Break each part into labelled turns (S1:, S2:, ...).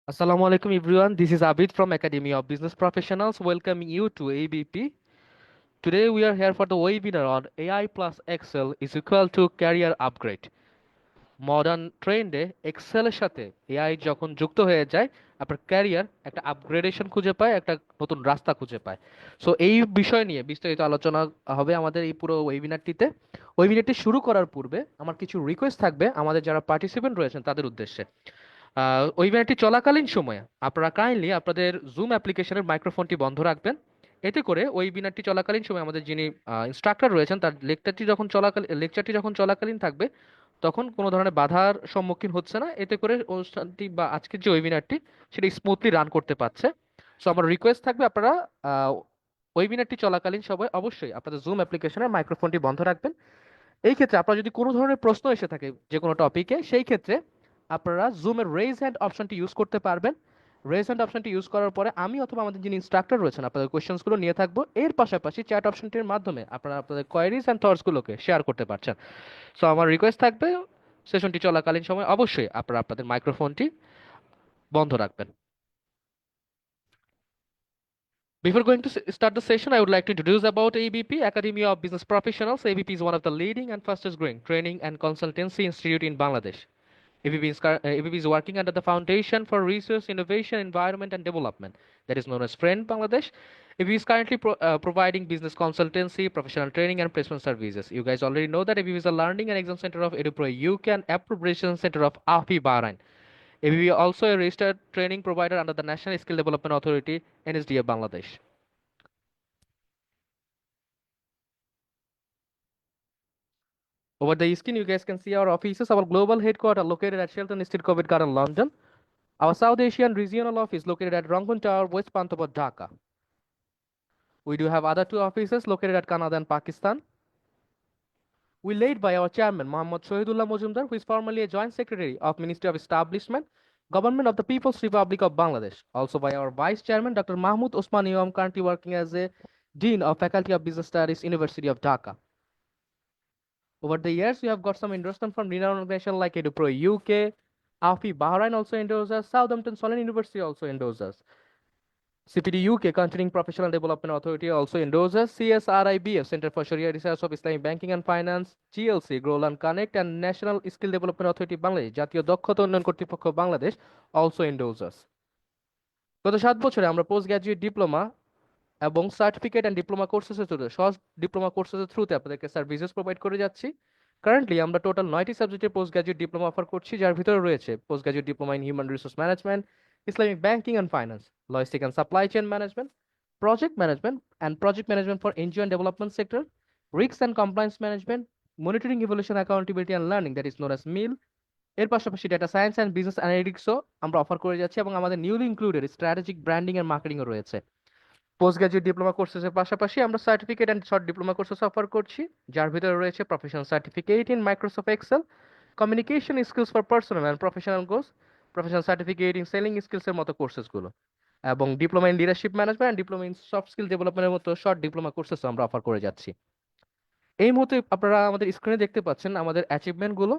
S1: Assalamu alaikum everyone. This is Abid from Academy of Business Professionals welcoming you to ABP. Today we are here for the webinar on AI plus Excel is equal to career upgrade. Modern ট্রেন্ডে এক্সেলের সাথে AI যখন যুক্ত হয়ে যায় আপনার career একটা upgradation খুঁজে পায়, একটা নতুন রাস্তা খুঁজে পায়। সো এই বিষয় নিয়ে বিস্তারিত আলোচনা হবে আমাদের এই পুরো ওয়েবিনারটিতে। ওয়েবিনারটি শুরু করার পূর্বে আমার কিছু রিকোয়েস্ট থাকবে আমাদের যারা পার্টিসিপেন্ট রয়েছেন তাদের উদ্দেশ্যে। ওয়েবিনারটি চলাকালীন সময়ে আপনারা কাইন্ডলি আপনাদের জুম অ্যাপ্লিকেশনের মাইক্রোফোনটি বন্ধ রাখবেন। এতে করে ওয়েবিনারটি চলাকালীন সময় আমাদের যিনি ইনস্ট্রাক্টর রয়েছেন তার লেকচারটি যখন চলাকালীন থাকবে তখন কোনো ধরনের বাধার সম্মুখীন হচ্ছে না। এতে করে অনুষ্ঠানটি বা আজকের যে ওয়েবিনারটি সেটা স্মুথলি রান করতে পারছে। সো আমার রিকোয়েস্ট থাকবে আপনারা ওয়েবিনারটি চলাকালীন সময় অবশ্যই আপনাদের জুম অ্যাপ্লিকেশনের মাইক্রোফোনটি বন্ধ রাখবেন। এই ক্ষেত্রে আপনার যদি কোনো ধরনের প্রশ্ন এসে থাকে যে কোনো টপিকে, সেই ক্ষেত্রে আপনারা জুমের রেজ হ্যান্ড অপশনটি ইউজ করতে পারবেন। রেজ হ্যান্ড অপশনটি ইউজ করার পরে আমি অথবা আমাদের যিনি ইনস্ট্রাক্টর রয়েছেন আপনাদের কোয়েশ্চেন্সগুলো নিয়ে থাকবো। এর পাশাপাশি চ্যাট অপশনটির মাধ্যমে আপনারা আপনাদের কোয়ারিজ অ্যান্ড থটসগুলোকে শেয়ার করতে পারছেন। সো আমার রিকোয়েস্ট থাকবে সেশনটি চলাকালীন সময় অবশ্যই আপনারা আপনাদের মাইক্রোফোনটি বন্ধ রাখবেন। Before going to start the session, I would like to introduce about ABP, Academy of Business Professionals. ABP is one of the leading and fastest growing training and consultancy institute in Bangladesh. ABP is working under the Foundation for Research, Innovation, Environment and Development, that is known as FRIEND Bangladesh. ABP is currently providing business consultancy, professional training and placement services. You guys already know that ABP is a learning and exam center of EduPro UK and approbation center of AFI Bahrain. ABP also a registered training provider under the National Skill Development Authority, NSDA Bangladesh. Over the screen, you guys can see our offices. Our global headquarters located at Shelton Street, Covent Garden, London. Our South Asian regional office located at Rangoon Tower, West Panthabad, Dhaka. We do have other two offices located at Canada and Pakistan. We led by our chairman, Mohammad Shohidullah Mojumdar, who is formerly a joint secretary of Ministry of Establishment, Government of the People's Republic of Bangladesh. Also by our vice chairman, Dr. Mahmoud Osmani, who is currently working as a dean of Faculty of Business Studies, University of Dhaka. Over the years, we have got some endorsement from renowned organizations like EduPro UK, AFI Bahrain also endorses us, Southampton Solent University also endorses us. CPD UK, Continuing Professional Development Authority, also endorses CSRIBF, Center for Sharia Research of Islamic Banking and Finance, GLC, Groland Connect, and National Skill Development Authority Bangladesh, জাতীয় দক্ষতা উন্নয়ন কর্তৃপক্ষ Bangladesh, also endorses us. গত 7 বছরে আমরা post graduate diploma এবং certificate and diploma কোর্সেসের থ্রুতে সহজ ডিপ্লোমা কোর্সেসের থ্রুতে আপনাদেরকে সার্ভিসেস প্রোভাইড করে যাচ্ছি। কারেন্টলি আমরা টোটাল 9টি সাবজেক্টের পোস্ট গ্রাজুয়েট ডিপ্লোমা অফার করছি, যার ভিতরে রয়েছে post graduate diploma in human resource management, Islamic banking and finance, logistic and supply chain management, project management for NGO and development sector, risk and compliance management, monitoring evaluation accountability and learning, that is known as MEAL. এর পাশাপাশি data science and business অ্যানালিটিক্সও আমরা offer করে যাচ্ছি এবং আমাদের newly included strategic branding and মার্কেটিংও রয়েছে। পোস্ট গ্রাজুয়েট ডিপ্লোমা কোর্সেসের পাশাপাশি আমরা certificate and short diploma courses offer করছি, যার ভিতরে রয়েছে professional certificate in Microsoft Excel, communication skills for personal and professional goals, professional certificate in selling স্কিলসের মতো কোর্সেসগুলো, এবং diploma in leadership management and diploma in soft skill ডেভেলপমেন্টের মতো শর্ট ডিপ্লোমা কোর্সেসও আমরা অফার করে যাচ্ছি। এই মুহূর্তে আপনারা আমাদের স্ক্রিনে দেখতে পাচ্ছেন আমাদের অ্যাচিভমেন্টগুলো।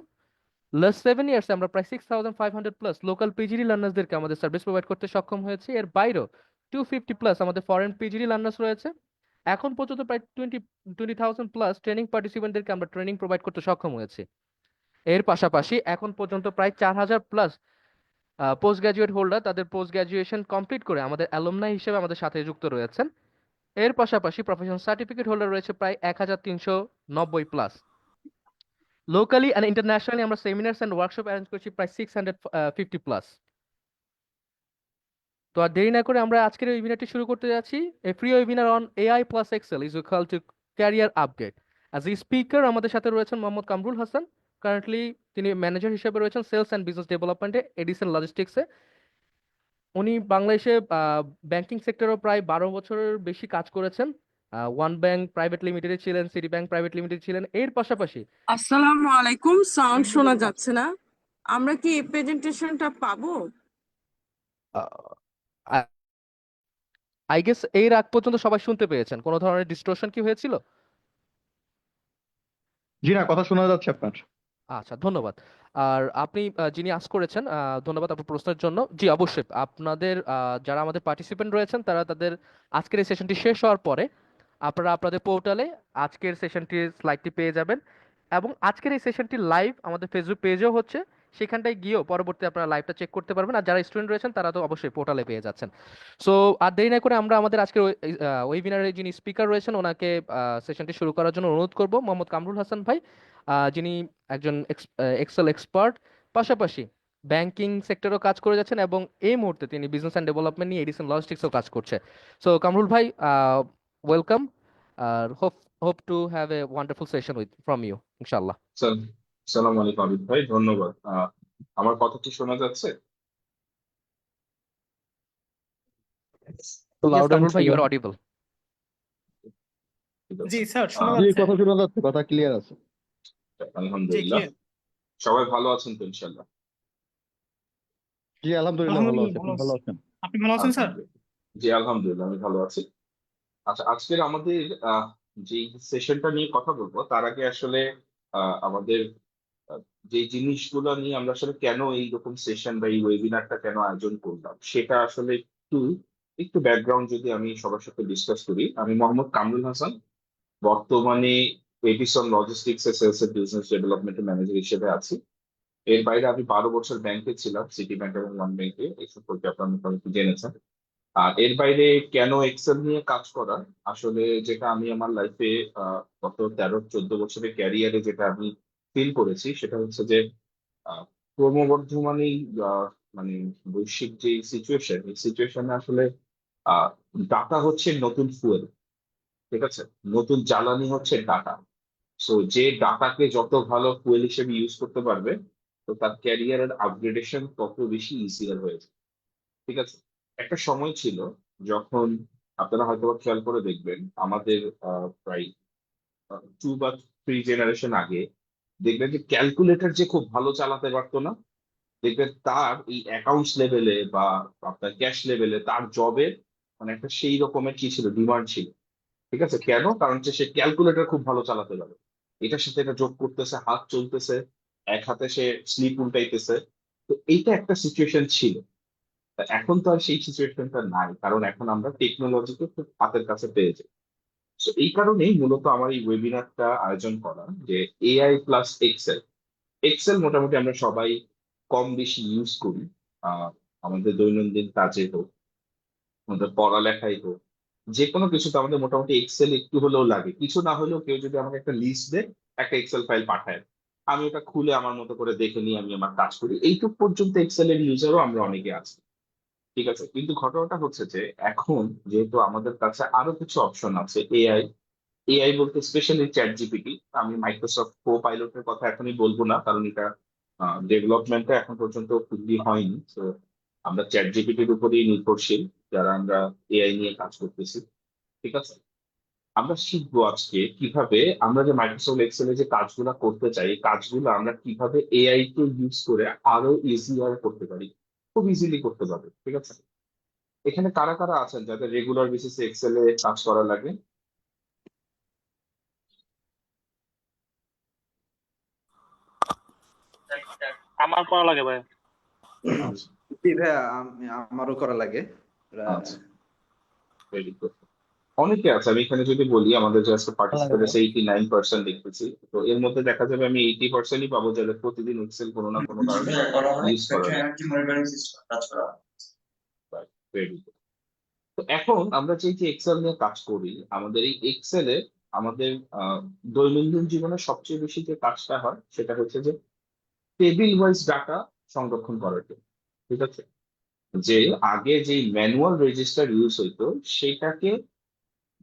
S1: লাস্ট 7 ইয়ার্সে আমরা প্রায় 6500+ লোকাল পিজিডি লার্নার্সদেরকে আমাদের সার্ভিস প্রোভাইড করতে সক্ষম হয়েছি। এর বাইরেও 250+ আমাদের ফরেন পিজিডি লার্নার্স রয়েছে। এখন পর্যন্ত প্রায় 20,000+ ট্রেনিং পার্টিসিপেন্টদেরকে আমরা ট্রেনিং প্রোভাইড করতে সক্ষম হয়েছি। এর পাশাপাশি এখন পর্যন্ত প্রায় 4000+ পোস্ট গ্রাজুয়েট হোল্ডার তাদের পোস্ট গ্রাজুয়েশন কমপ্লিট করে আমাদের অ্যালুমনাই হিসেবে আমাদের সাথে যুক্ত রয়েছেন। এর পাশাপাশি প্রফেশনাল সার্টিফিকেট হোল্ডার রয়েছে প্রায় 1390+। লোকালি অ্যান্ড ইন্টারন্যাশনালি আমরা সেমিনার্স অ্যান্ড ওয়ার্কশপ অ্যারেঞ্জ করছি প্রায় 650+। তো আর দেরি না করে আমরা আজকের ওয়েবিনারটি শুরু করতে যাচ্ছি। A free webinar on AI plus Excel is equal to career upgrade. As a speaker আমাদের সাথে রয়েছেন মোহাম্মদ কামরুল হাসান। কারেন্টলি তিনি ম্যানেজার হিসেবে রয়েছেন সেলস অ্যান্ড বিজনেস ডেভেলপমেন্টে এডিসন লজিস্টিক্সে। উনি বাংলাদেশে ব্যাংকিং সেক্টরেও প্রায় 12 বছরের বেশি কাজ করেছেন। ওয়ান ব্যাংক প্রাইভেট লিমিটেডে ছিলেন, সিটি ব্যাংক প্রাইভেট লিমিটেড ছিলেন। এর পাশাপাশি
S2: আসসালামু আলাইকুম, সাউন্ড শোনা যাচ্ছে না। আমরা কি এই প্রেজেন্টেশনটা পাবো?
S1: আই গেস এর আগ পর্যন্ত সবাই শুনতে পেয়েছেন, কোনো ধরনের ডিস্টরশন কি হয়েছিল?
S3: জি না, কথা শোনা যাচ্ছে আপনার।
S1: আচ্ছা, ধন্যবাদ। আর আপনি যিনি আস করেছেন, ধন্যবাদ আপনার প্রশ্নের জন্য। জি, অবশ্যই আপনাদের যারা আমাদের পার্টিসিপেন্ট রয়েছেন তারা তাদের আজকের এই সেশনটি শেষ হওয়ার পরে আপনারা আপনাদের পোর্টালে আজকের সেশনটির স্লাইডটি পেয়ে যাবেন, এবং আজকের এই সেশনটি লাইভ আমাদের ফেসবুক পেজেও হচ্ছে, সেখানটায় গিয়েও পরবর্তী আপনারা লাইভটা চেক করতে পারবেন। আর যারা স্টুডেন্ট রয়েছেন তারা তো অবশ্যই পোর্টালে পেয়ে যাচ্ছেন। সো আর দেরি না করে আমরা আমাদের আজকের ওয়েবিনারের যিনি স্পিকার রয়েছেন ওনাকে সেশনটি শুরু করার জন্য অনুরোধ করব, মোহাম্মদ কামরুল হাসান ভাই, যিনি একজন এক্সেল এক্সপার্ট, পাশাপাশি ব্যাংকিং সেক্টরেও কাজ করে যাচ্ছেন, এবং এই মুহূর্তে তিনি বিজনেস অ্যান্ড ডেভেলপমেন্ট নিয়ে এডিসন লজিস্টিক্সও কাজ করছে। সো কামরুল ভাই, ওয়েলকাম, আর hope to have a wonderful session with from you ইনশাআল্লাহ।
S3: সালাম আলাইকুম আবিদ ভাই, ধন্যবাদ। আমার কথা কি শোনা যাচ্ছে?
S1: ইয়েস
S4: লাউড অ্যান্ড
S1: কামরুল ভাই, ইউ
S4: ক্লিয়ার।
S1: R audible.
S3: ঠিক
S5: জি
S3: আছে।
S5: স্যার, শোনা
S4: জি,
S5: যাচ্ছে।
S4: কথা শোনা যাচ্ছে, কথা ক্লিয়ার আছে।
S5: জি,
S3: আলহামদুলিল্লাহ।
S5: ক্লিয়ার।
S3: সবাই ভালো আছেন তো ইনশাল্লাহ?
S4: জি, আলহামদুলিল্লাহ ভালো
S5: আলহামদুলিল্লাহ
S4: আছি।
S5: ভালো
S4: আপনি ভালো
S5: আছি।
S4: আছেন?
S5: আপনি ভালো আছেন স্যার?
S3: আলহামদুলিল্লাহ। জি আলহামদুলিল্লাহ, আমি ভালো আছি। আচ্ছা, আজকের আমাদের যে সেশনটা নিয়ে কথা বলবো তার আগে আসলে আমাদের আহ, যে জিনিসগুলো নিয়ে আমরা আসলে কেন এইরকম সেশন বা এই ওয়েবিনারটা কেন আয়োজন করলাম সেটা আসলে একটু একটু ব্যাকগ্রাউন্ড যদি আমি সবার সাথে ডিসকাস করি। আমি মোহাম্মদ কামরুল হাসান, বর্তমানে এডিসন লজিস্টিক্স এর সেলস এর বিজনেস ডেভেলপমেন্ট ম্যানেজার হিসেবে আছি। এর বাইরে আমি 12 বছর ব্যাংকে ছিলাম, সিটি ব্যাংক এবং ওয়ান ব্যাংকে, এই সম্পর্কে আপনারা মোটামুটি জেনেছেন। আর এর বাইরে কেন এক্সেল নিয়ে কাজ করা, আসলে যেটা আমি আমার লাইফে গত 13-14 বছরের ক্যারিয়ারে যেটা আমি ফিল করেছি সেটা হচ্ছে যে আহ, ক্রমবর্ধমান এই মানে বৈশ্বিক যে সিচুয়েশন, এই সিচুয়েশনে আসলে ডাটা হচ্ছে নতুন ফুয়েল। ঠিক আছে, নতুন জ্বালানি হচ্ছে ডাটা। সো যে ডাটাকে যত ভালো ফুয়েল হিসেবে ইউজ করতে পারবে, তো তার ক্যারিয়ারের আপগ্রেডেশন তত বেশি ইজিয়ার হয়েছে। ঠিক আছে। একটা সময় ছিল যখন আপনারা হয়তো বা খেয়াল করে দেখবেন, আমাদের প্রায় 2 বা 3 জেনারেশন আগে দেখবেন যে ক্যালকুলেটর যে খুব ভালো চালাতে পারতো না, দেখবেন তার এই অ্যাকাউন্টস লেভেলে বা আপনার ক্যাশ লেভেলে তার জবের মানে একটা সেই রকমের কি ছিল, ডিমান্ড ছিল। ঠিক আছে, কেন? কারণ হচ্ছে সে ক্যালকুলেটর খুব ভালো চালাতে পারে, এটার সাথে এটা যোগ করতেছে, হাত চলতেছে, এক হাতে সে স্লিপ উল্টাইতেছে। তো এইটা একটা সিচুয়েশন ছিল। তা এখন তো আর সেই সিচুয়েশনটা নাই, কারণ এখন আমরা টেকনোলজিকে খুব হাতের কাছে পেয়ে যাই। তো এই কারণেই মূলত আমার এই ওয়েবিনারটা আয়োজন করা, যে এআই প্লাস এক্সেল। এক্সেল মোটামুটি আমরা সবাই কম বেশি ইউজ করি, আহ আমাদের দৈনন্দিন কাজে হোক, আমাদের পড়ালেখাই হোক, যে কোনো কিছুতে আমাদের মোটামুটি এক্সেল একটু হলেও লাগে। কিছু না হলেও কেউ যদি আমাকে একটা লিস্ট দেয়, একটা এক্সেল ফাইল পাঠায়, আমি ওটা খুলে আমার মতো করে দেখে নিয়ে আমি আমার কাজ করি। এইটুক পর্যন্ত এক্সেল এর ইউজারও আমরা অনেকে আছি। ঠিক আছে, কিন্তু ঘটনাটা হচ্ছে যে এখন যেহেতু আমাদের কাছে আরো কিছু অপশন আছে, এআই, এআই বলতে স্পেশালি চ্যাট জিপিটি। আমি মাইক্রোসফট কো পাইলটের কথা এখনই বলবো না, কারণ এটা ডেভেলপমেন্টটা এখন পর্যন্ত ফুললি হয়নি। তো আমরা চ্যাট জিপিটির উপরেই নির্ভরশীল, যারা আমরা এআই নিয়ে কাজ করতেছি। ঠিক আছে, আমরা শিখবো আজকে কিভাবে আমরা যে মাইক্রোসফট এক্সেলে যে কাজগুলো করতে চাই, এই কাজগুলো আমরা কিভাবে এআই কে ইউজ করে আরো ইজিয়ার করতে পারি, খুব ইজিলি করতে পারবে। ঠিক আছে, এখানে কারা কারা আছেন যাদের রেগুলার বেসিসে এক্সেলে কাজ করা লাগে?
S5: আমার করা লাগে ভাই।
S3: আচ্ছা।
S6: জি ভাইয়া, আমারও করা লাগে।
S3: আচ্ছা, ভেরি গুড। অনেকে আছে, আমি এখানে যদি বলি আমাদের যে আজকে পার্টিসিপেট আছে 89% দেখতেছি, তো এর মধ্যে দেখা যাবে আমি 80%ই পাবো যাদের প্রতিদিন এক্সেল কোনো না কোনো কারণে ইউজ করা ভেরি গুড। তো এখন আমরা যে যে এক্সেল নিয়ে কাজ করি, আমাদের এই এক্সেলে আমাদের দৈনন্দিন জীবনে সবচেয়ে বেশি যে কাজটা হয় সেটা হচ্ছে যে টেবিল ওয়াইজ ডাটা সংরক্ষণ করার জন্য। ঠিক আছে, যে আগে যে ম্যানুয়াল রেজিস্টার ইউজ হইতো সেটাকে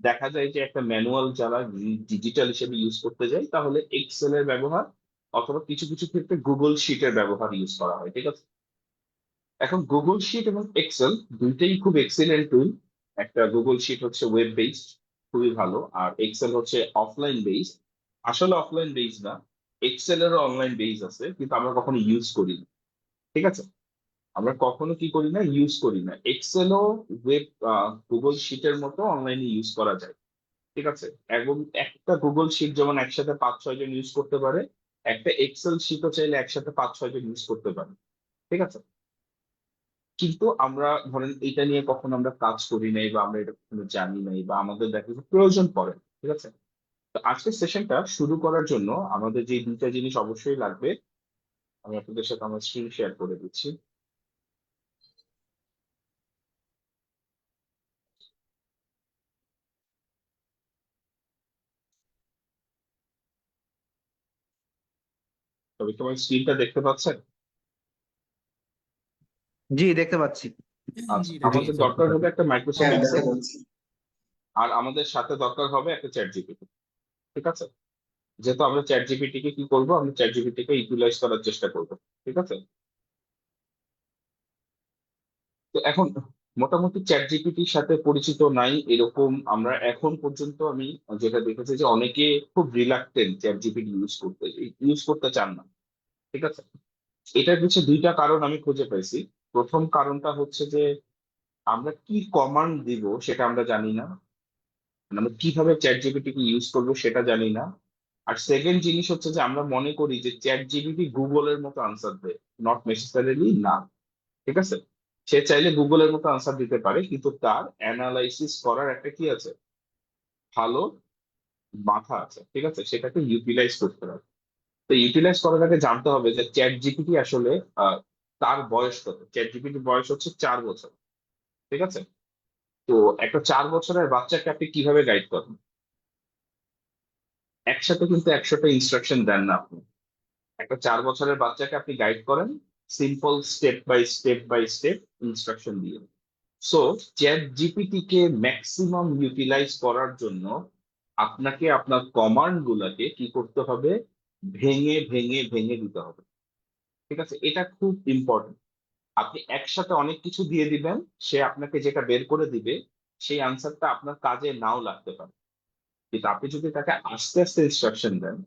S3: দেখা যায় যে একটা ম্যানুয়াল যারা ডিজিটাল হিসেবে ইউজ করতে যায়, তাহলে এক্সেল এর ব্যবহার অথবা কিছু কিছু ক্ষেত্রে গুগল শিটের ব্যবহার ইউজ করা হয়। ঠিক আছে, এখন গুগল শিট এবং এক্সেল দুইটাই খুব এক্সিলেন্ট টুল। একটা গুগল শিট হচ্ছে ওয়েব বেসড, খুবই ভালো, আর এক্সেল হচ্ছে অফলাইন বেসড। আসলে অফলাইন বেসড না, এক্সেল এরও অনলাইন বেস আছে, কিন্তু আমরা কখনো ইউজ করি না। ঠিক আছে, আমরা কখনো কি করি না, ইউজ করি না। এক্সেলও ওয়েব গুগল শিটের মতো অনলাইনে ইউজ করা যায়। ঠিক আছে, এবং একটা গুগল শিট যেমন একসাথে 5-6 জন ইউজ করতে পারে, একটা এক্সেল শিটও চাইলে একসাথে 5-6 জন ইউজ করতে পারে, ঠিক আছে? কিন্তু আমরা ধরেন এটা নিয়ে কখনো আমরা কাজ করি নাই, বা আমরা এটা কখনো জানি নাই, বা আমাদের দেখা যাচ্ছে প্রয়োজন পড়ে না, ঠিক আছে? তো আজকের সেশনটা শুরু করার জন্য আমাদের যে দুইটা জিনিস অবশ্যই লাগবে, আমি আপনাদের সাথে আমার স্ক্রিন শেয়ার করে দিচ্ছি। তবে তোমার স্ক্রিনটা দেখতে পাচ্ছেন?
S6: জি, দেখতে পাচ্ছি।
S3: আচ্ছা, আমাদের দরকার হবে একটা মাইক্রোসফট
S6: হ্যাঁ, দেখা
S3: এক্সেল,
S6: যাচ্ছে।
S3: আর আমাদের সাথে দরকার হবে একটা চ্যাট জিপিটি, ঠিক আছে? যেহেতু আমরা চ্যাট জিপিটি কে কি করবো, আমরা চ্যাট জিপিটি কে ইউটিলাইজ করার চেষ্টা করবো, ঠিক আছে? তো এখন মোটামুটি চ্যাট জিপিটির সাথে পরিচিত নাই এরকম আমরা এখন পর্যন্ত আমি যেটা দেখেছি যে অনেকে খুব রিলাক্টেন্ট চ্যাট জিপিটি ইউজ করতে চান না, ঠিক আছে? এটার পিছনে দুইটা কারণ আমি খুঁজে পেয়েছি। প্রথম কারণটা হচ্ছে যে আমরা কি কমান্ড দিব সেটা আমরা জানি না, মানে আমরা কিভাবে চ্যাট জিপিটি কে ইউজ করবো সেটা জানি না। আর সেকেন্ড জিনিস হচ্ছে যে আমরা মনে করি যে চ্যাট জিপিটি গুগলের মতো আনসার দেয়, নট নেসেসারিলি না, ঠিক আছে? সে চাইলে গুগলের মতো আনসার দিতে পারে, কিন্তু তার অ্যানালাইসিস করার একটা কি আছে, ভালো মাথা আছে, ঠিক আছে? সেটাকে ইউটিলাইজ করতে হবে। তো ইউটিলাইজ করার আগে জানতে হবে যে চ্যাট জিপিটি আসলে তার বয়স কত। চ্যাট জিপিটির বয়স হচ্ছে 4 বছর, ঠিক আছে? তো একটা 4 বছরের বাচ্চাকে আপনি কিভাবে গাইড করেন? একসাথে কিন্তু 100টা ইনস্ট্রাকশন দেন না আপনি। একটা 4 বছরের বাচ্চাকে আপনি গাইড করেন simple step by step instruction দিয়ে। সো চ্যাট জিপিটি কে ম্যাক্সিমাম ইউটিলাইজ করার জন্য আপনাকে আপনার কমান্ড গুলাকে কি করতে হবে, ভেঙে ভেঙে ভেঙে দিতে হবে, ঠিক আছে? এটা খুব ইম্পর্টেন্ট। আপনি একসাথে অনেক কিছু দিয়ে দিবেন, সে আপনাকে যেটা বের করে দিবে সেই আনসারটা আপনার কাজে নাও লাগতে পারে। কিন্তু আপনি যদি তাকে আস্তে আস্তে ইনস্ট্রাকশন দেন,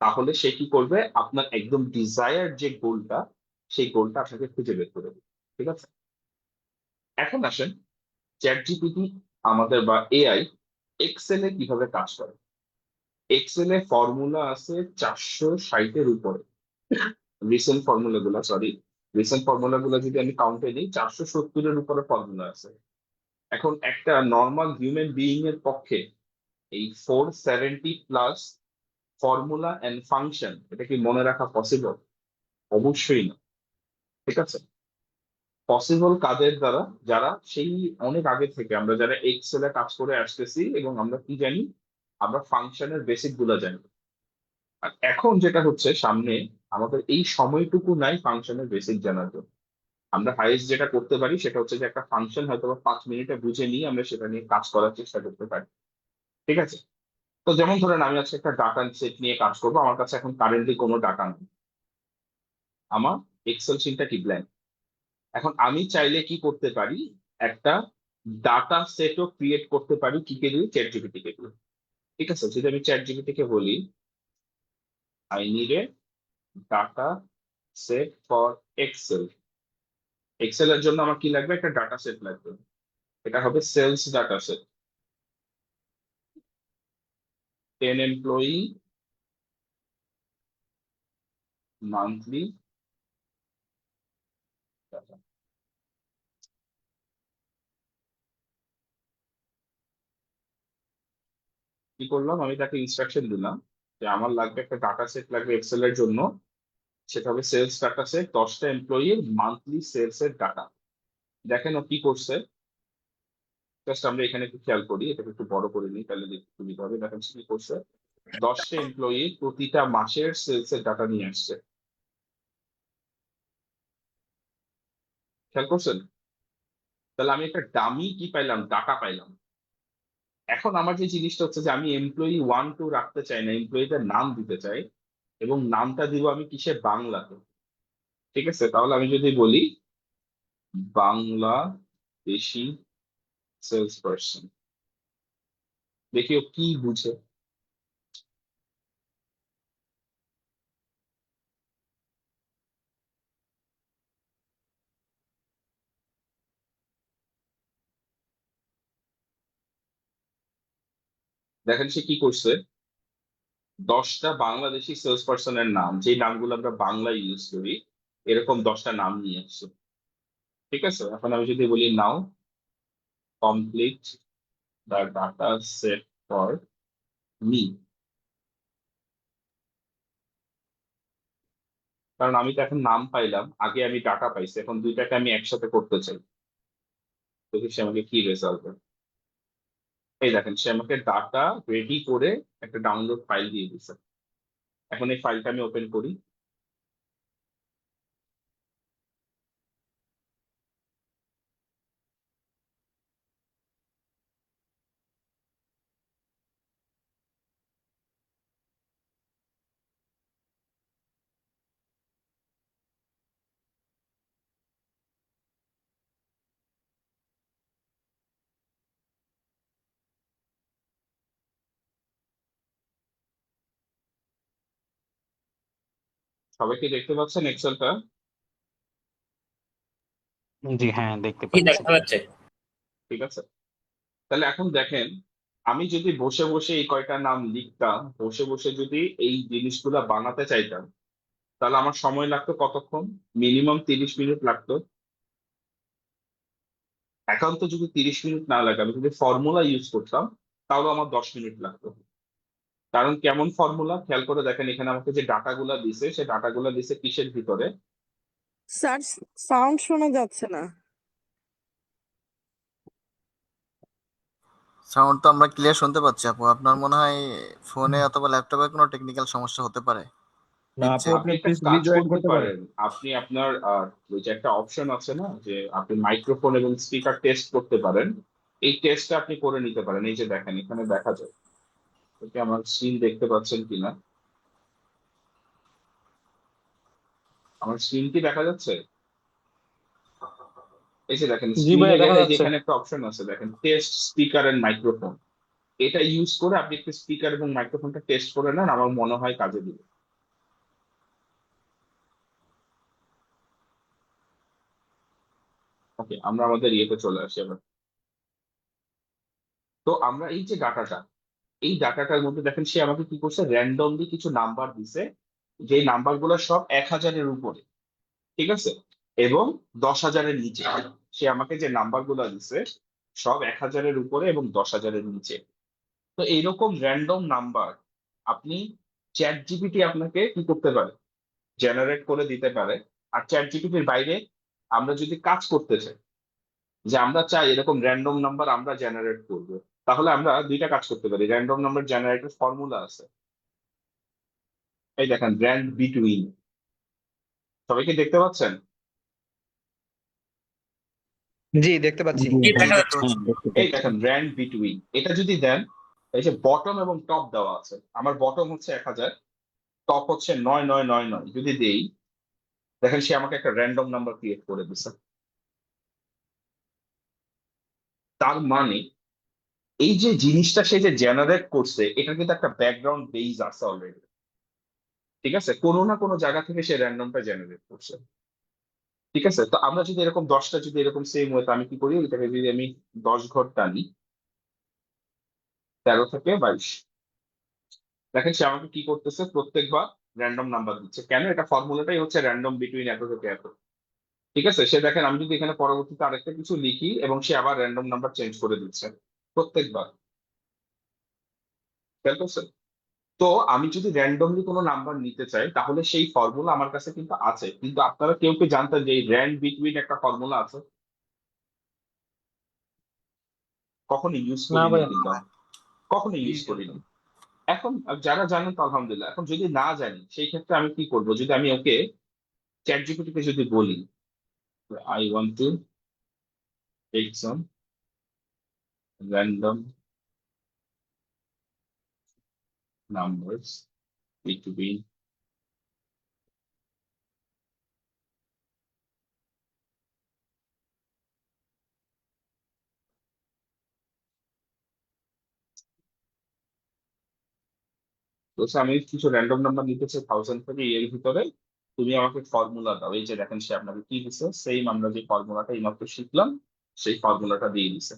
S3: তাহলে সে কি করবে, আপনার একদম ডিজায়ার যে গোলটা, সেই গোলটা আপনাকে খুঁজে বের করে দেবে, ঠিক আছে? এখন আসেন চ্যাট জিপিটি আমাদের বা এআই এক্সেলে কিভাবে কাজ করে। এক্সেলে ফর্মুলা আছে 460-এর উপরে, রিসেন্ট ফর্মুলা গুলো যদি আমি কাউন্টে দিই 470-এর উপরে ফর্মুলা আছে। এখন একটা নর্মাল হিউম্যান বিইং এর পক্ষে এই 470+ ফর্মুলা এন্ড ফাংশন এটা কি মনে রাখা পসিবল? অবশ্যই না, ঠিক আছে? পসিবল কাদের দ্বারা, যারা সেই অনেক আগে থেকে আমরা যারা এক্সেলে কাজ করে আসতেছি, এবং আমরা কি জানি, আমরা ফাংশনের বেসিক গুলো জানি। আর এখন যেটা হচ্ছে সামনে, আমাদের এই সময়টুকু নাই ফাংশনের বেসিক জানার জন্য। আমরা হাইয়েস্ট যেটা করতে পারি সেটা হচ্ছে যে একটা ফাংশন হয়তো বা 5 মিনিটে বুঝে নিয়ে আমরা সেটা নিয়ে কাজ করার চেষ্টা করতে পারি, ঠিক আছে? তো যেমন ধরেন আমি আজকে একটা ডাটা সেট নিয়ে কাজ করবো, আমার কাছে এখন কারেন্টলি কোনো ডাটা নেই, আমার এক্সেল শিটটা কি ব্ল্যাঙ্ক। এখন আমি চাইলে কি করতে পারি, একটা ডাটা সেটও ক্রিয়েট করতে পারি, কি কে দিয়ে, চ্যাট জিপিটি কে দিয়ে, ঠিক আছে? যদি আমি চ্যাট জিপিটি কে বলি I need a data set for Excel, Excel এর জন্য আমার কি লাগবে, একটা ডাটা সেট লাগবে। এটা হবে sales data set, 10 employee, monthly. কি করলাম, আমি তাকে ইনস্ট্রাকশন দিলাম যে আমার লাগবে একটা ডাটা সেট লাগবে এক্সেল এর জন্য, সেটা হবে সেলস ডাটা সেট, 10টা এমপ্লয়ির মান্থলি সেলস এর ডাটা। দেখেন ও কি করছে, জাস্ট আমরা এখানে একটু খেয়াল করি, এটাকে একটু বড় করে নিই তাহলে দেখতে সুবিধা হবে। দেখেন সে কি করছে, 10টা এমপ্লয়ি প্রতিটা মাসের সেলস এর ডাটা নিয়ে আসছে, খেয়াল করছেন? তাহলে আমি একটা ডামি কি পাইলাম, ডাটা পাইলাম। এখন আমার যে জিনিসটা হচ্ছে যে আমি এমপ্লয়ি 1-2 রাখতে চাই না, এমপ্লয়ীদের নাম দিতে চাই, এবং নামটা দিব আমি কিসে, বাংলাতে, ঠিক আছে? তাহলে আমি যদি বলি বাংলাদেশি সেলস পার্সন, দেখি ও কি বুঝে। দেখেন সে কি করছে, 10টা বাংলাদেশি সেলস পার্সনের নাম, যে নামগুলো আমরা বাংলায় ইউজ করি, এরকম 10টা নাম নিয়ে আসছে। ঠিক আছে, এখন আমি যদি বলি now complete the data set for me, কারণ আমি তো এখন নাম পাইলাম, আগে আমি ডাটা পাইছি, এখন দুইটাকে আমি একসাথে করতে চাই। দেখি সে আমাকে কি রেজাল্ট দেয়। এই দেখেন, সে আমাকে ডাটা রেডি করে একটা ডাউনলোড ফাইল দিয়ে দিচ্ছে। এখন এই ফাইলটা আমি ওপেন করি। সবাই কি দেখতে পাচ্ছেন এক্সেলটা?
S5: জি হ্যাঁ, দেখতে
S7: কি
S5: পাচ্ছি।
S7: দেখা যাচ্ছে?
S3: ঠিক আছে, তাহলে এখন দেখেন, আমি যদি বসে বসে এই কয়টা নাম লিখতাম, বসে বসে যদি এই জিনিসগুলা বানাতে চাইতাম, তাহলে আমার সময় লাগতো কতক্ষণ? মিনিমাম 30 মিনিট লাগতো। একান্ত যদি 30 মিনিট না লাগে, আমি যদি ফর্মুলা ইউজ করতাম, তাহলে আমার 10 মিনিট লাগতো। কারণ কেমন ফর্মুলা খেয়াল করে দেখেন, এখানে আমাকে যে ডাটাগুলা দিছে, সে ডাটাগুলা দিছে কিসের ভিতরে?
S2: স্যার, সাউন্ড শোনা যাচ্ছে না।
S8: সাউন্ড তো আমরা ক্লিয়ার শুনতে পাচ্ছি আপু। আপনার মনে হয় ফোনে অথবা ল্যাপটপে কোনো টেকনিক্যাল সমস্যা হতে পারে।
S4: না আপু,
S8: বুঝছি।
S4: আপনি
S3: আপনি একটা
S4: প্লিজ
S3: কাজ
S4: রিজয়েন
S3: করতে
S4: করতে পারেন।
S3: পারেন, আপনি আপনার ওই যে একটা অপশন আছে না, যে আপনি মাইক্রোফোন এবং স্পিকার টেস্ট করতে পারেন, এই টেস্টটা আপনি করে নিতে পারেন। এই যে দেখেন, এখানে দেখা যায়, ওকে আমার স্ক্রিন দেখতে পাচ্ছেন কিনা? আমার স্ক্রিন কি দেখা যাচ্ছে? এই যে দেখেন,
S5: জি ভাইয়া,
S3: স্ক্রিনে
S5: দেখা
S3: গেলে এই যে
S5: যাচ্ছে।
S3: এখানে একটা অপশন আছে, দেখেন টেস্ট স্পিকার এন্ড মাইক্রোফোন। এটা ইউজ করে আপনি একটু স্পিকার এবং মাইক্রোফোনটা টেস্ট করে নেন, আমার মনে হয় কাজে দিবে। ওকে, আমরা আমাদের ইয়েতে চলে আসি এবার। তো আমরা এই যে ডাটাটা, এই ডাটাটার মধ্যে দেখেন সে আমাকে কি করছে, র্যান্ডমলি কিছু নাম্বার দিছে, যে নাম্বার গুলো সব 1000-এর উপরে। ঠিক আছে, এবং 10,000-এর নিচে। সে আমাকে যে নাম্বার গুলো দিছে, সব 1000-এর উপরে এবং 10,000-এর নিচে। তো এইরকম র্যান্ডম নাম্বার আপনি, চ্যাট জিপিটি আপনাকে কি করতে পারে, জেনারেট করে দিতে পারে। আর চ্যাট জিপিটির বাইরে আমরা যদি কাজ করতে চাই, যে আমরা চাই এরকম র্যান্ডম নাম্বার আমরা জেনারেট করব, তাহলে আমরা দুইটা কাজ করতে পারি। র্যান্ডম নাম্বার জেনারেটর ফর্মুলা আছে, এই দেখেন র্যান্ড বিটুইন। সবাইকে দেখতে পাচ্ছেন?
S6: জি দেখতে পাচ্ছি।
S7: কি
S8: জি,
S7: দেখা
S8: দেখতে
S7: যাচ্ছে?
S8: পাচ্ছি।
S4: দেখতে
S3: এই
S4: পাচ্ছি।
S3: দেখেন র্যান্ড বিটুইন, এটা যদি দেন, এই যে বটম এবং টপ দেওয়া আছে, আমার বটম হচ্ছে 1000, টপ হচ্ছে 9999, যদি দেই, দেখেন সে আমাকে একটা র্যান্ডম নাম্বার ক্রিয়েট করে দিছে। তার মানে এই যে জিনিসটা সে যে জেনারেট করছে, এটা কিন্তু একটা ব্যাকগ্রাউন্ড বেস আছে অলরেডি। ঠিক আছে, কোনো না কোনো জায়গা থেকে সে র্যান্ডমটা জেনারেট করছে। ঠিক আছে, তো আমরা যদি এরকম 10টা যদি এরকম সেম হয়, তো আমি কি করি, এটাকে যদি আমি 10 ঘর টানি, 13 থেকে 22, দেখেন সে আমাকে কি করতেছে, প্রত্যেকবার র্যান্ডম নাম্বার দিচ্ছে। কেন? এটা ফর্মুলাটাই হচ্ছে র্যান্ডম বিটুইন এত থেকে এত। ঠিক আছে, সে দেখেন আমি যদি এখানে পরবর্তীতে আরেকটা কিছু লিখি, এবং সে আবার র্যান্ডম নাম্বার চেঞ্জ করে দিচ্ছে প্রত্যেকবার। খেয়াল করছেন? তো আমি যদি র্যান্ডমলি কোনো নাম্বার নিতে চাই, তাহলে সেই ফর্মুলা আমার কাছে কিন্তু আছে। কিন্তু আপনারা কেউ কি জানতেন যে এই র্যান্ড বিটুইন একটা ফর্মুলা আছে? কখনো ইউজ
S5: না
S3: করিনি
S5: ভাইয়া।
S3: কিন্তু আমি। কখনো
S8: জি,
S3: ইউজ করিনি। এখন যারা জানেন তো আলহামদুলিল্লাহ। এখন যদি না জানি, সেই ক্ষেত্রে আমি কি করব, যদি আমি ওকে চ্যাট জিপিটিকে যদি বলি, I want to take some random numbers between, তো আমি কিছু র্যান্ডম নাম্বার নিতে চাই 1000 থেকে, এর ভিতরে তুমি আমাকে ফর্মুলা দাও। এই যে দেখেন সে আপনাকে কি দিছে, সেম আমরা যে ফর্মুলাটা এইমাত্র শিখলাম, সেই ফর্মুলাটা দিয়ে দিছে।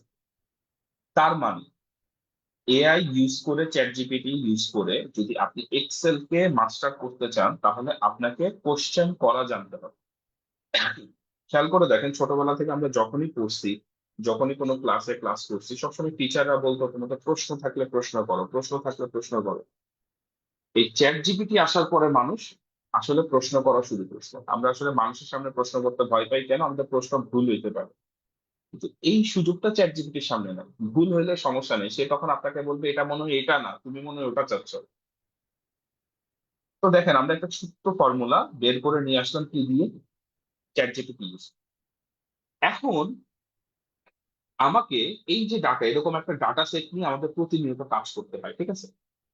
S3: তার মানে এআই ইউজ করে, চ্যাট জিপিটি ইউজ করে যদি আপনি এক্সেল কে মাস্টার করতে চান, তাহলে আপনাকে কোশ্চেন করা জানতে হবে। খেয়াল করে দেখেন, ছোটবেলা থেকে আমরা যখনই পড়ছি, যখনই কোনো ক্লাসে ক্লাস করছি, সবসময় টিচাররা বলতো তোমাদের প্রশ্ন থাকলে প্রশ্ন করো, প্রশ্ন থাকলে প্রশ্ন করো। এই চ্যাট জিপিটি আসার পরে মানুষ আসলে প্রশ্ন করা শুরু করছে। আমরা আসলে মানুষের সামনে প্রশ্ন করতে ভয় পাই কেন? আমাদের প্রশ্ন ভুল হইতে পারে, কিন্তু এই সুযোগটা চ্যাট জিপিটির সামনে নাই। ভুল হইলে সমস্যা নেই, সে তখন আপনাকে বলবে এটা মনে হয় এটা না, তুমি মনে হয় ওটা চাচ্ছ। তো দেখেন, আমরা একটা ছোট্ট ফর্মুলা বের করে নিয়ে আসলাম কি দিয়ে? Chat GPT use. এখন আমাকে এই যে ডাটা, এরকম একটা ডাটা সেট নিয়ে আমাদের প্রতিনিয়ত কাজ করতে হয়, ঠিক আছে?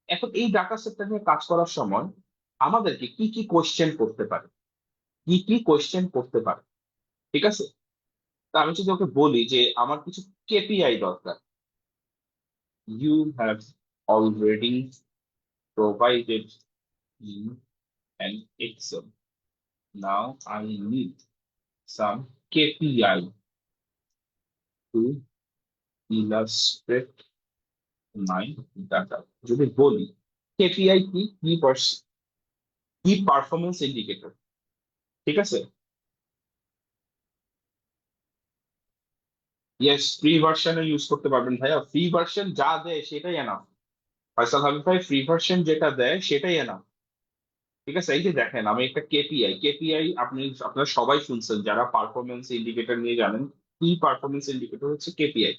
S3: এখন এই ডাটা সেটটা নিয়ে কাজ করার সময় আমাদেরকে কি কি কোশ্চেন করতে পারে, কি কি কোশ্চেন করতে পারে, ঠিক আছে? তা আমি যদি ওকে বলি যে আমার কিছু কেপিআই দরকার, you have already provided in an Excel. Now I need some KPI to illustrate my data. যদি বলি কেপিআই কি, কি পারফরমেন্স ইন্ডিকেটর, ঠিক আছে? ইয়েস, ফ্রি ভার্সনে ইউজ করতে পারবেন ভাইয়া। ফ্রি ভার্সন যা দেয় সেটাই এনাফ। ফয়সাল হাবিব ভাই, ফ্রি ভার্সন যেটা দেয় সেটাই এনাফ, ঠিক আছে? এই যে দেখেন, আমি একটা কেপিআই আপনারা সবাই শুনছেন যারা পারফরমেন্স ইন্ডিকেটর নিয়ে জানেন। কি পারফরমেন্স ইন্ডিকেটর হচ্ছে কেপিআই।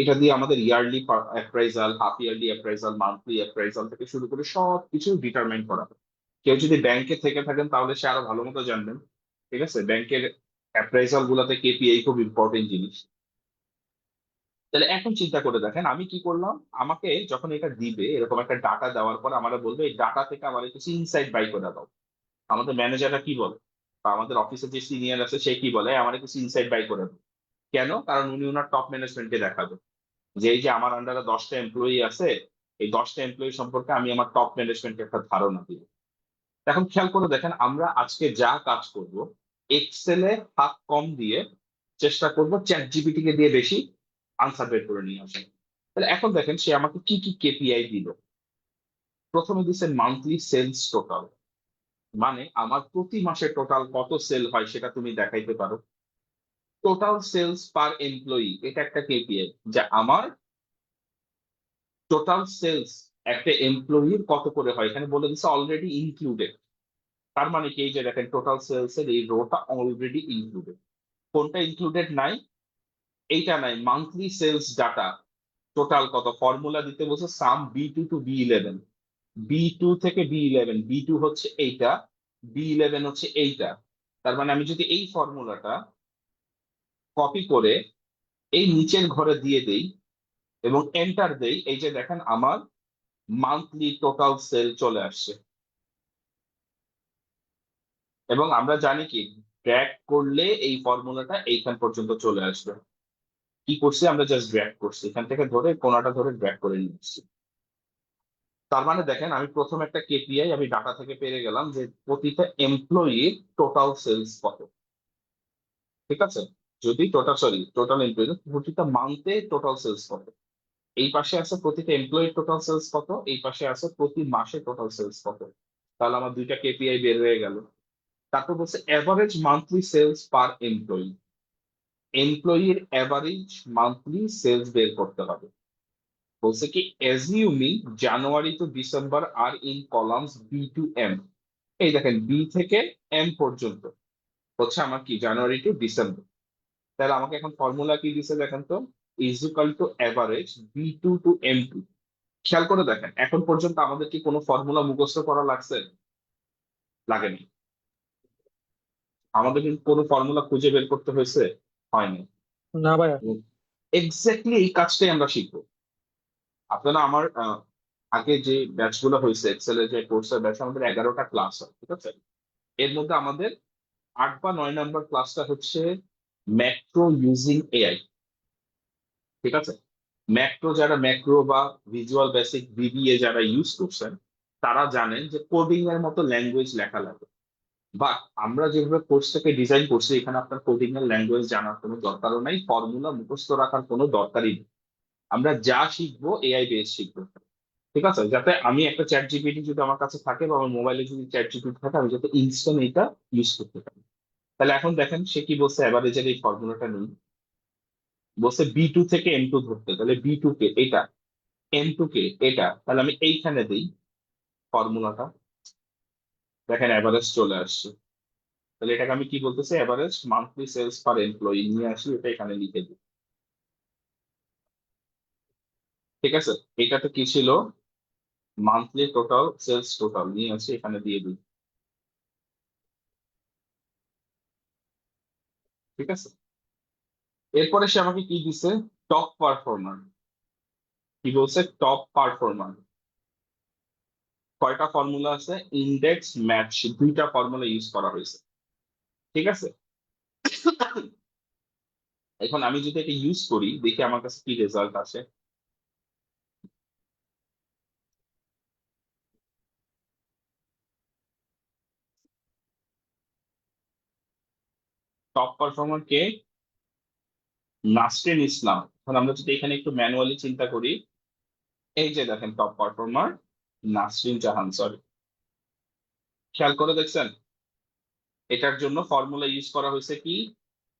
S3: এটা দিয়ে আমাদের yearly appraisal, half yearly appraisal, monthly appraisal থেকে শুরু করে সবকিছু ডিটারমাইন করা হয়। কেউ যদি ব্যাংকে থেকে থাকেন তাহলে সে আরো ভালো মতো জানবেন, ঠিক আছে? ব্যাংকের অ্যাপ্রাইজাল গুলাতে কেপিআই খুব ইম্পর্টেন্ট জিনিস। তাহলে এখন চিন্তা করে দেখেন, আমি কি করলাম? আমাকে যখন এটা দিবে, এরকম একটা ডাটা দেওয়ার পর আমরা বলবে এই ডাটা থেকে আমার কিছু ইনসাইট বাই করে দাও। আমাদের ম্যানেজাররা কি বলে, বা আমাদের অফিসে যে সিনিয়র আছে সে কি বলে, আমার কিছু ইনসাইট বাই করে দাও। কেন? কারণ উনি ওনার টপ ম্যানেজমেন্টকে দেখাবে যে এই যে আমার আন্ডারে 10টা এমপ্লয়ি আছে, এই 10টা এমপ্লয়ি সম্পর্কে আমি আমার টপ ম্যানেজমেন্টকে একটা ধারণা দিব। এখন খেয়াল করে দেখেন, আমরা আজকে যা কাজ করব, এক্সেলে হাত কম দিয়ে চেষ্টা করব চ্যাট জিপিটি কে দিয়ে বেশি আনসার বের করে নিয়ে আসেন। তাহলে এখন দেখেন সে আমাকে কি কি কেপিআই দিল। প্রথমে দিচ্ছে মান্থলি সেলস টোটাল, মানে আমার প্রতি মাসে টোটাল কত সেল হয় সেটা তুমি দেখাইতে পারো। টোটাল সেলস পার এমপ্লয়ি, এটা একটা কেপিআই, যা আমার টোটাল সেলস একটা এমপ্লয়ির কত করে হয় এখানে বলে দিচ্ছে অলরেডি ইনক্লুডেড। তার মানে কি? এই যে দেখেন, টোটাল সেলস এর এই রোটা অলরেডি ইনক্লুডেড। কোনটা ইনক্লুডেড নাই? এইটা নাই, মান্থলি সেলস ডাটা টোটাল কত। ফর্মুলা দিতে বলছে সাম B2 টু B11, B2 থেকে B11, B2 হচ্ছে এইটা, B11 হচ্ছে এইটা। তার মানে আমি যদি এই ফর্মুলাটা কপি করে এই নিচের ঘরে দিয়ে দেই এবং এন্টার দেই, এই যে দেখেন আমার মান্থলি টোটাল সেল চলে আসছে। এবং আমরা জানি কি, ড্র্যাগ করলে এই ফর্মুলাটা এইখান পর্যন্ত চলে আসবে। কি করছি? আমরা জাস্ট ড্র্যাগ করছি, এখান থেকে ধরে কোনাটা ধরে ড্র্যাগ করে নিয়ে আসছি। তার মানে দেখেন, আমি প্রথম একটা কেপিআই আমি ডাটা থেকে পেয়ে গেলাম যে প্রতিটা এমপ্লয়ির টোটাল সেলস কত, ঠিক আছে? যদি টোটাল এমপ্লয়ি, প্রতিটা মান্থে টোটাল সেলস কত। এই পাশে আছে প্রতিটা এমপ্লয়ির টোটাল সেলস কত, এই পাশে আছে প্রতি মাসে টোটাল সেলস কত। তাহলে আমার দুইটা কেপিআই বের হয়ে গেল। তারপর বলছে average monthly sales per employee, এমপ্লয়ির এভারেজ মান্থলি সেলস বের করতে হবে। বলছে কি, assuming January to December are in columns B to M। এই দেখেন, বি থেকে এম পর্যন্ত হচ্ছে আমার কি, জানুয়ারি টু ডিসেম্বর। তাহলে আমাকে এখন ফর্মুলা কি দিছে দেখেন তো, is equal to average B2 to M2। খেয়াল করে দেখেন, এখন পর্যন্ত আমাদের কি কোনো ফর্মুলা মুখস্থ করা লাগছে? লাগেনি। আমাদের কিন্তু কোনো ফর্মুলা খুঁজে বের করতে হয়েছে, হয়নি।
S5: না ভাইয়া।
S3: এক্স্যাক্টলি এই কাজটাই আমরা শিখবো। আপনারা আমার আগে যে ব্যাচ গুলো হয়েছে, এক্সেলের যে কোর্সের ব্যাচ, আমাদের 11টা ক্লাস হয়, ঠিক আছে? এর মধ্যে আমাদের 8 বা 9 নাম্বার ক্লাসটা হচ্ছে ম্যাক্রো ইউজিং এআই, ঠিক আছে? যারা ম্যাক্রো বা ভিজুয়াল বেসিক VBA যারা ইউজ করছেন, তারা জানেন যে কোডিং এর মতো ল্যাঙ্গুয়েজ লেখা লাগে। বাট আমরা যেভাবে কোর্সটাকে ডিজাইন করছি, এখানে আপনার কোডিং এর ল্যাঙ্গুয়েজ জানার কোনো দরকারও নাই, ফর্মুলা মুখস্থ রাখার কোনো দরকারই নেই। আমরা যা শিখবো এআই বেস শিখবো। ঠিক আছে, যাতে আমি একটা চ্যাট জিপিটি যদি আমার কাছে থাকে বা আমার মোবাইলে যদি চ্যাট জিপিটি থাকে, আমি যাতে ইনস্ট্যান্ট এটা ইউজ করতে পারি। তাহলে এখন দেখেন সে কি বলছে, অ্যাভারেজের এই ফর্মুলাটা নেই, বলছে B2 থেকে M2 ধরতে। তাহলে B2 কে এটা, M2 কে এটা, তাহলে আমি এইখানে দিই ফর্মুলাটা, দেখেন অ্যাভারেজ চলে আসছে। তাহলে এটাকে আমি কি বলতেছি, average monthly sales per employee নিয়ে আসি, এটা এখানে লিখে দিই। ঠিক আছে, এটাতে কি ছিল, মান্থলি টোটাল সেলস টোটাল নিয়ে আসি, এখানে দিয়ে দিই। ঠিক আছে, এরপরে সে আমাকে কি দিছে, টপ পারফর্মার। কি বলছে, টপ পারফর্মার। কয়টা ফর্মুলা আছে, ইন্ডেক্স ম্যাচ, দুইটা ফর্মুলা ইউজ করা হয়েছে। ঠিক আছে, এখন আমি যদি এটা ইউজ করি, দেখি আমার কাছে কি রেজাল্ট আসে। টপ পারফর্মার কে, নাসরিন ইসলাম। এখন আমরা যদি এখানে একটু ম্যানুয়ালি চিন্তা করি, এই যে দেখেন টপ পারফর্মার নাসরিন জাহান, সরি, খেয়াল করে দেখছেন, এটার জন্য ফর্মুলা ইউজ করা হয়েছে কি,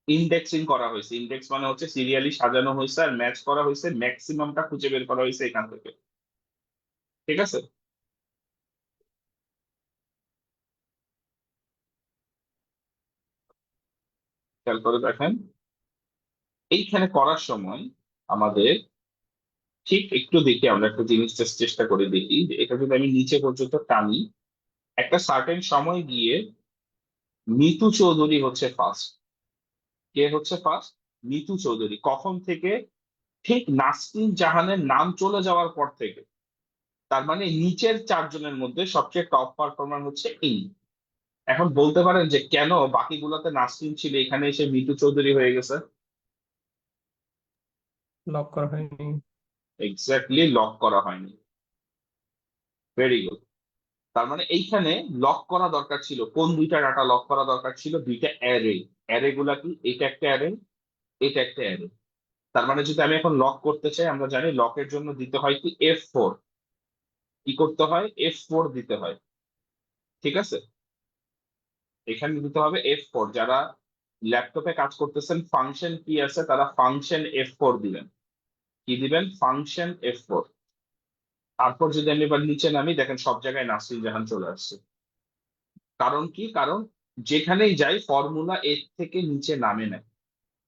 S3: ইন্ডেক্সিং করা হয়েছে। ইন্ডেক্স মানে হচ্ছে সিরিয়ালি সাজানো হয়েছে, আর ম্যাচ করা হয়েছে, ম্যাক্সিমামটা খুঁজে বের করা হয়েছে এখান থেকে। ঠিক আছে, খেয়াল করে দেখেন, এইখানে করার সময় আমাদের ঠিক একটু দেখি, আমরা একটা জিনিস চেষ্টা করে দেখি যে এটা যদি আমি নিচে পর্যন্ত টানি, একটা সার্টেন সময় গিয়ে মিতু চৌধুরী হচ্ছে ফার্স্ট। কে হচ্ছে ফার্স্ট, মিতু চৌধুরী। কখন থেকে, ঠিক নাসরিন জাহানের নাম চলে যাওয়ার পর থেকে। তার মানে নিচের চারজনের মধ্যে সবচেয়ে টপ পারফর্মার হচ্ছে এই। এখন বলতে পারেন যে কেন বাকিগুলোতে নাসরিন ছিল, এখানে এসে মিতু চৌধুরী হয়ে গেছে।
S5: লক করা হয়নি।
S3: এক্স্যাক্টলি, লক করা হয়নি। Very good. তার মানে এইখানে লক করা দরকার ছিল, কোন দুইটা ডাটা লক করা দরকার ছিল, দুইটা অ্যারে। অ্যারে গুলা কি, এটা একটা অ্যারে, এটা একটা অ্যারে। তার মানে যদি আমি এখন লক করতে চাই, আমরা জানি লকের জন্য দিতে হয় কি, F4। কি করতে হয়, F4 দিতে হয়। ঠিক আছে, এখানে দিতে হবে F4। যারা ল্যাপটপে কাজ করতেছেন, ফাংশন কি আছে, তারা ফাংশন F4 দিবেন। কি দিবেন, ফাংশন F4। তারপর যদি আমি এবার নিচে নামি, দেখেন সব জায়গায় নাসরিন জাহান চলে আসছে। কারণ কি, কারণ যেখানেই যাই ফর্মুলা এর থেকে নিচে নামে না।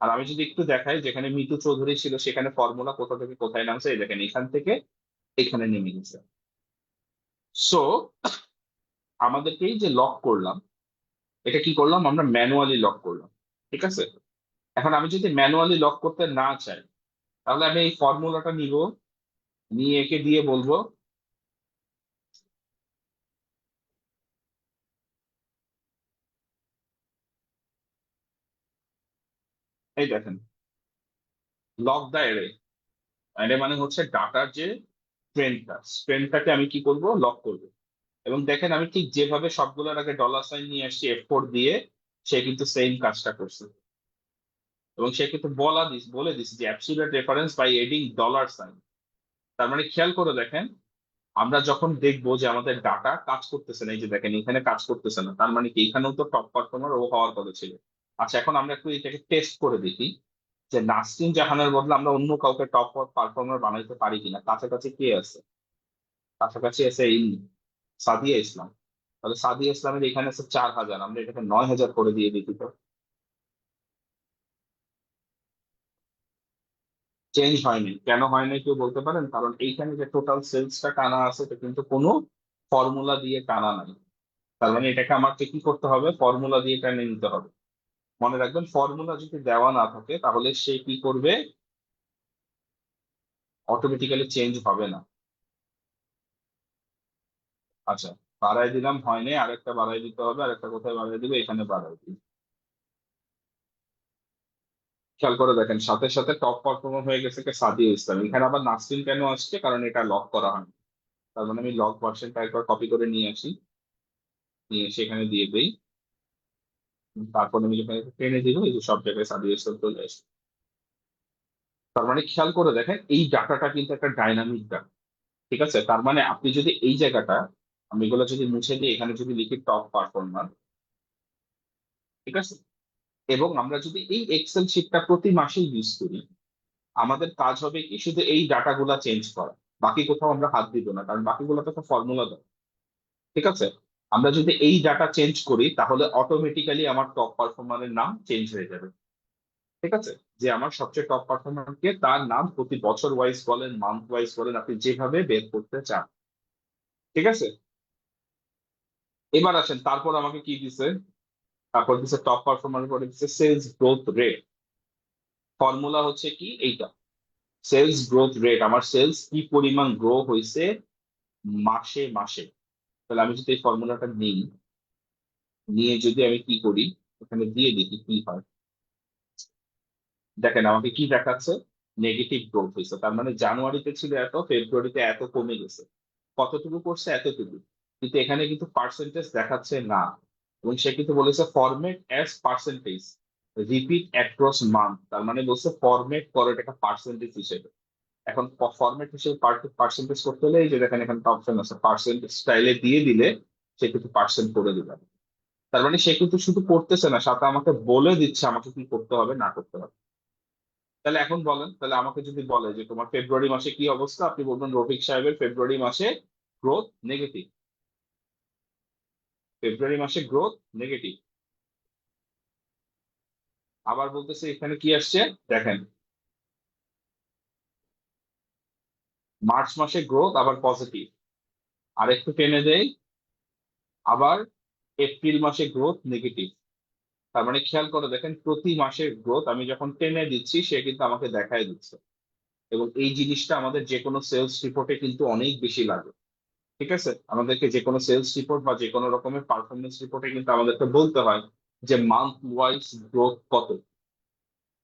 S3: আর আমি যদি একটু দেখাই, যেখানে মিতু চৌধুরী ছিল সেখানে ফর্মুলা কোথা থেকে কোথায় নামছে, এই দেখেন এখান থেকে এখানে নেমে গেছে। সো আমাদেরকেই যে লক করলাম, এটা কি করলাম, আমরা ম্যানুয়ালি লক করলাম। ঠিক আছে, এখন আমি যদি ম্যানুয়ালি লক করতে না চাই, তাহলে আমি এই ফর্মুলাটা নিব, নিয়ে একে দিয়ে বলবো, এই দেখেন, লক দা এরে। এরে মানে হচ্ছে ডাটার যে স্ট্রেংথটাকে আমি কি করব, লক করব। এবং দেখেন আমি ঠিক যেভাবে সবগুলোর আগে ডলার সাইন নিয়ে আসছি F4 দিয়ে, সে কিন্তু সেম কাজটা করছে। এবং সে কিন্তু বলে দিস যে absolute reference by adding dollar sign. তার মানে খেয়াল করে দেখেন, আমরা যখন দেখবো যে আমাদের ডাটা কাজ করতেছে না, এই যে দেখেন এখানে কাজ করতেছে না, তার মানে কি এখানেও তো টপ পারফর্মার ও হওয়ার কথা ছিল। আচ্ছা, এখন আমরা একটু এটাকে টেস্ট করে দেখি যে নাসরিন জাহানের বদলে আমরা অন্য কাউকে টপ পারফর্মার বানাইতে পারি কিনা। কাছাকাছি কে আছে, কাছাকাছি আছে এই সাদিয়া ইসলাম। তাহলে সাদিয়া ইসলামের এখানে আছে 4000, আমরা এটাকে 9000 করে দিয়ে দিই তো। চেঞ্জ হয়নি, কেন হয়নি কেউ বলতে পারেন? কারণ এইখানে যে টোটাল সেলসটা টানা আছে, এটা কিন্তু কোনো ফর্মুলা দিয়ে টানা নাই। তার মানে এটাকে আমাকে কি করতে হবে, ফর্মুলা দিয়ে টেনে নিতে হবে। মনে রাখবেন, ফর্মুলা যদি দেওয়া না থাকে তাহলে সে কি করবে, অটোমেটিক্যালি চেঞ্জ হবে না। আচ্ছা, বাড়াই দিলাম, হয়নি, আরেকটা বাড়াই দিতে হবে। আরেকটা কোথায় বাড়াই দিবে, এখানে বাড়াই দিই। খেয়াল করে দেখেন, সাথে সাথে টপ পারফর্মার হয়ে গেছে কে, সাদিয়া ইসলাম। এখানে আবার নাসরিন কেন আসছে, কারণ এটা লক করা হয়। তার মানে আমি লক ভার্সনটা একবার কপি করে নিয়ে আসি, নিয়ে এসে এখানে দিয়ে দিই। তারপর আমি যখন টেনে দিব, এই যে সব জায়গায় সাদিয়া ইসলাম চলে আসে। তার মানে খেয়াল করে দেখেন এই ডাটাটা কিন্তু একটা ডাইনামিক ডাটা। ঠিক আছে, তার মানে আপনি যদি এই জায়গাটা, আমি এগুলো যদি মুছে দিই, এখানে যদি লিখি টপ পারফরমার, ঠিক আছে, এবং আমরা যদি এই এক্সেল শিটটা প্রতি মাসেই ইউজ করি, আমাদের কাজ হবে কি শুধু এই ডাটাগুলা চেঞ্জ করা, বাকি কোথাও আমরা হাত দিব না, কারণ বাকিগুলো তো একটা ফর্মুলা দেয়। ঠিক আছে, আমরা যদি এই ডাটা চেঞ্জ করি তাহলে অটোমেটিক্যালি আমার টপ পারফর্মারের নাম চেঞ্জ হয়ে যাবে। ঠিক আছে, যে আমার সবচেয়ে টপ পারফর্মারকে তার নাম প্রতি বছর ওয়াইজ বলেন, মান্থ ওয়াইজ বলেন, আপনি যেভাবে বের করতে চান। ঠিক আছে, এবার আসেন তারপর আমাকে কি দিছে, তারপর দিছে টপ পারফর্মার, পরে দিছে সেলস গ্রোথ রেট। ফর্মুলা হচ্ছে কি এইটা, সেলস গ্রোথ রেট, আমার সেলস কি পরিমাণ গ্রো হয়েছে মাসে মাসে। তাহলে আমি যদি এই ফর্মুলাটা নিই, নিয়ে যদি আমি কি করি, এখানে দিয়ে দেখি কি হয়। দেখেন আমাকে কি দেখাচ্ছে, নেগেটিভ গ্রোথ হয়েছে, তার মানে জানুয়ারিতে ছিল এত, ফেব্রুয়ারিতে এত কমে গেছে। কতটুকু করছে, এতটুকু। কিন্তু এখানে কিন্তু পার্সেন্টেজ দেখাচ্ছে না, এবং সে কিন্তু বলেছে format as percentage, repeat across month, তার মানে বলছে ফরম্যাট করো এটা পার্সেন্টেজ হিসেবে। এখন ফরম্যাট হিসেবে পার্সেন্টেজ করতে হলে এই যে দেখেন এখানে অপশন আছে, পার্সেন্ট স্টাইলে দিয়ে দিলে সে কিন্তু পার্সেন্ট করে দিবে। তার মানে সে কিন্তু শুধু করতেছে না, সাথে আমাকে বলে দিচ্ছে আমাকে কি করতে হবে না করতে হবে। তাহলে এখন বলেন, তাহলে আমাকে যদি বলে যে তোমার ফেব্রুয়ারি মাসে কি অবস্থা, আপনি বলবেন রফিক সাহেবের ফেব্রুয়ারি মাসে গ্রোথ নেগেটিভ, ফেব্রুয়ারি মাসে গ্রোথ নেগেটিভ। আবার বলতেছে এখানে কি আসছে, দেখেন মার্চ মাসে গ্রোথ আবার পজিটিভ, আর একটু টেনে দেই, আবার এপ্রিল মাসে গ্রোথ নেগেটিভ। তার মানে খেয়াল করে দেখেন প্রতি মাসের গ্রোথ আমি যখন টেনে দিচ্ছি সে কিন্তু আমাকে দেখায় দিচ্ছে, এবং এই জিনিসটা আমাদের যে কোনো সেলস রিপোর্টে কিন্তু অনেক বেশি লাগে। ঠিক আছে, আমাদেরকে যে কোনো সেলস রিপোর্ট বা যে কোনো রকমের পারফরমেন্স রিপোর্টে কিন্তু আমাদেরকে বলতে হয় যে মান্থ ওয়াইজ গ্রোথ কত।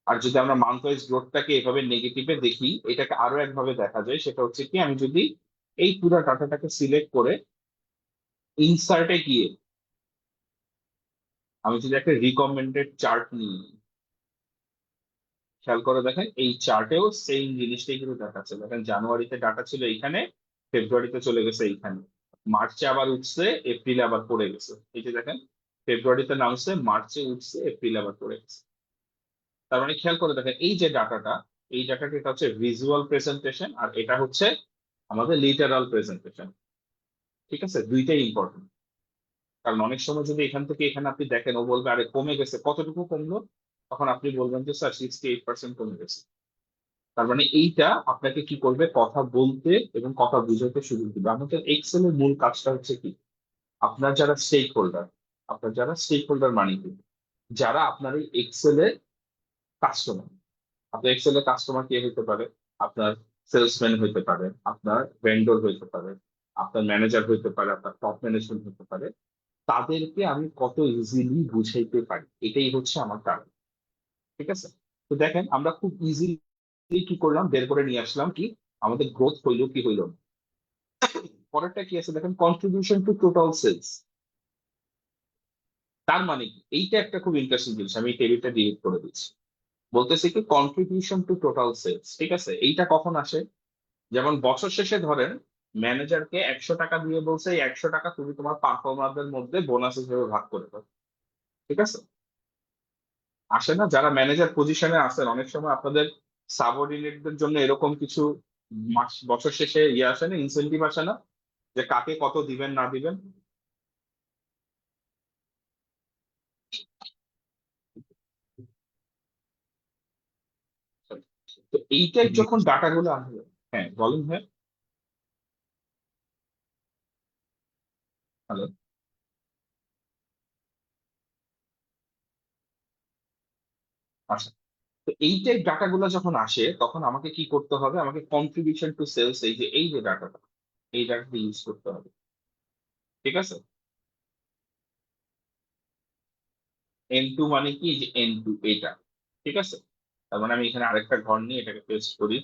S3: আর যদি আমরা মান্থ ওয়াইজ গ্রোথটাকে এভাবে নেগেটিভে দেখি, এটাকে আরো একভাবে দেখা যায়, সেটা হচ্ছে কি আমি যদি এই পুরো ডাটাটাকে সিলেক্ট করে ইনসার্টে গিয়ে আমি যদি একটা রিকমেন্ডেড চার্ট নিই, খেয়াল করে দেখেন এই চার্টেও সেম জিনিসটাই কিন্তু দেখাচ্ছে। দেখেন জানুয়ারিতে ডাটা ছিল এইখানে, ফেব্রুয়ারিতে চলে গেছে এইখানে, মার্চে আবার উঠছে, এপ্রিলে আবার পড়ে গেছে। এই যে দেখেন ফেব্রুয়ারিতে নামছে, মার্চে উঠছে, এপ্রিলে আবার পড়ে গেছে। তার মানে খেয়াল করে দেখেন এই যে ডাটাটা, এই ডাটাটা এটা হচ্ছে ভিজুয়াল প্রেজেন্টেশন, আর এটা হচ্ছে আমাদের লিটারাল প্রেজেন্টেশন। ঠিক আছে, দুইটাই ইম্পর্টেন্ট। কারণ অনেক সময় যদি এখান থেকে এখানে আপনি দেখেন ও বলবে আরে কমে গেছে, কতটুকু কমলো, তখন আপনি বলবেন যে স্যার 68% কমে গেছে। তার মানে এইটা আপনাকে কি করবে, কথা বলতে এবং কথা বুঝাতে সুযোগ দিবে। আমাদের এক্সেল এর মূল কাজটা হচ্ছে কি, আপনার যারা স্টেক হোল্ডার, আপনার যারা স্টেক হোল্ডার মানে কি, যারা আপনার এই এক্সেল এর কাস্টমার। আপনার এক্সেল এর কাস্টমার কে হতে পারে, আপনার সেলসম্যান হতে পারে, আপনার ভেন্ডর হতে পারে, আপনার ম্যানেজার হতে পারে, আপনার টপ ম্যানেজমেন্ট হতে পারে। তাদেরকে আমি কত ইজিলি বুঝাইতে পারি, এটাই হচ্ছে আমার টার্গেট। ঠিক আছে, তো দেখেন আমরা খুব ইজিলি কি করলাম, বের করে নিয়ে আসলাম কি আমাদের গ্রোথ হইলো কি হইলো না। পরেরটা কি আছে দেখেন, কন্ট্রিবিউশন টু টোটাল সেলস। তার মানে কি, এইটা একটা খুব ইন্টারেস্টিং জিনিস, আমি এই টেবিলটা ডিলিট করে দিচ্ছি। বলতেছি কি কন্ট্রিবিউশন টু টোটাল সেলস। ঠিক আছে, এইটা কখন আসে, যেমন বছর শেষে ধরেন ম্যানেজারকে 100 টাকা দিয়ে বলছে এই 100 টাকা তুমি তোমার পারফরমারদের মধ্যে বোনাস হিসেবে ভাগ করে দাও। ঠিক আছে, আসে না, যারা ম্যানেজার পজিশনে আছেন অনেক সময় আপনাদের সাবঅর্ডিনেটদের জন্য এরকম কিছু মাস বছর শেষে ইয়ে আসে না, ইনসেনটিভ আসে না, যে কাকে কত দিবেন না দিবেন। তো এইটাই যখন ডাটাগুলো আসবে, হ্যাঁ বলুন হ্যাঁ। হ্যালো, আচ্ছা, তো এই টাইপ ডাটাগুলো যখন আসে তখন আমাকে কি করতে হবে, আমাকে কন্ট্রিবিউশন টু সেলস, এই যে ডাটাটা, এই ডাটাটা ইউজ করতে হবে। ঠিক আছে, N2 মানে কি, যে N2 এটা। ঠিক আছে, তার মানে আমি এখানে আরেকটা ঘর নিয়ে এটাকে পেস্ট করি,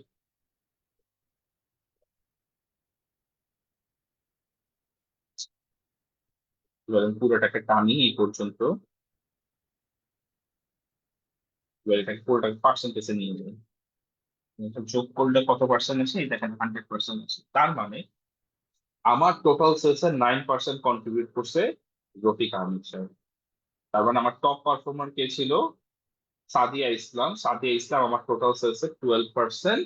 S3: এবার আমি পুরোটাকে টানি এই পর্যন্ত, এবার এটাকে পুরোটাকে পার্সেন্টেজে নিয়ে যাই। এটা যোগ করলে কত পার্সেন্ট আছে, এই দেখেন 100% আছে। তার মানে আমার টোটাল সেলস এর 9% কন্ট্রিবিউট করছে রফিক আহমেদ সাহেব। তার মানে আমার টপ পারফর্মার কে ছিল? সাদিয়া ইসলাম। সাদিয়া ইসলাম আমার টোটাল সেলস এর 12%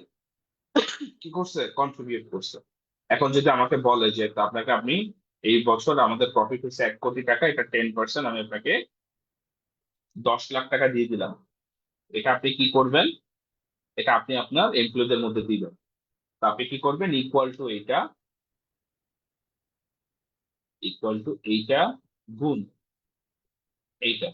S3: কি করছে, কন্ট্রিবিউট করছে। এখন যদি আমাকে বলে যে তা আপনাকে আপনি এই বছর আমাদের প্রফিট হচ্ছে 1 কোটি টাকা, এটা 10%, আমি আপনাকে 10 লাখ টাকা দিয়ে দিলাম, এটা আপনি কি করবেন? এটা আপনি আপনার এমপ্লয়ীদের মধ্যে দিবেন। তা আপনি কি করবেন? ইকুয়াল টু এইটা গুণ এইটা।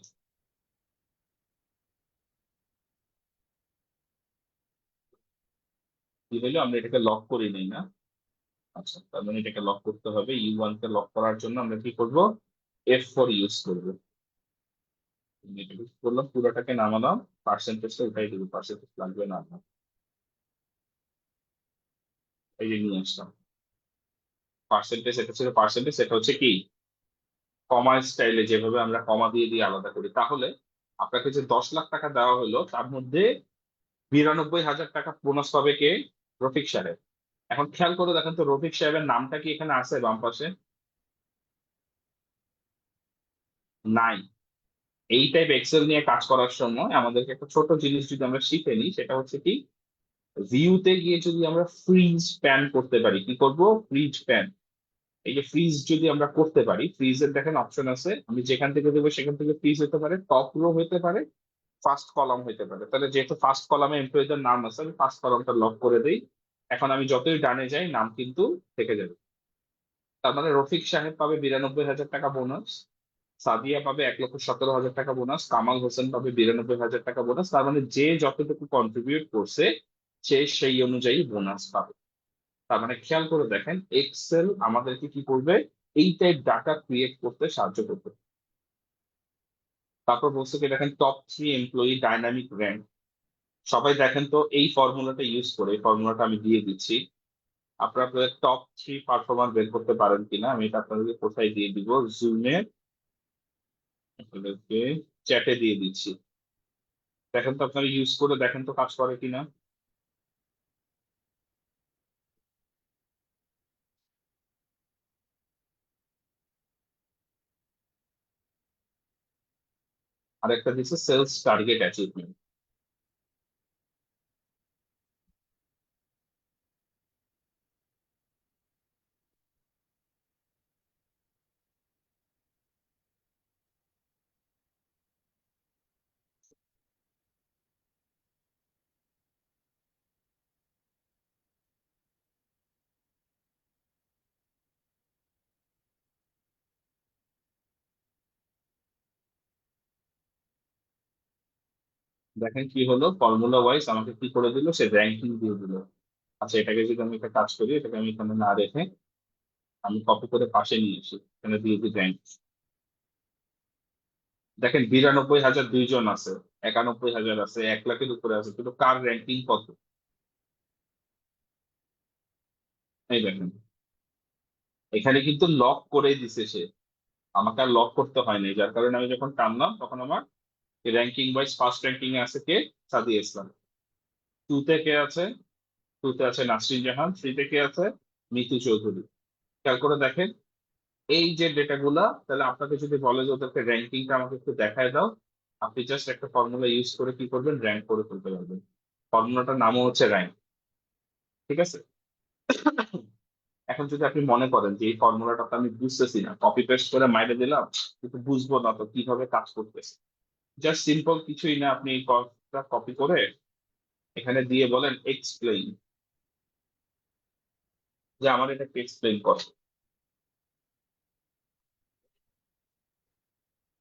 S3: কি হলো? আমরা এটাকে লক করি নাই না? আচ্ছা, তার মানে এটাকে লক করতে হবে। U1 কে লক করার জন্য আমরা কি করব? F4 ইউজ করবো। এটা ইউজ করলাম, পুরোটাকে নামালাম, পার্সেন্টেজটা উঠাই দিব, পার্সেন্টেজ লাগবে না আমার। এই যে নিয়ে আসলাম পার্সেন্টেজ, এটা ছিল পার্সেন্টেজ, এটা হচ্ছে কি কমা স্টাইলে যেভাবে আমরা কমা দিয়ে দিয়ে আলাদা করি। তাহলে আপনাকে যে 10 লাখ টাকা দেওয়া হলো তার মধ্যে 92,000 টাকা বোনাস পাবে কে? রফিক সাহেব। এখন খেয়াল করে দেখেন তো, রফিক সাহেবের নামটা কি এখানে আছে বাম পাশে? নাই। এই টাইপ এক্সেল নিয়ে কাজ করার সময় আমাদেরকে একটা ছোট জিনিস যদি আমরা শিখে নিই, সেটা হচ্ছে কি, ভিউতে গিয়ে যদি আমরা ফ্রিজ প্যান করতে পারি। কি করব? Freeze pane. এই যে ফ্রিজ যদি আমরা করতে পারি, ফ্রিজের দেখেন অপশন আছে, আমি যেখান থেকে দেবো সেখান থেকে ফ্রিজ হতে পারে, টপ রো হতে পারে, ফার্স্ট কলাম হতে পারে। তাহলে যেহেতু ফার্স্ট কলামে এমপ্লয়ীদের নাম আছে, আমি ফার্স্ট কলামটা লক করে দিই। এখন আমি যতই ডানে যাই নাম কিন্তু থেকে যাবে। তার মানে রফিক সাহেব পাবে 92,000 টাকা বোনাস, সাদিয়া পাবে 1,17,000 টাকা বোনাস, কামাল হোসেন পাবে 92,000 টাকা বোনাস। তার মানে যে যতটুকু কন্ট্রিবিউট করছে সে সেই অনুযায়ী বোনাস পাবে। তার মানে খেয়াল করে দেখেন, এক্সেল আমাদেরকে কি করবে? এই টাইপ ডাটা ক্রিয়েট করতে সাহায্য করবে। তারপর বলছে কি, দেখেন টপ 3 এমপ্লয়ি ডাইনামিক র্যাঙ্ক। সবাই দেখেন তো এই ফর্মুলাটা ইউজ করে, এই ফর্মুলাটা আমি দিয়ে দিচ্ছি। আপনারা আপনাদের টপ 3 পারফরমার বের করতে পারেন কিনা, আমি এটা আপনাদেরকে কোথায় দিয়ে দিব, জুমে আপনাদেরকে চ্যাটে দিয়ে দিচ্ছি। দেখেন তো, আপনারা ইউজ করে দেখেন তো কাজ করে কিনা। আরেকটা দিচ্ছে সেলস টার্গেট অ্যাচিভমেন্ট। দেখেন কি হলো, ফর্মুলা ওয়াইজ আমাকে কি করে দিল, সে র্যাঙ্কিং দিয়ে দিল। আচ্ছা, এটাকে যদি আমি একটা কাজ করি, এটাকে আমি এখানে না রেখে আমি কপি করে পাশে নিয়ে আসি, এখানে দিয়ে দিই র্যাঙ্ক। দেখেন 92,000 দুইজন আছে, 91,000 আছে, 1 লাখের উপরে আছে, কিন্তু কার র্যাঙ্কিং কত? এই দেখেন, এখানে কিন্তু লক করে দিছে সে, আমাকে আর লক করতে হয়নি। যার কারণে আমি যখন টানলাম তখন আমার র্যাঙ্কিং ওয়াইজ ফার্স্ট র্যাঙ্কিং এ আছে কে? সাদিয়া ইসলাম। টুতে কে আছে? টুতে আছে নাসরিন জাহান। থ্রিতে কে আছে? মিতু চৌধুরী। খেয়াল করে দেখেন এই যে ডেটা গুলা, তাহলে আপনাকে যদি বলে যে ওদেরকে র্যাঙ্কিংটা আমাকে একটু দেখায় দাও, আপনি জাস্ট একটা ফর্মুলা ইউজ করে কি করবেন? র্যাঙ্ক করে ফেলতে পারবেন। ফর্মুলাটার নামও হচ্ছে র্যাঙ্ক। ঠিক আছে? এখন যদি আপনি মনে করেন যে এই ফর্মুলাটা তো আমি বুঝতেছি না, কপি পেস্ট করে মাইরে দিলাম, কিন্তু বুঝবো না তো কিভাবে কাজ করতেছে, জাস্ট সিম্পল কিছুই না, আপনি এই কপি করে এখানে দিয়ে বলেন এক্সপ্লেইন, যে আমার এটা এক্সপ্লেইন করো।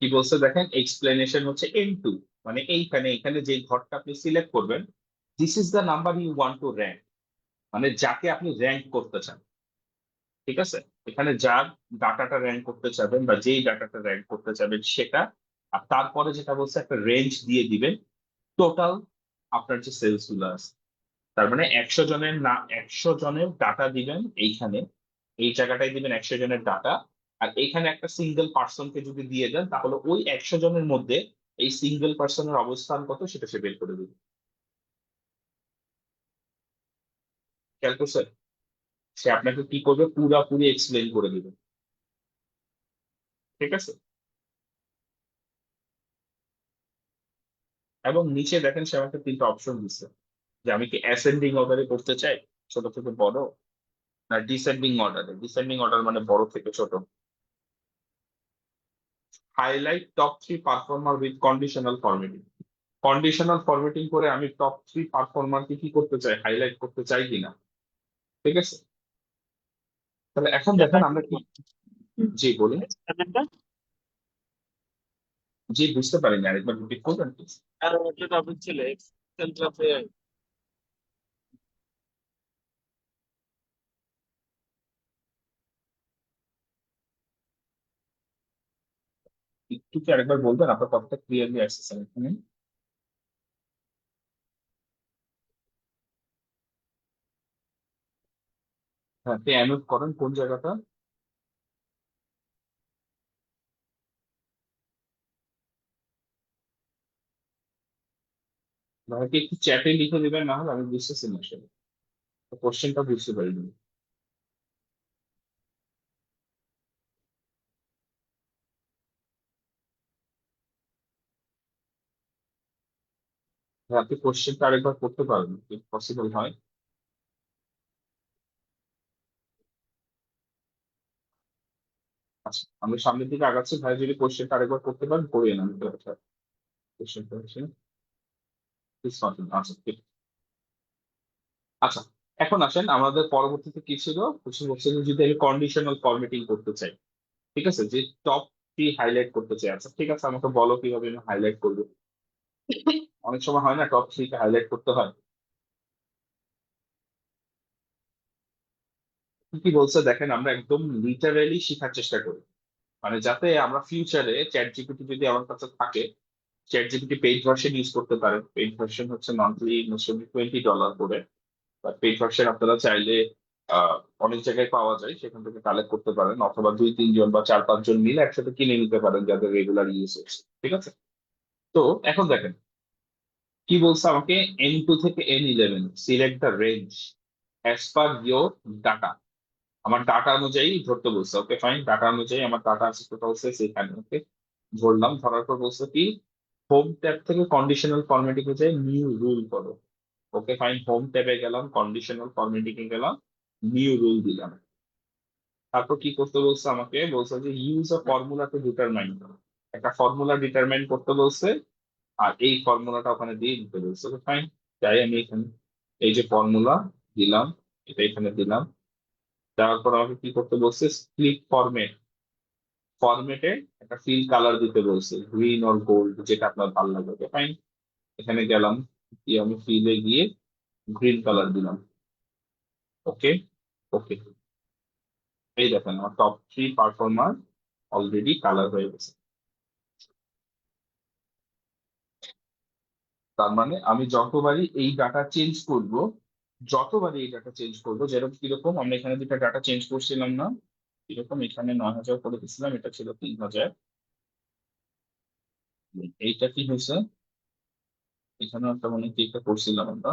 S3: কি বলছে দেখেন, এক্সপ্লেনেশন হচ্ছে N2, মানে এইখানে এখানে যে ঘরটা আপনি সিলেক্ট করবেন, this is the number you want to rank, মানে যাকে আপনি র্যাঙ্ক করতে চান। ঠিক আছে? এখানে যার ডাটাটা র্যাঙ্ক করতে চাবেন বা যেই ডাটাটা র্যাঙ্ক করতে চাবেন সেটা, আর তারপরে যেটা বলছে একটা রেঞ্জ দিয়ে দিবেন টোটাল আপনার যে সেলস গুলো আছে। তার মানে 100 জনের না, 100 জনের ডাটা দিবেন এইখানে, এই জায়গাটায় দিবেন 100 জনের ডাটা। আর এইখানে একটা সিঙ্গেল পার্সনকে যদি দিয়ে দেন, তাহলে ওই 100 জনের মধ্যে এই সিঙ্গেল পার্সনের অবস্থান কত সেটা সে বের করে দিবে। খেয়াল করছেন? সে আপনাকে কি করবে, পুরাপুরি এক্সপ্লেন করে দিবে। ঠিক আছে? এবং নিচে দেখেন সে আমাকে 3টা অপশন দিচ্ছে, যে আমি কি অ্যাসেন্ডিং অর্ডারে করতে চাই, ছোট থেকে বড়, না ডিসেন্ডিং অর্ডারে। ডিসেন্ডিং অর্ডার মানে বড় থেকে ছোট। Highlight top 3 performer with conditional formatting. Conditional formatting করে আমি টপ 3 পারফর্মারকে কি করতে চাই, হাইলাইট করতে চাই কিনা। ঠিক আছে? তাহলে এখন দেখেন আমরা কি, জি বলুন। জি বুঝতে পারিনি, আরেকবার রিপিট করবেন প্লিজ।
S5: আর একটা টপিক ছিল এক্সেল ক্লাসে।
S3: একটু কি আরেকবার বলবেন, আপনার কথাটা ক্লিয়ারলি আসছে এখানে। হ্যাঁ, আপনি অ্যানোট করেন কোন জায়গাটা। আমাকে একটু চ্যাটে লিখে দিবেন, না হলে আমি বুঝতেছি না আসলে, কোশ্চেনটা বুঝতে পারিনি। হ্যাঁ, আপনি কোশ্চেনটা আরেকবার করতে পারবেন যদি পসিবল হয়। আচ্ছা, আমরা সামনের দিকে আগাচ্ছি, ভাই যদি কোশ্চেনটা আরেকবার করতে পারেন করিয়ে নেন। কোশ্চেনটা হচ্ছে please continue. আচ্ছা ঠিক। আচ্ছা, এখন আসেন আমাদের পরবর্তীতে কি ছিল, কোশ্চেন হচ্ছে যে যদি আমি কন্ডিশনাল ফরম্যাটিং করতে চাই, ঠিক আছে, যে টপ 3 হাইলাইট করতে চাই। আচ্ছা ঠিক আছে, আমাকে বলো কিভাবে আমি হাইলাইট করবো। অনেক সময় হয় না টপ 3 কে হাইলাইট করতে হয়। কি কি বলছে দেখেন, আমরা একদম লিটারেলি শেখার চেষ্টা করি, মানে যাতে আমরা ফিউচারে চ্যাট জিপিটি যদি আমার কাছে থাকে, chat GPT paid version use করতে পারেন। পেইড ভার্সন হচ্ছে মান্থলি মোটামুটি $20 করে। পেইড ভার্সন আপনারা চাইলে আহ, অনেক জায়গায় পাওয়া যায়, সেখান থেকে কালেক্ট করতে পারেন, অথবা 2-3 জন বা 4-5 জন মিলে একসাথে কিনে নিতে পারেন যাদের রেগুলার ইউজ হচ্ছে। ঠিক আছে? তো এখন দেখেন কি বলছে আমাকে, N2 থেকে N11 select the range as per your data. আমার ডাটা অনুযায়ী ধরতে বলছে। ওকে ফাইন, ডাটা অনুযায়ী আমার ডাটা আছে কোথাও সেখানে। ওকে, ধরলাম, ধরার পর বলছে কি, হোম ট্যাব থেকে কন্ডিশনাল ফরম্যাটিং এ যাই, নিউ রুল করো। ওকে ফাইন, হোম ট্যাবে গেলাম, কন্ডিশনাল ফরম্যাটিং এ গেলাম, নিউ রুল দিলাম। তারপর কি করতে বলছে আমাকে, বলছে যে use a formula to determine. একটা ফর্মুলা ডিটারমাইন করতে বলছে, আর এই ফর্মুলাটা ওখানে দিয়ে দিতে বলছে। ওকে ফাইন, তাই আমি এখানে এই যে ফর্মুলা দিলাম, এটা এখানে দিলাম। দেওয়ার পর আমাকে কি করতে বলছে, স্প্লিট ফরম্যাট, ফরম্যাটে একটা ফিল কালার দিতে বলছে, গ্রিন অর গোল্ড, যেটা আপনার ভালো লাগে। ওকে ফাইন, এখানে গেলাম, দিয়ে আমি ফিলে গিয়ে গ্রিন কালার দিলাম। ওকে, ওকে, এই দেখেন আমার টপ 3 পারফরমার অলরেডি কালার হয়ে গেছে। তার মানে আমি যতবারই এই ডাটা চেঞ্জ করব, যতবারই এই ডাটা চেঞ্জ করবো, যেরকম কিরকম আমরা এখানে দুটা ডাটা চেঞ্জ করছিলাম না, এরকম এখানে 9,000 করে দিচ্ছিলাম, এটা ছিল 3,000। এইটা কি হয়েছে, এখানে একটা মানে কি একটা করছিলাম আমরা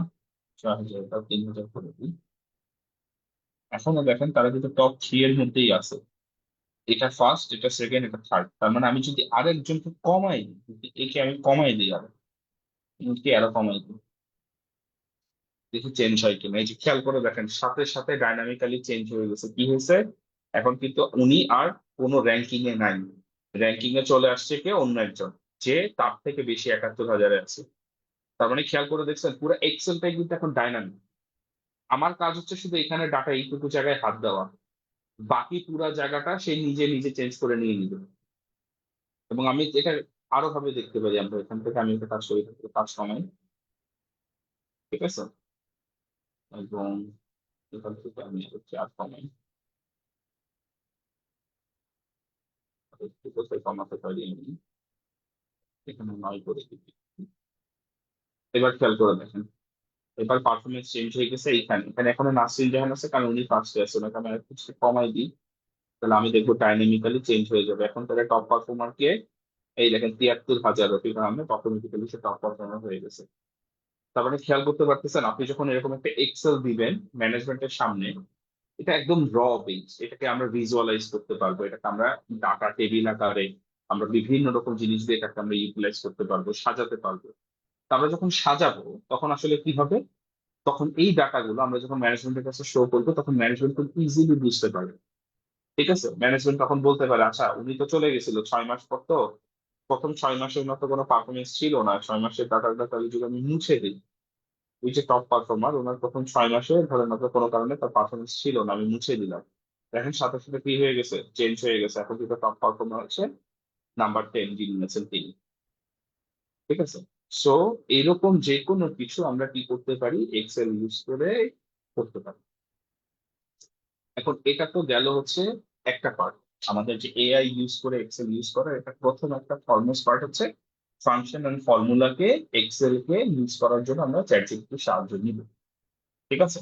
S3: 4,000, এটা 3,000 করে দিই। এখনো দেখেন তারা কিন্তু টপ 3 এর মধ্যেই আছে, এটা ফার্স্ট, এটা সেকেন্ড, এটা থার্ড। তার মানে আমি যদি আরেকজনকে কমাই দিই, যদি একে আমি কমাই দিই, আর একে আরো কমাই দিই, দেখি চেঞ্জ হয় কিনা। এই যে খেয়াল করে দেখেন, সাথে সাথে ডাইনামিক্যালি চেঞ্জ হয়ে গেছে। কি হয়েছে, এখন কিন্তু উনি আর কোনো র্যাঙ্কিং এ নাই, র্যাঙ্কিং এ চলে আসছে কে, অন্য একজন, যে তার থেকে বেশি 71,000-এ আছে। তার মানে খেয়াল করে দেখছেন, পুরো এক্সেলটাই কিন্তু এখন ডাইনামিক। আমার কাজ হচ্ছে শুধু এখানে ডাটা এইটুকু জায়গায় হাত দেওয়া, বাকি পুরো জায়গাটা সে নিজে নিজে চেঞ্জ করে নিয়ে নিবে। এবং আমি এটা আরো ভাবে দেখতে পারি, আমরা এখান থেকে আমি একটা কাজ করি, কাজ কমাই। ঠিক আছে? এবং এখান থেকে আমি হচ্ছে আর কমাই, একটু কোথায় কমাতে পারি আমি, এখানে 9 করে দিই। এবার খেয়াল করে দেখেন, এবার পারফরমেন্স চেঞ্জ হয়ে গেছে। এখানে এখানে এখনো নাসরিন জাহান আছে, কারণ উনি ফার্স্টে আছে, ওনাকে আমি আর কিছু কমাই দিই, তাহলে আমি দেখবো ডাইনামিক্যালি চেঞ্জ হয়ে যাবে। এখন তাহলে টপ পারফর্মার কে, এই দেখেন 73,000 রফিক আহমেদ অটোমেটিক্যালি সে টপ পারফর্মার হয়ে গেছে। তার মানে খেয়াল করতে পারতেছেন, আপনি যখন এরকম একটা এক্সেল দিবেন ম্যানেজমেন্টের সামনে, এটা একদম র বেস, এটাকে আমরা ভিজুয়ালাইজ করতে পারবো, এটাকে আমরা ডাটা টেবিল আকারে আমরা বিভিন্ন রকম জিনিস দিয়ে এটাকে আমরা ইউটিলাইজ করতে পারবো, সাজাতে পারবো। তা আমরা যখন সাজাবো তখন আসলে কি হবে, তখন এই ডাটাগুলো আমরা যখন ম্যানেজমেন্টের কাছে শো করবো তখন ম্যানেজমেন্ট খুব ইজিলি বুঝতে পারবে। ঠিক আছে, ম্যানেজমেন্ট তখন বলতে পারে আচ্ছা উনি তো চলে গেছিল 6 মাস পর, তো প্রথম 6 মাসের মতো কোনো পারফরমেন্স ছিল না, 6 মাসের ডাটাটা তাহলে যদি আমি মুছে দিই, ওই যে টপ পারফর্মার ওনার প্রথম 6 মাসে ধরেন হয়তো কোনো কারণে তার পারফরমেন্স ছিল না, আমি মুছে দিলাম, এখন সাথে সাথে কি হয়ে গেছে, চেঞ্জ হয়ে গেছে, এখন যেটা টপ পারফর্মার হচ্ছে নাম্বার 10 যিনি আছেন তিনি। ঠিক আছে, সো এরকম যে কোনো কিছু আমরা কি করতে পারি, এক্সেল ইউজ করে করতে পারি। এখন এটা তো গেল হচ্ছে একটা পার্ট, আমাদের যে এআই ইউজ করে এক্সেল ইউজ করা, এটা প্রথম একটা ফরমোস্ট পার্ট হচ্ছে ফাংশন এন্ড ফর্মুলাকে এক্সেল কে ইউজ করার জন্য আমরা চ্যাটজিপিটির সাহায্য নিব। ঠিক আছে,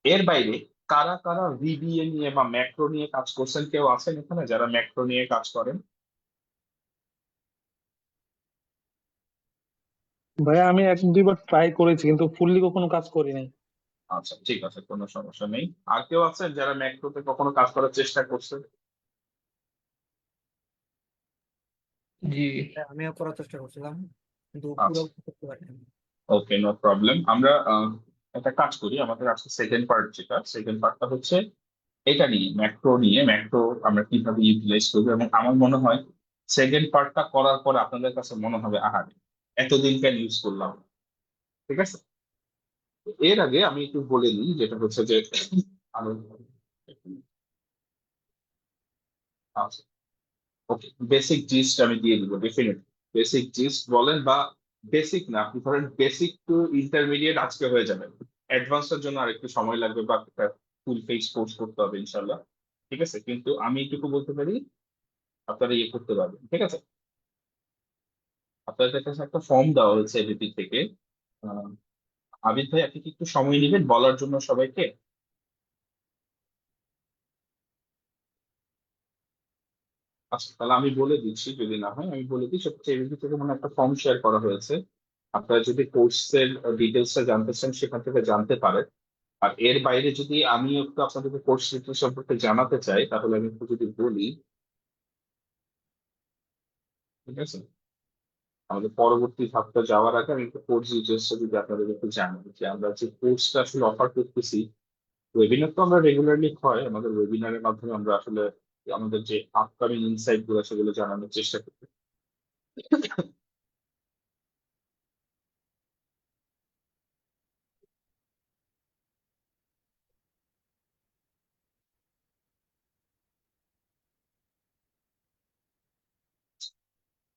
S3: এর বাইরে কারা কারা ভিবিএ নিয়ে বা ম্যাক্রো নিয়ে কাজ করছেন, কেউ আছেন এখানে যারা ম্যাক্রো নিয়ে কাজ করেন?
S5: ভাইয়া আমি এক দুইবার ট্রাই করেছি কিন্তু ফুললি কখনো কাজ করি নাই।
S3: আচ্ছা ঠিক আছে, কোনো সমস্যা নেই। আর কেউ আছেন যারা ম্যাক্রোতে কখনো কাজ করার চেষ্টা করছেন?
S6: জি, আমিও করার চেষ্টা করছিলাম কিন্তু পুরো
S3: আচ্ছা,
S6: করতে পারিনি।
S3: ওকে, নো প্রবলেম। আমরা একটা কাজ করি, আমাদের আজকে সেকেন্ড পার্ট, যেটা সেকেন্ড পার্টটা হচ্ছে এটা নিয়ে, ম্যাক্রো নিয়ে, ম্যাক্রো আমরা কিভাবে ইউটিলাইজ করবো। এবং আমার মনে হয় সেকেন্ড পার্টটা করার পরে আপনাদের কাছে মনে হবে আহারে এতদিন কেন ইউজ করলাম। ঠিক আছে, এর আগে আমি একটু বলে নিই, যেটা হচ্ছে যে আরো আচ্ছা, ওকে, বেসিক জিস্ট আমি দিয়ে দিব ডেফিনেটলি। বেসিক জিস্ট বলেন বা বেসিক না, আপনি ধরেন বেসিক টু ইন্টারমিডিয়েট আজকে হয়ে যাবে, অ্যাডভান্সের জন্য আর একটু সময় লাগবে বা একটা ফুল ফেজ কোর্স করতে হবে ইনশাল্লাহ। ঠিক আছে, কিন্তু আমি এটুকু বলতে পারি আপনারা ইয়ে করতে পারবেন। ঠিক আছে, আপনাদের কাছে একটা ফর্ম দেওয়া হয়েছে এবিপি থেকে। আহ, আবিদ ভাই, আপনি কি একটু সময় নেবেন বলার জন্য সবাইকে? আচ্ছা, তাহলে আমি বলে দিচ্ছি, যদি না হয় আমি বলে দিচ্ছি, হচ্ছে এবিপি থেকে মানে একটা ফর্ম শেয়ার করা হয়েছে, আপনারা যদি কোর্সের ডিটেলসটা জানতে চান সেখান থেকে জানতে পারেন। আর এর বাইরে যদি আমি একটু আপনাদেরকে কোর্স ডিটেলস সম্পর্কে জানাতে চাই, তাহলে আমি একটু যদি বলি। ঠিক আছে, আমাদের পরবর্তী ধাপটা যাওয়ার আগে আমি একটু কোর্স ডিটেলসটা যদি আপনাদের একটু জানাই, যে আমরা যে কোর্সটা আসলে অফার করতেছি। ওয়েবিনার তো আমরা রেগুলারলি হয়, আমাদের ওয়েবিনারের মাধ্যমে আমরা আসলে আমাদের যে আপকামিং ইনসাইট গুলো সেগুলো জানানোর চেষ্টা করি।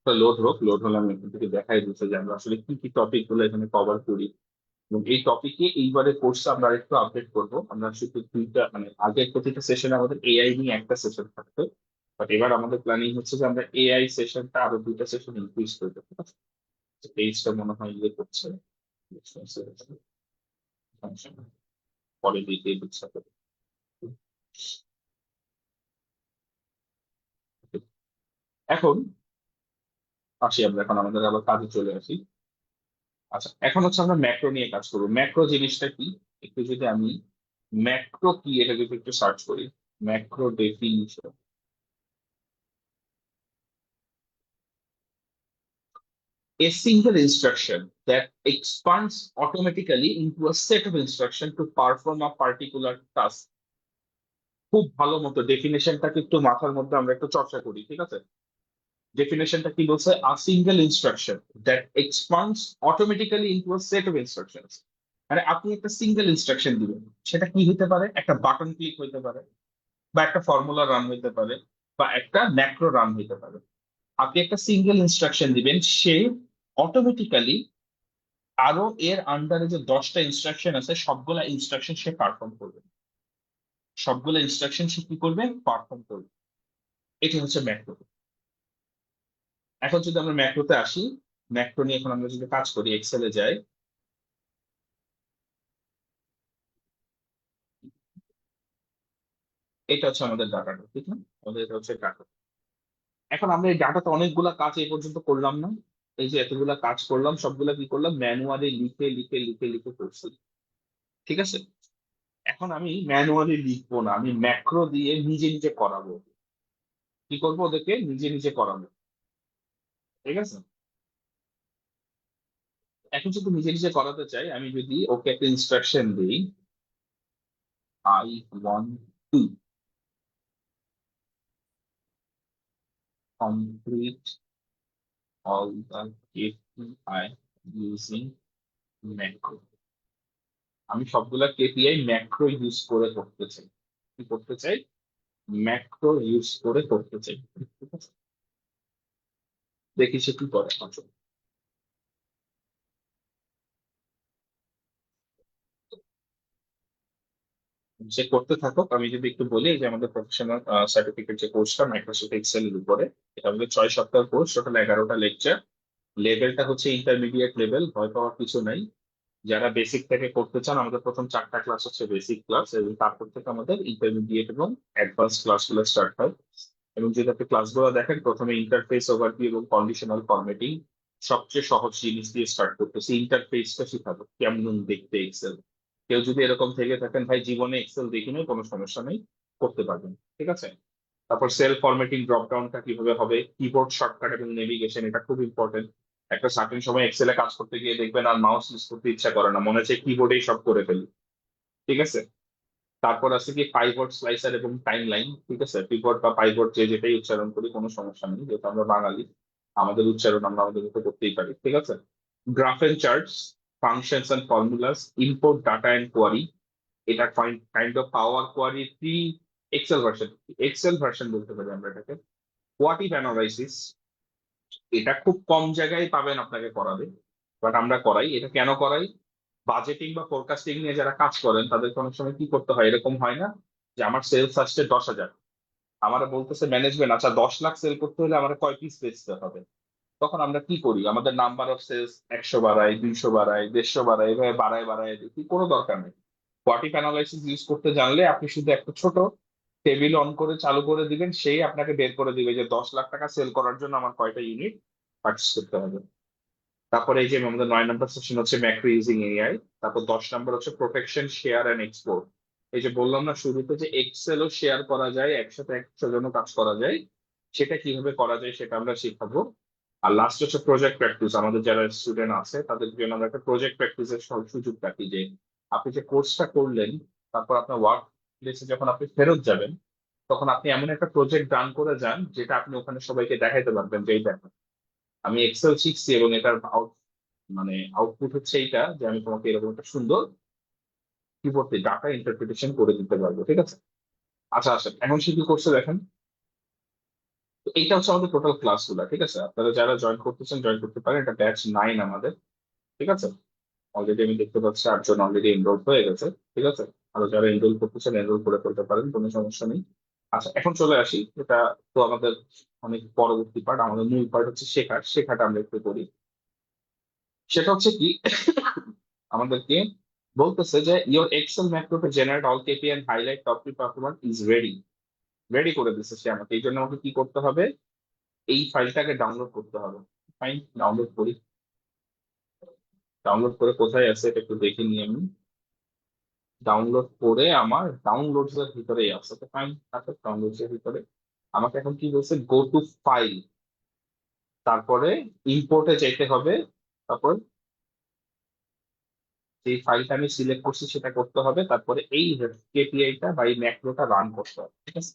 S3: লোড হোক, লোড হলে আমি এখান থেকে দেখাই দিচ্ছি যে আমরা আসলে কি কি টপিক গুলো এখানে কভার করি। এবং এই টপিকে এইবারে কোর্সে আমরা আরেকটু আপডেট করবো, আমরা শুধু দুইটা মানে আগের প্রতিটা সেশনে আমাদের এআই নিয়ে একটা সেশন থাকতো, বাট এবার আমাদের প্ল্যানিং হচ্ছে যে আমরা এআই সেশনটা আরো দুইটা সেশন ইনক্রিজ করবো। ঠিক আছে, পেজটা মনে হয় ইয়ে করছে, সমস্যা নেই, পরে দিয়ে দিচ্ছে। এখন আসি আমরা, এখন আমাদের আবার কাজে চলে আসি। আচ্ছা, এখন হচ্ছে আমরা ম্যাক্রো নিয়ে কাজ করবো। ম্যাক্রো জিনিসটা কি, একটু যদি আমি ম্যাক্রো কি এটা যদি একটু সার্চ করি, macro definition, a single instruction that expands automatically into a set of instruction to perform a particular task। খুব ভালো মতো ডেফিনেশনটাকে একটু মাথার মধ্যে আমরা একটু চর্চা করি। ঠিক আছে, ডেফিনেশনটা কি বলছে, a single instruction that expands automatically into a set of instructions. মানে আপনি একটা সিঙ্গেল ইনস্ট্রাকশন দিবেন, সেটা কি হতে পারে, একটা বাটন ক্লিক হতে পারে, বা একটা ফর্মুলা রান হতে পারে, বা একটা ম্যাক্রো রান হতে পারে। আপনি একটা সিঙ্গেল ইনস্ট্রাকশন দিবেন, সে অটোমেটিক্যালি আরো এর আন্ডারে যে 10টা ইনস্ট্রাকশন আছে সবগুলা ইনস্ট্রাকশন সে পারফর্ম করবে, সবগুলা ইনস্ট্রাকশন সে কি করবে, পারফর্ম করবে। এটি হচ্ছে ম্যাক্রো। এখন যদি আমরা ম্যাক্রোতে আসি, ম্যাক্রো নিয়ে এখন আমরা যদি কাজ করি, এক্সেলে যাই, এটা হচ্ছে আমাদের ডাটাটা। ঠিক না, আমাদের এটা হচ্ছে ডাটা। এখন আমরা এই ডাটাতে অনেকগুলা কাজ এই পর্যন্ত করলাম না, এই যে এতগুলা কাজ করলাম সবগুলা কি করলাম, ম্যানুয়ালি লিখে লিখে লিখে লিখে করছি। ঠিক আছে, এখন আমি ম্যানুয়ালি লিখবো না, আমি ম্যাক্রো দিয়ে নিজে নিজে করাবো। কি করবো, ওদেরকে নিজে নিজে করাবো। ঠিক আছে, এখন যদি নিজে নিজে করাতে চাই, আমি যদি ওকে একটা ইনস্ট্রাকশন দিই, I want to complete all the KPI using macro। আমি সবগুলা কেপিআই ম্যাক্রো ইউজ করে করতে চাই। কি করতে চাই, ম্যাক্রো ইউজ করে করতে চাই। ঠিক আছে, দেখি সে কি করে। আসলে সে করতে থাকুক, আমি যদি একটু বলি, এই যে আমাদের প্রফেশনাল সার্টিফিকেট যে কোর্সটা মাইক্রোসফট এক্সেল এর উপরে, এটা আমাদের 6 সপ্তাহ কোর্স, টোটাল 11টা লেকচার। লেভেলটা হচ্ছে ইন্টারমিডিয়েট লেভেল, ভয় পাওয়ার কিছু নাই। যারা বেসিক থেকে করতে চান, আমাদের প্রথম 4টা ক্লাস হচ্ছে বেসিক ক্লাস, এবং তারপর থেকে আমাদের ইন্টারমিডিয়েট এবং অ্যাডভান্স ক্লাসগুলো স্টার্ট হয়। এবং যদি আপনি ক্লাসগুলো দেখেন, প্রথমে ইন্টারফেস ওভারভিউ এবং কন্ডিশনাল ফরম্যাটিং সবচেয়ে সহজ জিনিস দিয়ে স্টার্ট করতেছি। ইন্টারফেসটা শিখাবো কেমন দেখতে এক্সেল। কেউ যদি এরকম থেকে থাকেন, ভাই জীবনে এক্সেল দেখিনি, কোনো সমস্যা নেই, করতে পারবেন। ঠিক আছে, তারপর সেল ফরম্যাটিং ড্রপ ডাউনটা কিভাবে হবে, কিবোর্ড শর্টকাট এবং নেভিগেশন, এটা খুব ইম্পর্টেন্ট। একটা সার্টেন সময় এক্সেলে কাজ করতে গিয়ে দেখবেন আর মাউস ইউজ করতে ইচ্ছা করে না, মনে হচ্ছে কিবোর্ডেই সব করে ফেলি। ঠিক আছে, তারপর আছে কি পাইভট স্লাইসার এবং টাইম লাইন। ঠিক আছে, পিভট বা পাইভট যে যেটাই উচ্চারণ করি কোনো সমস্যা নেই, যেহেতু আমরা বাঙালি, আমাদের উচ্চারণ আমরা আমাদের মতো করতেই পারি। ঠিক আছে, graph and charts, functions and formulas, import data and query. এটা kind of power query pre Excel version, Excel version বলতে পারি আমরা এটাকে। কোয়াটিভ অ্যানালাইসিস, এটা খুব কম জায়গায় পাবেন আপনাকে করাবে, বাট আমরা করাই। এটা কেন করাই, বাজেটিং বা ফোরকাস্টিং নিয়ে যারা কাজ করেন তাদেরকে অনেক সময় কি করতে হয়, এরকম হয় না যে আমার সেলস আসছে 10,000, আমার বলতেছে ম্যানেজমেন্ট, আচ্ছা 10 লাখ সেল করতে হলে আমার কয় পিস বেচতে হবে। তখন আমরা কি করি, আমাদের নাম্বার অফ সেলস 100 বাড়াই, 200 বাড়াই, 150 বাড়াই, এভাবে বাড়ায় বাড়ায় দেখি, কোনো দরকার নেই। কোয়াটিভ অ্যানালাইসিস ইউজ করতে জানলে আপনি শুধু একটা ছোট টেবিল অন করে চালু করে দিবেন, সেই আপনাকে বের করে দিবে যে 10 লাখ টাকা সেল করার জন্য আমার কয়টা ইউনিট পার্চেস করতে হবে। তারপরে এই যে আমাদের 9 নম্বর সেকশন হচ্ছে ম্যাক্রো ইউজিং এআই। তারপর 10 নম্বর হচ্ছে প্রোটেকশন, শেয়ার এন্ড এক্সপোর্ট। এই যে বললাম না শুরুতে, যে এক্সেলও শেয়ার করা যায়, একসাথে 100 জনও কাজ করা যায়, সেটা কিভাবে করা যায় সেটা আমরা শিখাবো। আর লাস্ট হচ্ছে প্রজেক্ট প্র্যাকটিস। আমাদের যারা স্টুডেন্ট আছে তাদের জন্য আমরা একটা প্রজেক্ট প্র্যাকটিসের সুযোগ রাখি, যে আপনি যে কোর্সটা করলেন, তারপর আপনার ওয়ার্ক প্লেসে যখন আপনি ফেরত যাবেন, তখন আপনি এমন একটা প্রজেক্ট রান করে যান যেটা আপনি ওখানে সবাইকে দেখাইতে পারবেন, যে এই দেখেন আমি এক্সেল শিখছি এবং এটার আউটপুট হচ্ছে এইটা, যে আমি তোমাকে এরকম একটা সুন্দর কিবোর্ডে ডাটা ইন্টারপ্রিটেশন করে দিতে পারবো। ঠিক আছে, আচ্ছা আসেন এখন সে কি করছে দেখেন। তো এইটা হচ্ছে আমাদের টোটাল ক্লাসগুলো। ঠিক আছে, আপনারা যারা জয়েন করতেছেন জয়েন করতে পারেন, এটা ব্যাচ 9 আমাদের। ঠিক আছে, অলরেডি আমি দেখতে পাচ্ছি 8 জন অলরেডি এনরোল হয়ে গেছে। ঠিক আছে, আরো যারা এনরোল করতেছেন এনরোল করে ফেলতে পারেন, কোনো সমস্যা নেই। আচ্ছা এখন চলে আসি, এটা তো আমাদের অনেক পরবর্তী পার্ট, আমাদের মূল পার্ট হচ্ছে শেখাটা আমরা একটু করি। সেটা হচ্ছে কি, আমাদেরকে বলতেছে যে your Excel macro to generate all KP and highlight top two performance is ready. Ready করে দিচ্ছে সে আমাকে, এই জন্য আমাকে কি করতে হবে, এই ফাইলটাকে ডাউনলোড করতে হবে। ফাইন, ডাউনলোড করি। ডাউনলোড করে কোথায় আছে এটা একটু দেখে নিই আমি। ডাউনলোড করে আমার ডাউনলোডস এর ভিতরেই আছে, তো ফাইন আছে ডাউনলোডস এর ভিতরে। আমাকে এখন কি বলছে, গো টু ফাইল, তারপরে ইম্পোর্টে যেতে হবে, তারপর যে ফাইলটা আমি সিলেক্ট করছি সেটা করতে হবে, তারপরে এই কেপিআইটা বা এই ম্যাক্রোটা রান করতে হবে। ঠিক আছে,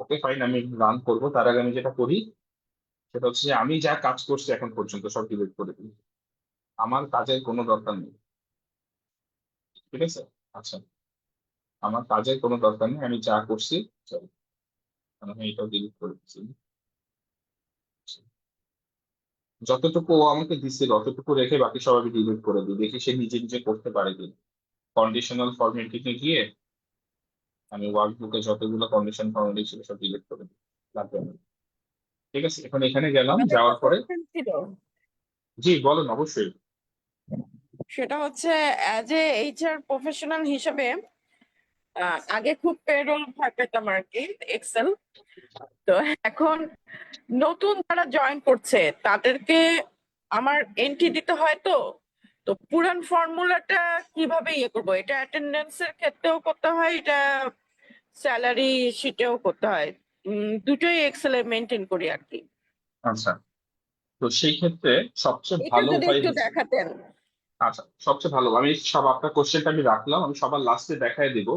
S3: ওকে ফাইন, আমি রান করবো। তার আগে আমি যেটা করি সেটা হচ্ছে যে আমি যা কাজ করছি এখন পর্যন্ত সব ডিলিট করে দিই, আমার কাজের কোনো দরকার নেই। ঠিক আছে, আচ্ছা আমার কাজের কোনো দরকার নেই, আমি যা করছি চলো, আমি এটাও ডিলিট করে দিচ্ছি। যতটুকু ও আমাকে দিচ্ছিল অতটুকু রেখে বাকি সব আমি ডিলিট করে দিই, দেখি সে নিজে নিজে করতে পারে কিনা। কন্ডিশনাল ফরম্যাটিং এ গিয়ে আমি ওয়ার্কবুকে যতগুলো কন্ডিশন ফরম্যাটিং ছিল সব ডিলিট করে দিই, লাগবে না। ঠিক আছে, এখন এখানে গেলাম,
S2: আমার একটা
S3: যাওয়ার পরে
S2: কোশ্চেন ছিল,
S3: জি বলেন, অবশ্যই।
S2: সেটা হচ্ছে অ্যাজ এ এইচআর প্রফেশনাল হিসেবে আগে খুব পেরোল ভয় পেতাম আর কি এক্সেল। তো এখন নতুন যারা জয়েন করছে তাদেরকে আমার এন্ট্রি দিতে হয় তো, তো পুরান ফর্মুলাটা কিভাবে ইয়ে করবো? এটা অ্যাটেন্ডেন্সের ক্ষেত্রেও করতে হয়, এটা স্যালারি শিটেও করতে হয়। দুটোই এক্সেলে মেনটেন করি আর কি।
S3: আচ্ছা, তো সেই ক্ষেত্রে সবচেয়ে
S2: এটা
S3: ভালো
S2: যদি
S3: উপায়
S2: একটু
S3: হচ্ছে,
S2: দেখাতেন।
S3: আচ্ছা সবচেয়ে ভালো, আমি সব আপনার কোশ্চেনটা আমি রাখলাম, আমি সবার লাস্টে দেখায় দিব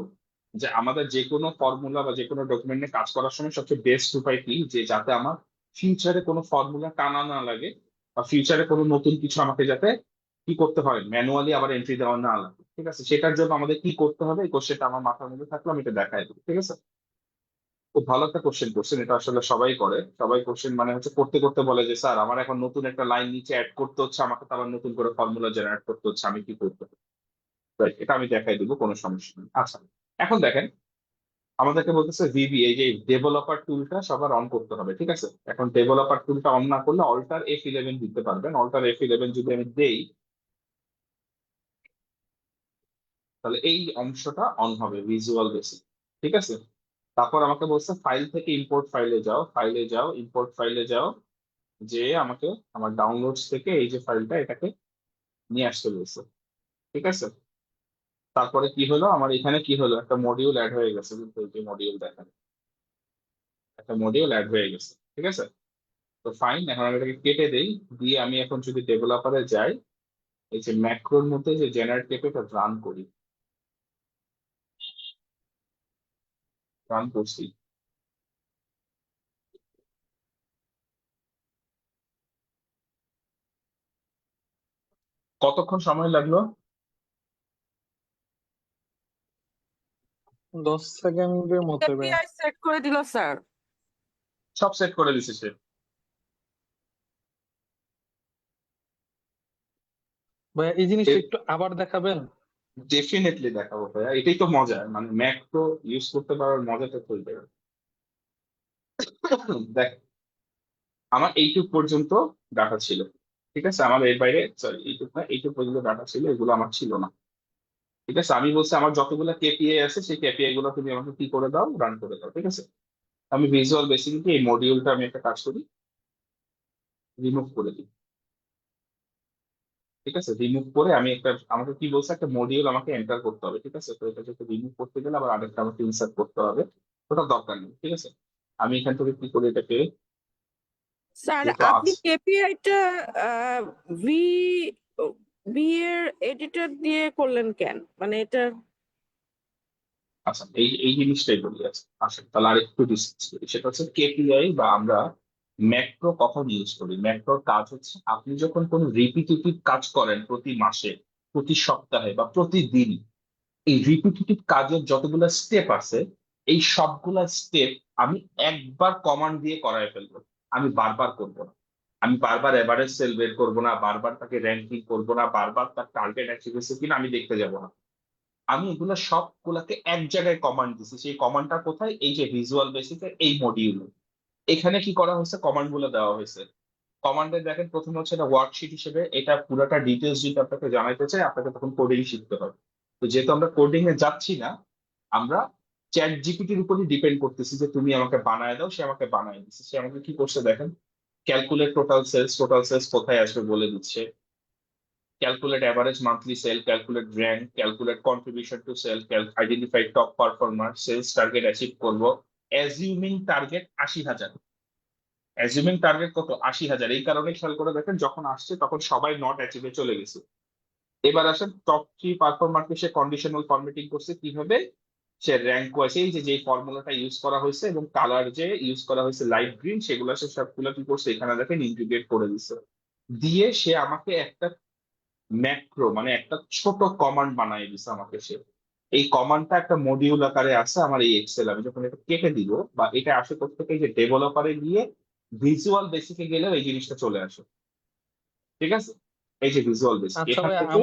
S3: যে আমাদের যে কোনো ফর্মুলা বা যে কোনো ডকুমেন্ট নিয়ে কাজ করার সময় সবচেয়ে বেস্ট উপায় কি, যে যাতে আমার ফিউচারে কোনো ফর্মুলা টানা না লাগে, বা ফিউচারে কোনো নতুন কিছু আমাকে যাতে কি করতে হয়, ম্যানুয়ালি আবার এন্ট্রি দেওয়া না লাগে। ঠিক আছে, সেটার জন্য আমাদের কি করতে হবে, এই কোশ্চেনটা আমার মাথার মধ্যে থাকলো, আমি এটা দেখায় দেবো। ঠিক আছে, খুব ভালো একটা কোশ্চেন করছেন, এটা আসলে সবাই করে। সবাই কোশ্চেন মানে হচ্ছে করতে করতে বলে যে স্যার আমার এখন নতুন একটা লাইন নিচে অ্যাড করতে হচ্ছে, আমাকে তো আবার নতুন করে ফর্মুলা জেনারেট করতে হচ্ছে, আমি কি করতে হবে? Right, এটা আমি দেখাই দিব, কোনো সমস্যা নেই। আচ্ছা, এখন দেখেন, আমাদেরকে বলতেছে ভিবি, এই যে ডেভেলপার টুলটা সবার অন করতে হবে। ঠিক আছে, এখন ডেভেলপার টুলটা অন না করলে অল্টার F11 দিতে পারবেন। অল্টার F11 যদি আমি দেই, তাহলে এই অংশটা অন হবে, ভিজুয়াল বেসিক। ঠিক আছে, তারপর আমাকে বলছে ফাইল থেকে ইম্পোর্ট ফাইলে যাও, ফাইলে যাও, ইম্পোর্ট ফাইলে যাও, যে আমাকে আমার ডাউনলোডস থেকে এই যে ফাইলটা, এটাকে নিয়ে আসতে বলছে। ঠিক আছে, তারপরে কি হলো, আমার এখানে কি হলো, একটা মডিউল অ্যাড হয়ে গেছে, কিন্তু এই যে মডিউল দেখেন, একটা মডিউল অ্যাড হয়ে গেছে। ঠিক আছে, তো ফাইন, এখন আমি এটাকে কেটে দেই, দিয়ে আমি এখন যদি ডেভেলপারে যাই, এই যে ম্যাক্রোর মধ্যে যে জেনারেট কেটে এটা রান করি, রান করছি, কতক্ষণ সময় লাগলো?
S5: 10 সেকেন্ডের মতো ভাই।
S2: কেপিআই সেট করে দিল স্যার।
S3: সব সেট করে দিছে সে।
S5: ভাইয়া এই জিনিসটা একটু আবার দেখাবেন?
S3: ডেফিনেটলি দেখাবো ভাইয়া, এটাই তো মজা, মানে ম্যাক্রো ইউজ করতে পারার মজাটা তো এইটাই। দেখ, আমার এইটুক পর্যন্ত ডাটা ছিল। ঠিক আছে, আমার এর বাইরে, সরি এইটুক না, এইটুক পর্যন্ত ডাটা ছিল, এগুলো আমার ছিল না। ঠিক আছে, আমি বলছি আমার যতগুলো কেপিআই আছে সেই কেপিআই গুলো তুমি আমাকে কি করে দাও, রান করে দাও। ঠিক আছে, আমি ভিজুয়াল বেসিকলি এই মডিউলটা আমি একটা কাজ করি, রিমুভ করে দিই। ঠিক আছে, রিমুভ করে আমি একটা, আমাকে কি বলছে, একটা মডিউল আমাকে এন্টার করতে হবে। ঠিক আছে, তো এটা যদি রিমুভ করতে গেলে আবার আরেকটা আমাকে ইনসার্ট করতে হবে, ওটা দরকার নেই। ঠিক আছে, আমি এখান থেকে কি করি, এটাকে
S2: স্যার
S3: যেহেতু
S2: আপনি
S3: আছে,
S2: কেপিআইটা ভি ভি এর এডিটর দিয়ে করলেন কেন? মানে এটা
S3: আচ্ছা এই এই জিনিসটাই বলি। আছে আসলে তাহলে আরেকটু ডিসকাস করি, সেটা হচ্ছে কেপিআই বা আমরা ম্যাক্রো কখন ইউজ করি। ম্যাক্রোর কাজ হচ্ছে আপনি যখন কোনো রিপিটেটিভ কাজ করেন প্রতি মাসে, প্রতি সপ্তাহে বা প্রতিদিন, এই রিপিটেটিভ কাজের যতগুলো স্টেপ আছে, এই সবগুলা স্টেপ আমি একবার কমান্ড দিয়ে করায় ফেলবো, আমি বারবার করব না। আমি বারবার এভারেজ সেল বের করবো না, বারবার তাকে র্যাঙ্কিং করবো না, বারবার তার টার্গেট অ্যাচিভ হয়েছে কিনা আমি দেখতে যাব না। আমি এগুলো সবগুলাকে এক জায়গায় কমান্ড দিছি, সেই কমান্ডটা কোথায়, এই যে ভিজুয়াল বেসিকের এই মডিউলে। এখানে কি করা হয়েছে, কমান্ড গুলো দেওয়া হয়েছে। কমান্ডে দেখেন প্রথমে হচ্ছে এটা ওয়ার্কশিট হিসেবে, এটা পুরোটা ডিটেলস যদি আপনাকে জানাইতে চাই, আপনাকে তখন কোডিং শিখতে হবে। তো যেহেতু আমরা কোডিং এ যাচ্ছি না, আমরা চ্যাট জিপিটির উপরই ডিপেন্ড করতেছি, যে তুমি আমাকে বানায় দাও, সে আমাকে বানায় দিচ্ছে। সে আমাকে কি করছে দেখেন, calculate total sales, total sales কোথায় আসবে বলে দিচ্ছে, calculate average monthly sale, calculate rank, calculate contribution to sale, identify top performer, sales target achieve করব, assuming target 80,000। assuming target কত, 80,000। এই কারণে খেয়াল করে দেখেন যখন আসছে তখন সবাই নট অ্যাচিভে চলে গেছে। এবার আসেন টপ 3 পারফরমারকে সে কন্ডিশনাল ফরম্যাটিং করছে কিভাবে, সে র্যাঙ্ক ওয়াইজ, এই যে যে ফর্মুলাটা ইউজ করা হয়েছে এবং কালার যে ইউজ করা হয়েছে লাইট গ্রিন, সেগুলো সে সবগুলো কি করছে এখানে দেখেন ইন্টিগ্রেট করে দিচ্ছে। দিয়ে সে আমাকে একটা ম্যাক্রো মানে একটা ছোট কমান্ড বানিয়ে দিছে আমাকে সে। এই কমান্ডটা একটা মডিউল আকারে আছে আমার এই এক্সেল, আমি যখন এটা কেটে দিব বা এটা আসে কোথেকে, এই যে ডেভেলপারে গিয়ে ভিজুয়াল বেসিকে গেলেও এই জিনিসটা চলে আসে। ঠিক আছে, এই যে ভিজুয়াল বেসিক
S5: আচ্ছা
S3: এখান
S5: ভাই,
S3: থেকে।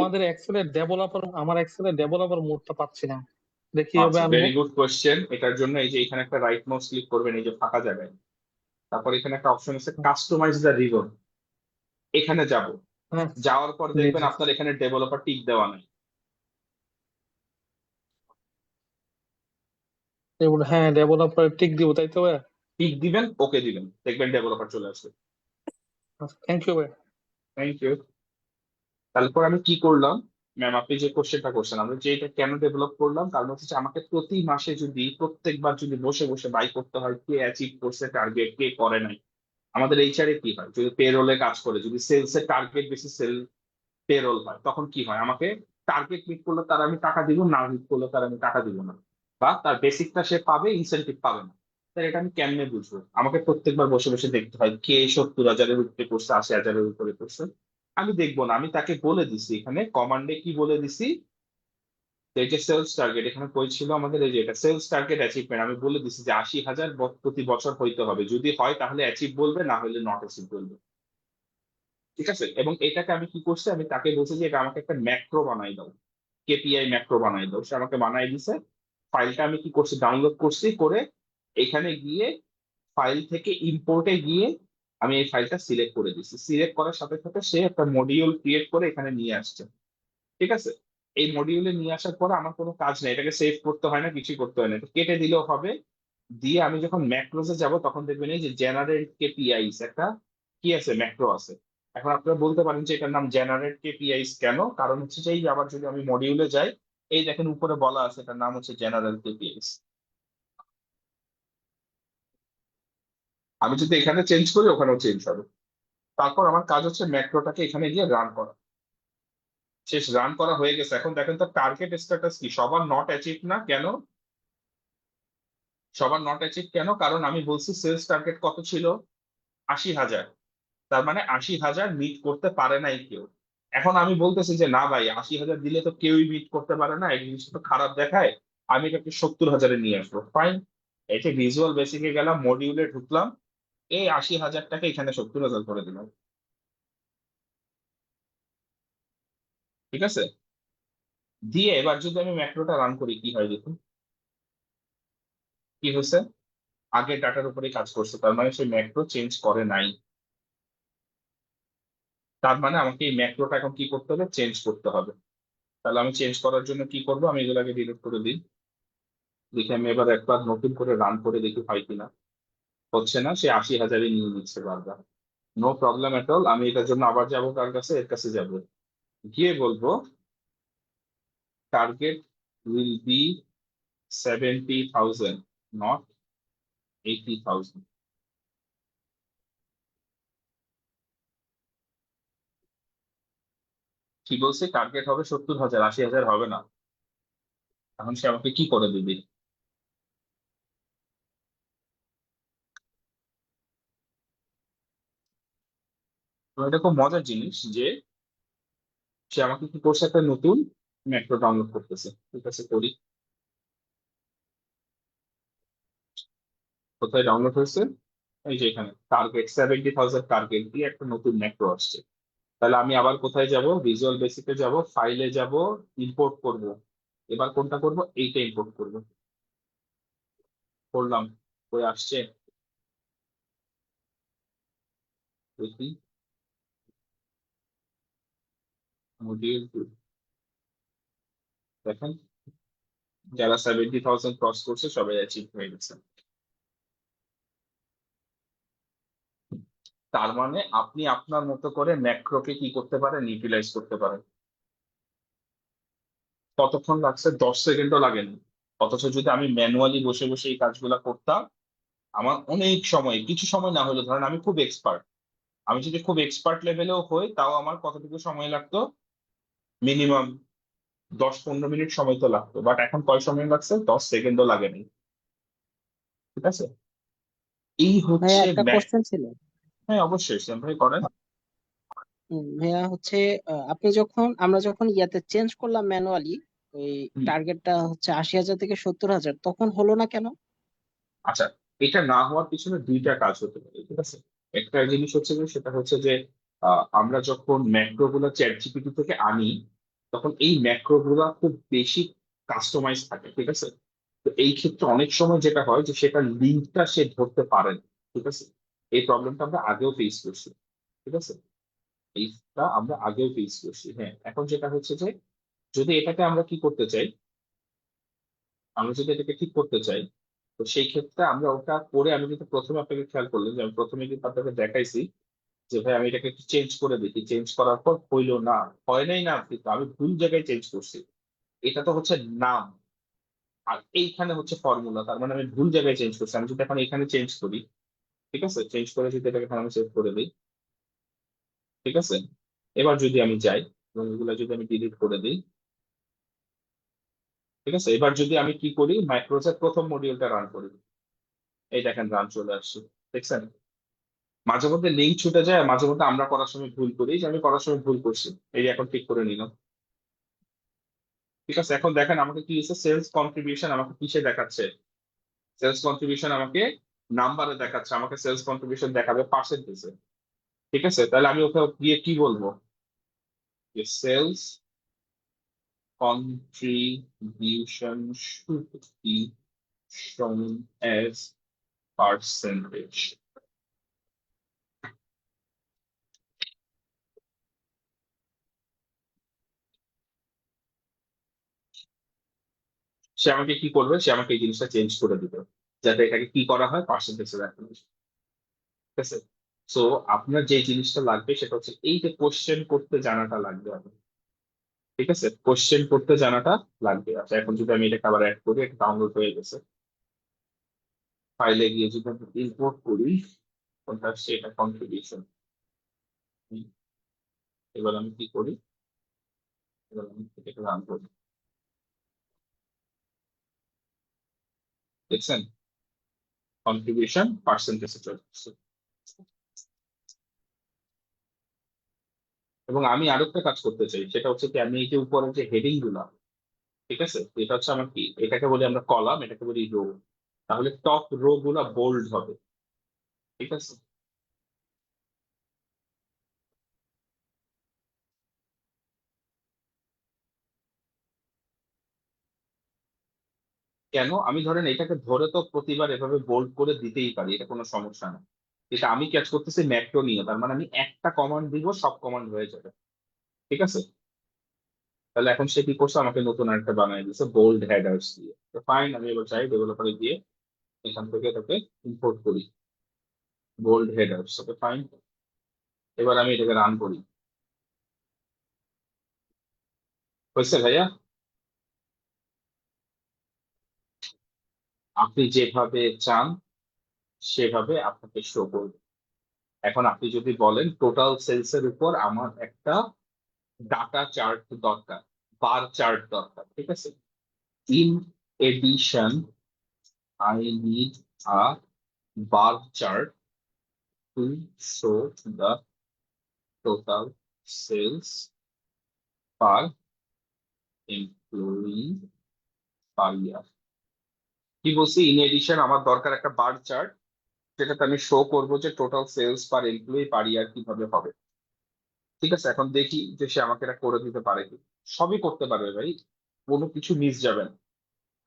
S5: আমার এক্সেলের ডেভেলপার মোডটা পাচ্ছি না, দেখি হবে
S3: আচ্ছা,
S5: আনবো।
S3: Very good question. এটার জন্য এই যে এখানে একটা রাইট মাউস ক্লিক করবেন এই যে ফাঁকা জায়গায়, তারপর এখানে একটা অপশন আছে কাস্টমাইজ দ্য রিবন, এখানে যাব।
S5: হ্যাঁ,
S3: যাওয়ার পর
S5: জি
S3: দেখবেন
S5: জি।
S3: আপনার এখানে ডেভেলপার টিক দেওয়া নাই।
S5: এগুলো হ্যাঁ, ডেভেলপার টিক দিব তাই তো ভাই?
S3: টিক দিবেন, ওকে দিবেন, দেখবেন ডেভেলপার চলে আসবে।
S5: থ্যাংক ইউ ভাই।
S3: Thank you. তারপর আমি কি করলাম ম্যাম, আপনি যে কোশ্চেনটা করছেন, আমরা যে এটা কেন ডেভেলপ করলাম, কারণ হচ্ছে যে আমাকে প্রতি মাসে যদি প্রত্যেকবার যদি বসে বসে বাই করতে হয় কে অ্যাচিভ করছে টার্গেট, কে করে নাই। আমাদের এইচআর এ কি হয়, যদি পেরোলে কাজ করে, যদি সেলস এর টার্গেট বেশি সেল পেরোল হয়, তখন কি হয়, আমাকে টার্গেট মিট করলে তার আমি টাকা দিব, না মিট করলে তার আমি টাকা দিব না, বা তার বেসিকটা সে পাবে, ইনসেন্টিভ পাবে না। তাহলে এটা আমি কেমনে বুঝবো? আমাকে প্রত্যেকবার বসে বসে দেখতে হয় কে 70,000-এর উপরে করছে, 80,000-এর উপরে করছে। আমি দেখবো না, আমি তাকে বলে দিছি, এখানে কমান্ডে কি বলে দিছি, যে এই যে সেলস টার্গেট এখানে কই ছিল আমাদের, এই যে এটা সেলস টার্গেট অ্যাচিভমেন্ট, আমি বলে দিছি যে 80,000 প্রতি বছর হইতে হবে, যদি হয় তাহলে অ্যাচিভ বলবে, না হলে নট অ্যাচিভ বলবে। ঠিক আছে, এবং এটাকে আমি কি করছি, আমি তাকে বলছি যে এটা আমাকে একটা ম্যাক্রো বানাই দাও, কেপিআই ম্যাক্রো বানাই দাও। সে আমাকে বানাই দিছে। ফাইলটা আমি কি করছি, ডাউনলোড করছি, করে এখানে গিয়ে ফাইল থেকে ইম্পোর্টে গিয়ে আমি এই ফাইলটা সিলেক্ট করে দিচ্ছি। সিলেক্ট করার সাথে সাথে সে একটা মডিউল ক্রিয়েট করে এখানে নিয়ে আসছে। ঠিক আছে, এই মডিউলে নিয়ে আসার পরে আমার কোনো কাজ নেই, এটাকে সেভ করতে হয় না, কিছুই করতে হয় না, এটা কেটে দিলেও হবে। দিয়ে আমি যখন ম্যাক্রোসে যাব তখন দেখবেন এই যে জেনারেট কেপিআইস একটা কি আছে, ম্যাক্রো আছে। এখন আপনারা বলতে পারেন যে এটার নাম জেনারেট কেপিআইস কেন, কারণ হচ্ছে যে এই যে আবার যদি আমি মডিউলে যাই, এই দেখেন উপরে বলা আছে এটার নাম হচ্ছে জেনারেল কেপিআইস। আমি যদি এখানে চেঞ্জ করি ওখানেও চেঞ্জ হবে। তারপর আমার কাজ হচ্ছে ম্যাক্রোটাকে এখানে গিয়ে রান করা। শেষ, রান করা হয়ে গেছে। এখন দেখেন তো টার্গেট স্ট্যাটাস কি, সবার নট অ্যাচিভ না কেন? সবার নট অ্যাচিভ কেন? কারণ আমি বলছি সেলস টার্গেট কত ছিল, 80,000। তার মানে 80,000 মিট করতে পারে নাই কেউ। এখন আমি বলতেছি যে না ভাই, 80,000 দিলে তো কেউই মিট করতে পারে না, এই জিনিসটা তো খারাপ দেখায়, আমি এটাকে 70,000-এ নিয়ে আসবো। ফাইন, এই যে ভিজুয়াল বেসিকে গেলাম, মডিউলে ঢুকলাম, এই 80,000টাকে এখানে 70,000 করে দিলাম। ঠিক আছে, দিয়ে এবার যদি আমি ম্যাক্রোটা রান করি কি হয় দেখুন, কি হয়েছে, আগের ডাটার উপরে কাজ করছে, তার মানে সেই ম্যাক্রো চেঞ্জ করে নাই। তার মানে আমাকে এই ম্যাক্রোটা এখন কি করতে হবে, চেঞ্জ করতে হবে। তাহলে আমি চেঞ্জ করার জন্য কি করবো, আমি এগুলাকে ডিলিট করে দিই। দেখি আমি এবার একবার নতুন করে রান করে দেখি হয় কিনা। হচ্ছে না, সে 80,000-ই নিয়ে নিচ্ছে বারবার। নো প্রবলেম এট অল, আমি এটার জন্য আবার যাবো কার কাছে, এর কাছে যাব, গিয়ে বলবো টার্গেট উইল বি 70,000, নট 80,000। কি বলছে, টার্গেট হবে 70,000, 80,000 হবে না। এখন সে আমাকে কি করে দিবে? তো এটা খুব মজার জিনিস যে সে আমাকে কি করছে, একটা নতুন ম্যাক্রো ডাউনলোড করতেছে। ঠিক আছে, করি, কোথায় ডাউনলোড হয়েছে, এই যে এখানে টার্গেট 70,000 টার্গেট দিয়ে একটা নতুন ম্যাক্রো আসছে। তাহলে আমি আবার কোথায় যাব, ভিজুয়াল বেসিকে যাব, ফাইলে যাব, ইম্পোর্ট করব। এবার কোনটা করব, এইটা ইম্পোর্ট করব। করলাম, কই আসছে দেখি, মডিউল 2। দেখেন, যারা 70,000 ক্রস করছে সবাই অ্যাচিভ হয়ে গেছে। তার মানে আপনি আপনার মতো করে ম্যাক্রোকে কি করতে পারেন, ইউটিলাইজ করতে পারেন। কতক্ষণ লাগছে, 10 সেকেন্ডও লাগেনি। অথচ যদি আমি ম্যানুয়ালি বসে বসে এই কাজগুলা করতাম, আমার অনেক সময়, কিছু সময় না হলে, ধরেন আমি খুব এক্সপার্ট, আমি যদি খুব এক্সপার্ট লেভেলেও হই, তাও আমার কতটুকু সময় লাগতো, মিনিমাম 10-15 মিনিট সময় তো লাগতো। বাট এখন কয় সময় লাগছে, 10 সেকেন্ডও লাগেনি। ঠিক আছে, এই
S7: ভাইয়া
S3: হচ্ছে
S7: একটা কোশ্চেন ছিল।
S3: হ্যাঁ অবশ্যই শ্যাম ভাই করেন।
S7: ভাইয়া হচ্ছে আপনি যখন আমরা যখন ইয়াতে চেঞ্জ করলাম ম্যানুয়ালি, ওই
S3: হুম,
S7: টার্গেটটা হচ্ছে 80,000 থেকে 70,000, তখন হলো না কেন?
S3: আচ্ছা, এটা না হওয়ার পিছনে দুইটা কাজ হতে পারে। ঠিক আছে, একটা জিনিস হচ্ছে যে সেটা হচ্ছে যে আমরা যখন ম্যাক্রো গুলো চ্যাট জিপিটি থেকে আনি, তখন এই ম্যাক্রো গুলা খুব বেশি কাস্টমাইজ থাকে। ঠিক আছে, তো এই ক্ষেত্রে অনেক সময় যেটা হয় যে সেটা লিঙ্কটা সে ধরতে পারে না। ঠিক আছে, এই প্রবলেমটা আমরা আগেও ফেস করছি। ঠিক আছে, এইটা আমরা আগেও ফেস করছি। হ্যাঁ, এখন যেটা হচ্ছে যে যদি এটাকে আমরা কি করতে চাই, আমরা যদি এটাকে ঠিক করতে চাই, তো সেই ক্ষেত্রে আমরা ওটা করে, আমি কিন্তু প্রথমে আপনাকে খেয়াল করলেন যে আমি প্রথমে কিন্তু আপনাকে দেখাইছি যে ভাই আমি এটাকে একটু চেঞ্জ করে দেখি, চেঞ্জ করার পর হইলো না, হয় নাই না, কিন্তু আমি ভুল জায়গায় চেঞ্জ করছি। এটা তো হচ্ছে নাম, আর এইখানে হচ্ছে ফর্মুলা, তার মানে আমি ভুল জায়গায় চেঞ্জ করছি। আমি যদি এখন এখানে চেঞ্জ করি, ঠিক আছে, চেঞ্জ করে যদি এটাকে এখন আমি সেভ করে দিই, ঠিক আছে, এবার যদি আমি যাই এবং এগুলো যদি আমি ডিলিট করে দিই, ঠিক আছে, এবার যদি আমি কি করি, মাইক্রোসের প্রথম মডিউলটা রান করি, এই দেখেন রান চলে আসছে, দেখছেন। মাঝে মধ্যে লিঙ্ক ছুটে যায়, আর মাঝে মধ্যে আমরা করার সময় ভুল করি, যে আমি করার সময় ভুল করছি, এই যে এখন ঠিক করে নিলাম। ঠিক আছে, এখন দেখেন আমাকে কি হচ্ছে, সেলস কন্ট্রিবিউশন আমাকে কিসে দেখাচ্ছে, সেলস কন্ট্রিবিউশন আমাকে নাম্বারে দেখাচ্ছে, আমাকে সেলস কন্ট্রিবিউশন দেখাবে পার্সেন্টেজে। ঠিক আছে, তাহলে আমি ওকে গিয়ে কি বলবো, যে sales contribution should be shown as percentage. সে আমাকে কি করবে, সে আমাকে এই জিনিসটা চেঞ্জ করে দিবে, যাতে এটাকে কি করা হয়, পার্সেন্টেজে রাখা হয়। ঠিক আছে, সো আপনার যে জিনিসটা লাগবে সেটা হচ্ছে এই যে কোশ্চেন করতে জানাটা লাগবে আপনার। ঠিক আছে, কোশ্চেন করতে জানাটা লাগবে। আচ্ছা, এখন যদি আমি এটাকে আবার অ্যাড করি, এটা ডাউনলোড হয়ে গেছে, ফাইলে গিয়ে যদি আমি ইম্পোর্ট করি, কোনটা আসছে, এটা কন্ট্রিবিউশন। এবার আমি কি করি, এবার আমি এটাকে রান করি, দেখছেন কন্ট্রিবিউশন পার্সেন্টেজে চলে আসছে। এবং আমি আরো একটা কাজ করতে চাই, সেটা হচ্ছে কি, আমি এই যে উপরের যে হেডিং গুলা, ঠিক আছে, এটা হচ্ছে আমার কি, এটাকে বলি আমরা কলাম, এটাকে বলি রো, তাহলে টপ রো গুলা বোল্ড হবে। ঠিক আছে, কেন, আমি ধরেন এটাকে ধরে তো প্রতিবার এভাবে বোল্ড করে দিতেই পারি, এটা কোনো সমস্যা না। এটা আমি কাজ করতেছি ম্যাক্রো নিয়ে, তার মানে আমি একটা কমান্ড দিব, সব কমান্ড হয়ে যাবে। ঠিক আছে, তাহলে এখন সে কি করছে, আমাকে নতুন একটা বানিয়ে দিচ্ছে বোল্ড হেডার্স দিয়ে। তো ফাইন, আমি এবার চাই ডেভেলপারে গিয়ে এখান থেকে এটাকে ইম্পোর্ট করি, বোল্ড হেডার্স। ওকে ফাইন, এবার আমি এটাকে রান করি, হয়েছে ভাইয়া। আপনি যেভাবে চান সেভাবে আপনাকে শো করবে। এখন আপনি যদি বলেন টোটাল সেলস এর উপর আমার একটা ডাটা চার্ট দরকার, বার চার্ট দরকার, ঠিক আছে, in addition I need a bar chart to show the total sales per employee per year. কি বলছি, ইন এডিশন আমার দরকার একটা বার চার্ট, যেটাতে আমি শো করবো যে total sales per employee per ইয়ার কিভাবে হবে। ঠিক আছে, এখন দেখি যে সে আমাকে এটা করে দিতে পারে কি। সবই করতে পারবে ভাই, কোনো কিছু মিস যাবে না,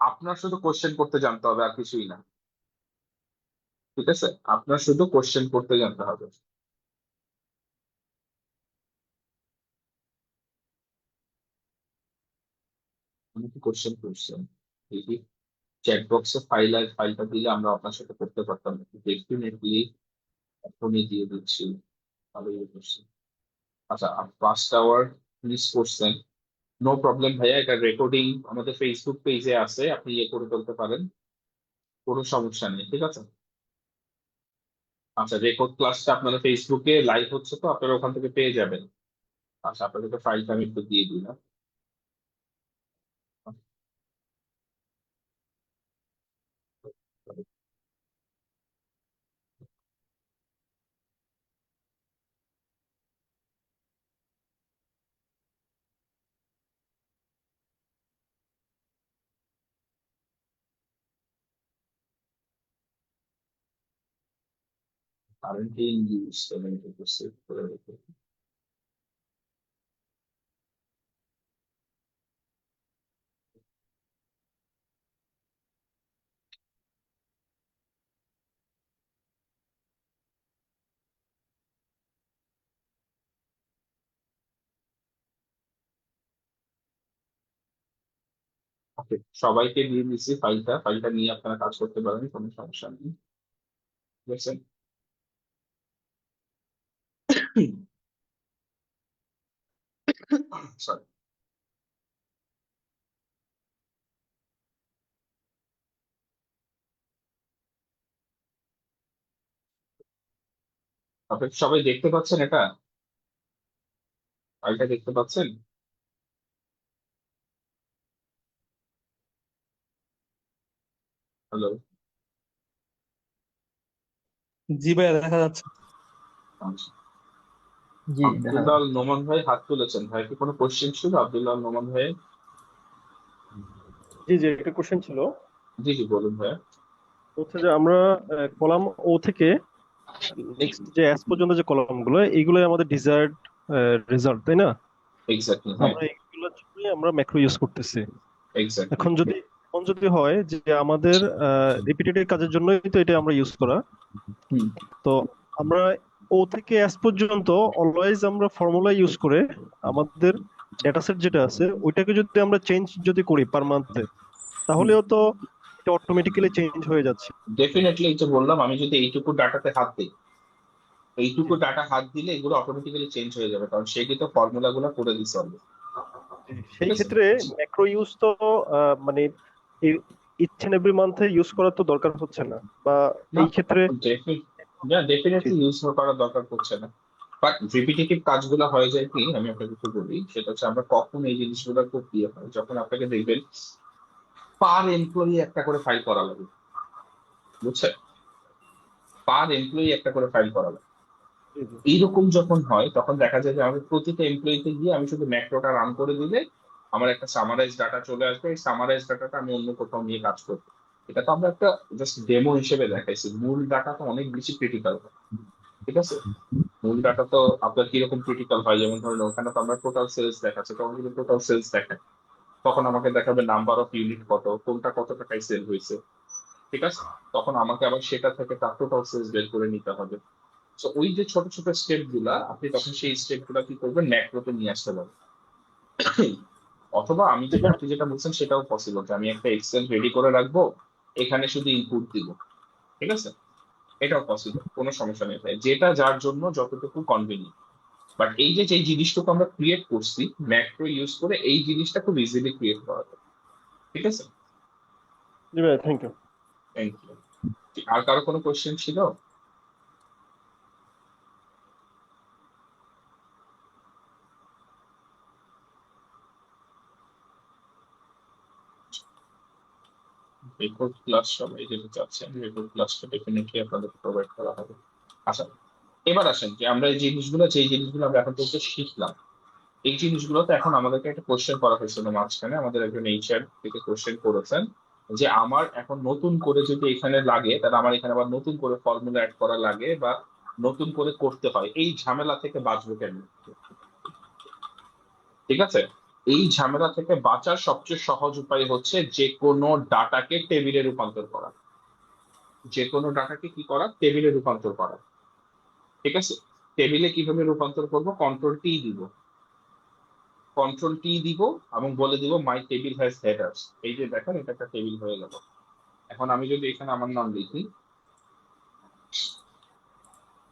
S3: আপনার শুধু কোশ্চেন করতে জানতে হবে, আর কিছুই না। ঠিক আছে, আপনার শুধু কোশ্চেন করতে জানতে হবে। আপনি কি কোশ্চেন করছেন, দেখি চ্যাট বক্সে ফাইলটা দিলে আমরা আপনার সাথে করতে পারতাম, ডেফিনেটলি এখনই দিয়ে দিচ্ছি, ভালোই করছি। আচ্ছা, 5টা আওয়ার মিস করছেন, নো প্রবলেম ভাইয়া, এটা রেকর্ডিং আমাদের ফেসবুক পেজে আছে, আপনি ইয়ে করে ফেলতে পারেন, কোনো সমস্যা নেই। ঠিক আছে, আচ্ছা, রেকর্ড ক্লাসটা আপনারা ফেসবুকে লাইভ হচ্ছে, তো আপনারা ওখান থেকে পেয়ে যাবেন। আচ্ছা, আপনাদেরকে ফাইলটা আমি একটু দিয়ে দিই না। কারেন্টলি ইন ইউজ, আমি একটু সেভ করে রেখে। ওকে, সবাইকে দিয়ে দিচ্ছি ফাইলটা, ফাইলটা নিয়ে আপনারা কাজ করতে পারেন, কোনো সমস্যা নেই। ঠিক আছে, সরি। আপনি সবাই দেখতে পাচ্ছেন এটা? ফাইলটা দেখতে পাচ্ছেন? হ্যালো।
S5: জি ভাইয়া, দেখা যাচ্ছে।
S3: আচ্ছা,
S6: জি দেখা
S3: আব্দুল্লাহ আল নোমান ভাই হাত তুলেছেন। ভাই কি কোনো কোশ্চেন ছিল আব্দুল্লাহ আল নোমান ভাই?
S9: জি জি, একটা কোশ্চেন ছিল।
S3: জি জি, বলুন ভাই।
S9: হচ্ছে যে আমরা কলাম ও থেকে নেক্সট যে এস পর্যন্ত যে কলাম গুলো, এইগুলোই আমাদের ডিজায়ার্ড রেজাল্ট, তাই না?
S3: এক্স্যাক্টলি, হ্যাঁ,
S9: আমরা এইগুলোর জন্যই আমরা ম্যাক্রো ইউজ করতেছি।
S3: এক্স্যাক্টলি।
S9: এখন যদি হয় যে আমাদের রিপিটেটিভ কাজের জন্যই তো এটা আমরা ইউজ করা,
S3: হুম।
S9: তো আমরা ও থেকে এস পর্যন্ত অলওয়েজ আমরা ফর্মুলা ইউজ করে আমাদের ডেটা সেট যেটা আছে ওইটাকে যদি আমরা চেঞ্জ যদি করি পার মান্থে, তাহলেও তো এটা অটোমেটিক্যালি চেঞ্জ হয়ে যাচ্ছে।
S3: ডেফিনেটলি, এই যে বললাম, আমি যদি এইটুকু ডাটাতে হাত দিই, এইটুকু ডাটা হাত দিলে এগুলো অটোমেটিক্যালি চেঞ্জ হয়ে যাবে, কারণ সে কিন্তু ফর্মুলা গুলো করে দিচ্ছে অলরেডি। ঠিক
S9: সেই
S3: আছে।
S9: ক্ষেত্রে ম্যাক্রো ইউজ তো মানে ইচ এন্ড এভরি মান্থে ইউজ করার তো দরকার হচ্ছে না, বা
S3: না,
S9: এই ক্ষেত্রে
S3: ডেফিনেটলি ইউজ করার দরকার পড়ছে না। বাট রিপিটেটিভ কাজগুলো হয়ে যায় কি, আমি আপনাকে একটু বলি, সেটা হচ্ছে আমরা কখন এই জিনিসগুলো খুব ইয়ে হয়, যখন আপনাকে দেখবেন পার এমপ্লয়ি একটা করে ফাইল করা লাগে, বুঝছেন? পার এমপ্লয়ি একটা করে ফাইল করা লাগে। এইরকম যখন হয় তখন দেখা যায় যে আমি প্রতিটা এমপ্লয়িতে গিয়ে আমি শুধু ম্যাক্রোটা রান করে দিলে আমার একটা সামারাইজ ডাটা চলে আসবে। এই সামারাইজ ডাটাটা আমি অন্য কোথাও নিয়ে কাজ করবো। এটা তো আমরা একটা জাস্ট ডেমো হিসেবে দেখাইছি, মূল ডাটা তো অনেক বেশি ক্রিটিক্যাল। ঠিক আছে, মূল ডাটা তো আপনার কিরকম ক্রিটিক্যাল হয়, যেমন ধরেন ওখানে তো আমরা টোটাল সেলস দেখাচ্ছি, তখন যদি টোটাল সেলস দেখায় তখন আমাকে দেখাবে নাম্বার অফ ইউনিট কত, কোনটা কত টাকায় সেল হয়েছে। ঠিক আছে, তখন আমাকে আবার সেটা থেকে তার টোটাল সেলস বের করে নিতে হবে। তো ওই যে ছোট ছোট স্টেপ গুলা আপনি তখন সেই স্টেপ গুলা কি করবেন, ম্যাক্রোতে নিয়ে আসতে পারবেন। অথবা আমি যেটা, আপনি যেটা বলছেন সেটাও পসিবল, যে আমি একটা এক্সেল রেডি করে রাখবো, এখানে শুধু ইনপুট দিব। ঠিক আছে, এটাও পসিবল, কোনো সমস্যা নেই ভাই, যেটা যার জন্য যতটুকু কনভিনিয়েন্ট। বাট এই যে যেই জিনিসটুকু আমরা ক্রিয়েট করছি ম্যাক্রো ইউজ করে, এই জিনিসটা খুব ইজিলি ক্রিয়েট করা যায়। ঠিক আছে,
S9: জি ভাই, থ্যাংক ইউ।
S3: Thank you. আর কারো কোনো কোশ্চেন ছিল? রেকর্ড ক্লাস সবাই যেটা চাচ্ছেন, রেকর্ড ক্লাসটা ডেফিনেটলি আপনাদের প্রোভাইড করা হবে। আচ্ছা, এবার আসেন যে আমরা এই জিনিসগুলো, যে জিনিসগুলো আমরা এখন পর্যন্ত শিখলাম, এই জিনিসগুলোতে এখন আমাদেরকে একটা কোশ্চেন করা হয়েছিল মাঝখানে, আমাদের একজন এইচআর থেকে কোশ্চেন করেছেন যে আমার এখন নতুন করে যদি এখানে লাগে, তাহলে আমার এখানে আবার নতুন করে ফর্মুলা অ্যাড করা লাগে বা নতুন করে করতে হয়, এই ঝামেলা থেকে বাঁচবো কেন? ঠিক আছে, এই ঝামেলা থেকে বাঁচার সবচেয়ে সহজ উপায় হচ্ছে যে কোনো ডাটাকে টেবিলে রূপান্তর করা। যে কোনো ডাটাকে কি করা, টেবিলে রূপান্তর করা। ঠিক আছে, টেবিলে কিভাবে রূপান্তর করব, কন্ট্রোল টি দিব, কন্ট্রোল টি দিব এবং বলে দিব মাই টেবিল হ্যাজ হেডার্স। এই যে দেখেন, এটা একটা টেবিল হয়ে গেল। এখন আমি যদি এখানে আমার নাম লিখি,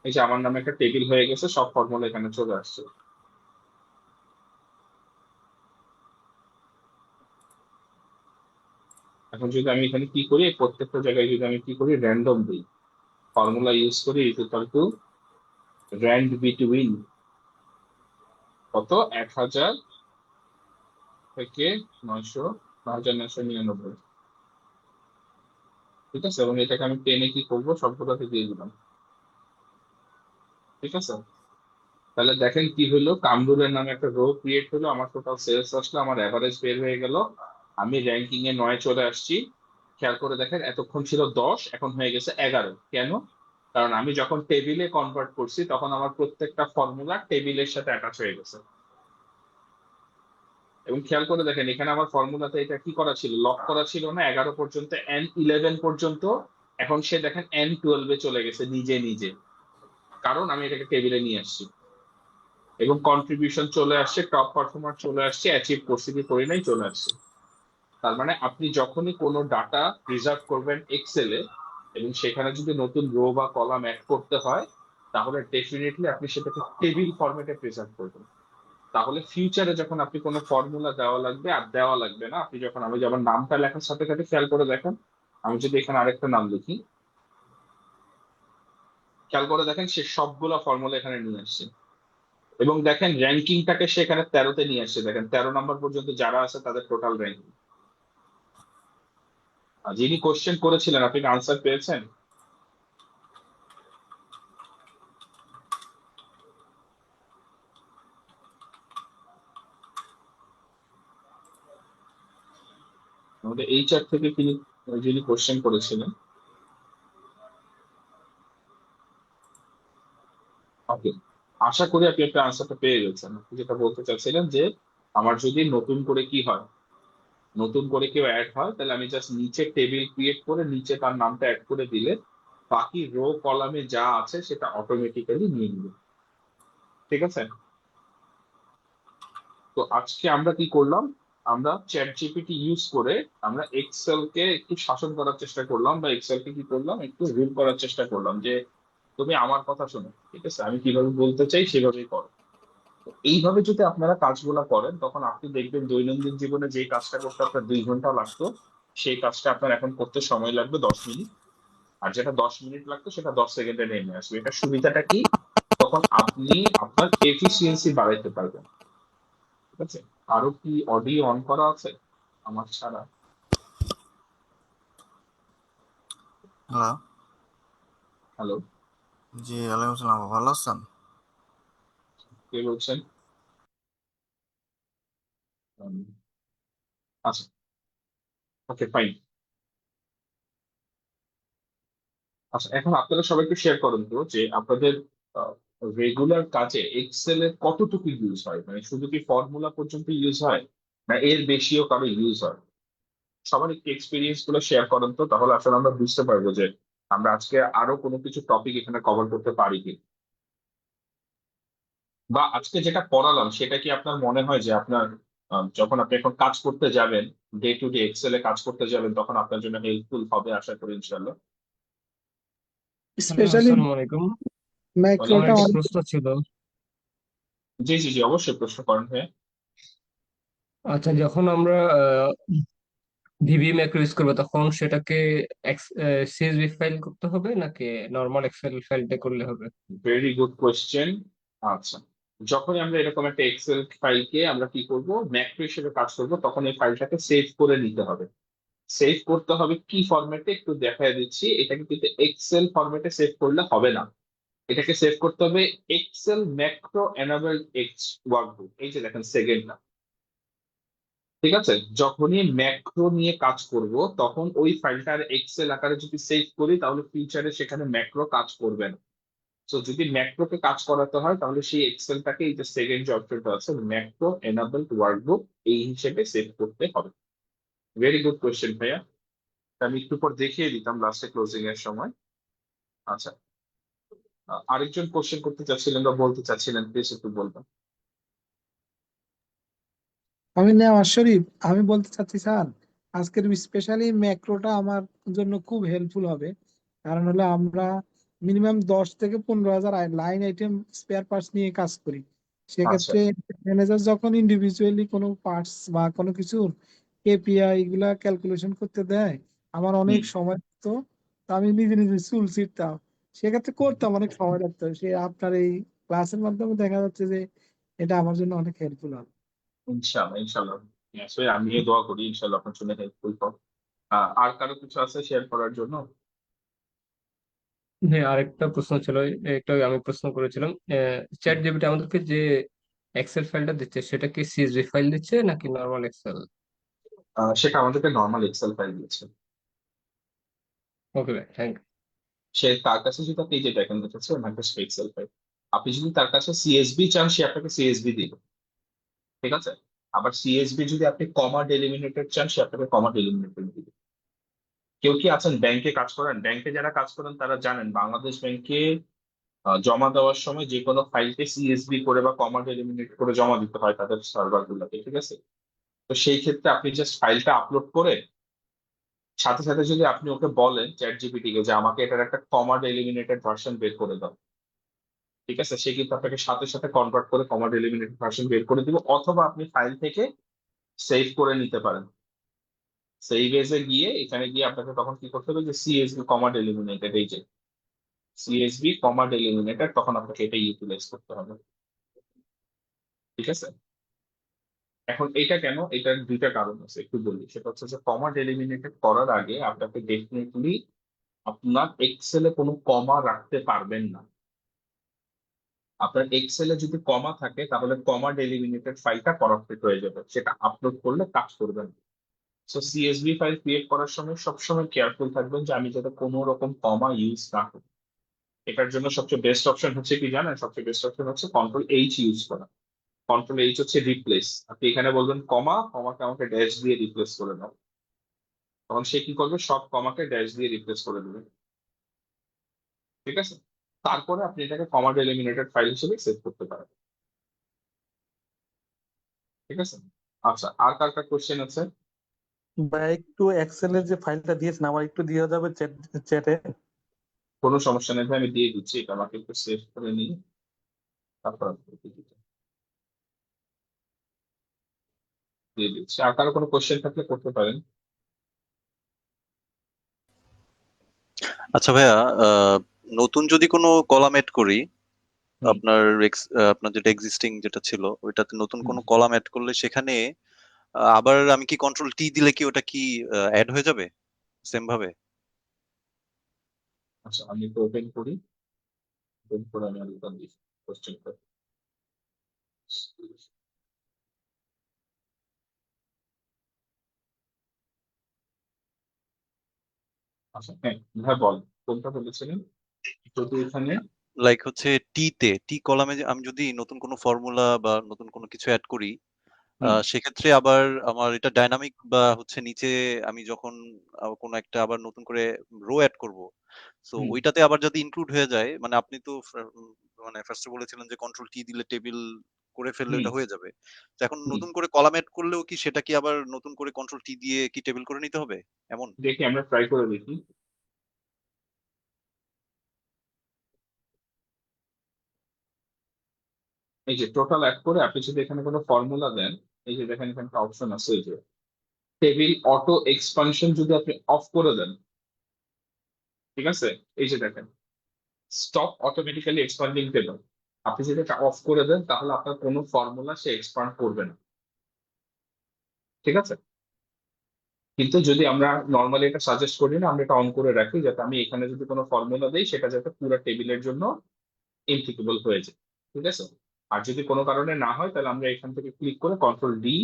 S3: এই যে আমার নামে একটা টেবিল হয়ে গেছে, সব ফর্মুলা এখানে চলে আসছে। এখন যদি আমি এখানে কি করি, প্রত্যেকটা জায়গায় যদি আমি কি করি, র্যান্ডম দিই, ফর্মুলা ইউজ করি ইকুয়াল টু র্যান্ড বিটুইন কত, 1000 থেকে 999। ঠিক আছে, এবং এটাকে আমি টেনে কি করবো, সবগুলোকে দিয়ে দিলাম। ঠিক আছে, তাহলে দেখেন কি হলো, কামরুলের নামে একটা রো ক্রিয়েট হলো, আমার টোটাল সেলস আসলো, আমার অ্যাভারেজ বের হয়ে গেল, আমি র্যাঙ্কিং এ 9 চলে আসছি। খেয়াল করে দেখেন, এতক্ষণ ছিল 10, এখন হয়ে গেছে 11। কেন? কারণ আমি যখন টেবিলে কনভার্ট করছি তখন আমার প্রত্যেকটা ফর্মুলা টেবিলের সাথে অ্যাটাচ হয়ে গেছে। এবং খেয়াল করে দেখেন, এখানে আমার ফর্মুলাতে এটা কি করা ছিল, লক করা ছিল না 11 পর্যন্ত, N11 পর্যন্ত। এখন সে দেখেন N12 চলে গেছে নিজে নিজে, কারণ আমি এটাকে টেবিলে নিয়ে আসছি। এবং কন্ট্রিবিউশন চলে আসছে, টপ পারফর্মার চলে আসছে, অ্যাচিভ করছি কি করি নাই, চলে আসছে। তার মানে আপনি যখনই কোনো ডাটা রিজার্ভ করবেন এক্সেলে এবং সেখানে যদি নতুন রো বা কলাম অ্যাড করতে হয়, তাহলে ডেফিনেটলি আপনি সেটাকে টেবিল ফরম্যাটে প্রেজেন্ট করবেন। তাহলে ফিউচারে যখন আপনি কোনো ফর্মুলা দেওয়া লাগবে আর দেওয়া লাগবে না, আপনি যখন আমি যেমন নামটা লেখার সাথে সাথে খেয়াল করে দেখেন, আমি যদি এখানে আরেকটা নাম লিখি, খেয়াল করে দেখেন সে সবগুলা ফর্মুলা এখানে নিয়ে আসছে। এবং দেখেন র্যাঙ্কিংটাকে সে এখানে 13তে নিয়ে আসছে। দেখেন 13 নম্বর পর্যন্ত যারা আছে তাদের টোটাল র্যাঙ্কিং। আর যিনি কোশ্চেন করেছিলেন আপনি আনসার পেয়েছেন? আমাদের এইচআর থেকে যিনি কোশ্চেন করেছিলেন, ওকে, আশা করি আপনি একটা আনসারটা পেয়ে গেছেন। আপনি যেটা বলতে চাচ্ছিলেন যে আমার যদি নতুন করে কি হয়, নতুন করে কেউ অ্যাড হয়, তাহলে আমি জাস্ট নিচে টেবিল ক্রিয়েট করে নিচে তার নামটা অ্যাড করে দিলে বাকি রো কলামে যা আছে সেটা অটোমেটিক্যালি নিয়ে নিবে। ঠিক আছে? তো আজকে আমরা কি করলাম, আমরা চ্যাট জিপিটি ইউজ করে আমরা এক্সেল কে একটু শাসন করার চেষ্টা করলাম, বা এক্সেল কে কি করলাম, একটু রুল করার চেষ্টা করলাম যে তুমি আমার কথা শোনো, ঠিক আছে, আমি কিভাবে বলতে চাই সেভাবেই করো। তো এইভাবে যদি আপনারা কাজগুলো করেন, তখন আপনি দেখবেন দৈনন্দিন জীবনে যে কাজটা করতে আপনার 2 ঘন্টা লাগতো, সেই কাজটা আপনার এখন করতে সময় লাগবে 10 মিনিট। আর যেটা 10 মিনিট লাগতো সেটা 10 সেকেন্ডে নেমে আসবে। এটা সুবিধাটা কি, তখন আপনি আপনার এফিসিয়েন্সি বাড়াইতে পারবেন। ঠিক আছে? আরো কি অডিও অন করা আছে আমার ছাড়া?
S8: হ্যালো।
S3: হ্যালো,
S8: জি, ওয়ালাইকুম আসসালাম। ভালো আছেন?
S3: কে বলছেন? উম, আচ্ছা, ওকে, ফাইন। আচ্ছা, এখন আপনারা সবাই একটু শেয়ার করেন তো যে আপনাদের রেগুলার কাজে এক্সেল এর কতটুকু ইউজ হয়, মানে শুধু কি ফর্মুলা পর্যন্ত ইউজ হয়, না এর বেশিও কারো ইউজ হয়? সবার একটু এক্সপিরিয়েন্স গুলো শেয়ার করেন তো, তাহলে আসলে আমরা বুঝতে পারবো যে আমরা আজকে আরো কোনো কিছু টপিক এখানে কভার করতে পারি কি, বা আজকে যেটা পড়ালাম সেটা কি আপনার মনে হয় যে আপনার যখন আপনি এখন কাজ করতে যাবেন, ডে টু ডে এক্সেলে কাজ করতে যাবেন, তখন আপনার জন্য হেল্পফুল হবে আশা করি ইনশাল্লাহ।
S10: হ্যালো,
S7: স্পেশালি
S10: আসসালামু আলাইকুম। আমার
S7: ম্যাক্রোটা
S10: একটা
S7: অনেক
S10: প্রশ্ন ছিল।
S3: জি জি জি, অবশ্যই প্রশ্ন করেন ভাই।
S10: আচ্ছা, যখন আমরা ভিভি ম্যাক্রো ইউজ করবো তখন সেটাকে সিএসভি ফাইল করতে হবে নাকি নর্মাল এক্সেল ফাইলটা করলে হবে?
S3: Very good question. আচ্ছা, যখনই আমরা এরকম একটা এক্সেল ফাইলকে আমরা কি করব, ম্যাক্রো হিসেবে কাজ করব, তখন এই ফাইলটাকে সেভ করে নিতে হবে। সেভ করতে হবে কি ফরম্যাটে একটু দেখায় দিচ্ছি। এটাকে কিন্তু এক্সেল ফরম্যাটে সেভ করলে হবে না, এটাকে সেভ করতে হবে Excel macro enabled X workbook. এই যে দেখেন সেকেন্ডটা, ঠিক আছে? যখনই ম্যাক্রো নিয়ে কাজ করব তখন ওই ফাইলটার এক্সেল আকারে যদি সেভ করি, তাহলে ফিউচারে সেখানে ম্যাক্রো কাজ করবে না। তো যদি ম্যাক্রোকে কাজ করাতে হয়, তাহলে সেই এক্সেলটাকে এই যে সেকেন্ড যে অপশনটা আছে ম্যাক্রো এনাবেলড ওয়ার্কবুক, এই হিসেবে সেভ করতে হবে। ভেরি গুড কোয়েশ্চেন ভাইয়া। আমি একটু পর দেখিয়ে দিতাম লাস্টে ক্লোজিং এর সময়। আচ্ছা, আরেকজন কোশ্চেন করতে চাচ্ছিলেন বা বলতে চাচ্ছিলেন, প্লিজ একটু বলবেন।
S11: আমি নেওয়াজ শরীফ, আমি বলতে চাচ্ছি স্যার, আজকের স্পেশালি ম্যাক্রোটা আমার জন্য খুব হেল্পফুল হবে। কারণ হলো আমরা মিনিমাম 10 থেকে 15 হাজার লাইন আইটেম স্পেয়ার পার্টস নিয়ে কাজ করি।
S3: আচ্ছা,
S11: সেক্ষেত্রে ম্যানেজার যখন ইন্ডিভিজুয়ালি কোনো পার্টস বা কোনো কিছুর কেপিআই এগুলা ক্যালকুলেশন করতে দেয়, আমার অনেক
S3: হুম,
S11: সময় লাগতো। তো আমি নিজে নিজে চুল ছিঁড়তাম, সেক্ষেত্রে করতাম, অনেক সময় লাগতো। সে আপনার এই ক্লাসের মাধ্যমে দেখা যাচ্ছে যে এটা আমার জন্য অনেক হেল্পফুল হবে।
S3: ইনশাল্লাহ ইনশাল্লাহ। আসলে আমিও দোয়া করি ইনশাল্লাহ আপনার জন্য হেল্পফুল হোক। আর কারো কিছু আছে শেয়ার করার জন্য?
S10: হ্যাঁ, আরেকটা প্রশ্ন ছিল। একটা আমি প্রশ্ন করেছিলাম, চ্যাট জিপিটি আমাদেরকে যে এক্সেল ফাইলটা দিচ্ছে সেটা কি সিএসভি ফাইল দিচ্ছে নাকি নর্মাল এক্সেল?
S3: সেটা আমাদেরকে নর্মাল এক্সেল ফাইল দিয়েছে।
S10: ওকে ভাই, থ্যাংক
S3: সে তার কাছে যদি আপনি এই যে দেখেন দেখেছে মাইক্রোসফট এক্সেল ফাইল, আপনি যদি তার কাছে সিএসবি চান সে আপনাকে সিএসবি দিবে। ঠিক আছে? আবার সিএসবি যদি আপনি কমা ডেলিমিনেটেড চান সে আপনাকে কমা ডেলিমিনেটেড দিবে। কেউ কি আছেন ব্যাংকে কাজ করেন? ব্যাংকে যারা কাজ করেন তারা জানেন বাংলাদেশ ব্যাংকে জমা দেওয়ার সময় যে কোনো ফাইলকে সিএসবি করে বা কমা ডেলিমিনেট করে জমা দিতে হয় তাদের সার্ভার গুলোকে। ঠিক আছে? তো সেই ক্ষেত্রে আপনি জাস্ট ফাইলটা আপলোড করে সাথে সাথে যদি আপনি ওকে বলেন চ্যাট জিপিটি কে যে আমাকে এটার একটা কমা ডেলিমিনেটেড ভার্সন বের করে দাও, ঠিক আছে, সে কিন্তু আপনাকে সাথে সাথে কনভার্ট করে কমা ডেলিমিনেটেড ভার্সন বের করে দিব, অথবা আপনি ফাইল থেকে সেভ করে নিতে পারেন। সেভ এজে গিয়ে এখানে গিয়ে আপনাকে তখন কি করতে হবে, যে সিএসবি কমা ডেলিমিনেটেড, এই যে সিএসবি কমা ডেলিমিনেটেড, তখন আপনাকে এটা ইউটিলাইজ করতে হবে। ঠিক আছে, এখন এটা কেন, এটার দুইটা কারণ আছে একটু বলি। সেটা হচ্ছে যে কমা ডেলিমিনেটেড করার আগে আপনাকে ডেফিনেটলি আপনার এক্সেলে কোনো কমা রাখতে পারবেন না। আপনার এক্সেলে যদি কমা থাকে তাহলে কমা ডেলিমিনেটেড ফাইলটা করাপ্টেড হয়ে যাবে, সেটা আপলোড করলে কাজ করবে না। সো সিএসভি ফাইল ক্রিয়েট করার সময় সবসময় কেয়ারফুল থাকবেন যে আমি যাতে কোনো রকম কমা ইউজ না করি। এটার জন্য সবচেয়ে বেস্ট অপশন হচ্ছে কি জানেন, সবচেয়ে বেস্ট অপশন হচ্ছে কন্ট্রোল এইচ ইউজ করা। কন্ট্রোল এইচ হচ্ছে রিপ্লেস। আপনি এখানে বলবেন কমা, কমাকে আমাকে ড্যাশ দিয়ে রিপ্লেস করে দাও, তখন সে কি করবে, সব কমাকে ড্যাশ দিয়ে রিপ্লেস করে দেবে। ঠিক আছে, তারপরে আপনি এটাকে কমা ডেলিমিনেটেড ফাইল হিসেবে সেভ করতে পারেন। ঠিক আছে, আচ্ছা আর কার কার কোশ্চেন আছে?
S5: বা একটু এক্সেলের যে ফাইলটা দিয়েছেন আমার একটু দিয়ে যাবে চ্যাটে।
S3: কোনো সমস্যা নেই ভাই, আমি দিয়ে দিচ্ছি, এটা আমাকে একটু সেভ করে নিই, তারপর আপনাকে দিয়ে দিচ্ছি। আর কারো কোনো কোশ্চেন থাকলে করতে পারেন।
S12: আচ্ছা ভাইয়া, নতুন যদি কোনো কলাম এড করি,
S3: হুম।
S12: আপনার আপনার যেটা এক্সিস্টিং যেটা ছিল ওইটাতে নতুন কোনো কলাম এড করলে সেখানে আবার আমি কি কন্ট্রোল টি দিলে কি ওটা কি অ্যাড হয়ে যাবে সেম ভাবে?
S3: আচ্ছা আমি তো ওপেন করি, ওপেন করে আমি আরেকবার দিই কোশ্চেনটা। আচ্ছা হ্যাঁ ভাই বল, কোনটা বলেছিলেন? যদি এখানে
S12: লাইক হচ্ছে টি কলামে আমি যদি নতুন কোনো ফর্মুলা বা নতুন কোনো কিছু অ্যাড করি, সেক্ষেত্রে আবার আমার এটা ডাইনামিক বা হচ্ছে নিচে আমি যখন কোনো একটা আবার নতুন করে রো অ্যাড করব, সো ওইটাতে আবার যদি ইনক্লুড হয়ে যায়, মানে আপনি তো মানে ফার্স্টে বলেছিলেন যে কন্ট্রোল টি দিলে টেবিল করে ফেললে এটা হয়ে যাবে। তো এখন নতুন করে কলাম অ্যাড করলেও কি সেটা কি আবার নতুন করে কন্ট্রোল টি দিয়ে কি টেবিল করে নিতে হবে এমন?
S3: দেখি, আমরা ট্রাই করে দেখি। এই যে টোটাল অ্যাড করে আপনি যদি এখানে কোনো ফর্মুলা দেন, এই যে দেখেন এখানে একটা অপশন আছে, এই যে টেবিল অটো এক্সপানশন যদি আপনি অফ করে দেন, ঠিক আছে, এই যে দেখেন স্টপ অটোমেটিক্যালি এক্সপান্ডিং টেবিল, আপনি যদি এটা অফ করে দেন তাহলে আপনার কোনো ফর্মুলা সে এক্সপান্ড করবে না। ঠিক আছে, কিন্তু যদি আমরা নর্মালি এটা সাজেস্ট করি না, আমরা এটা অন করে রাখি যাতে আমি এখানে যদি কোনো ফর্মুলা দিই সেটা যাতে পুরো টেবিলের জন্য ইমপ্লিকেবল হয়ে যায়। ঠিক আছে, আর যদি কোনো কারণে না হয় তাহলে আমরা এখান থেকে ক্লিক করে কন্ট্রোল ডি,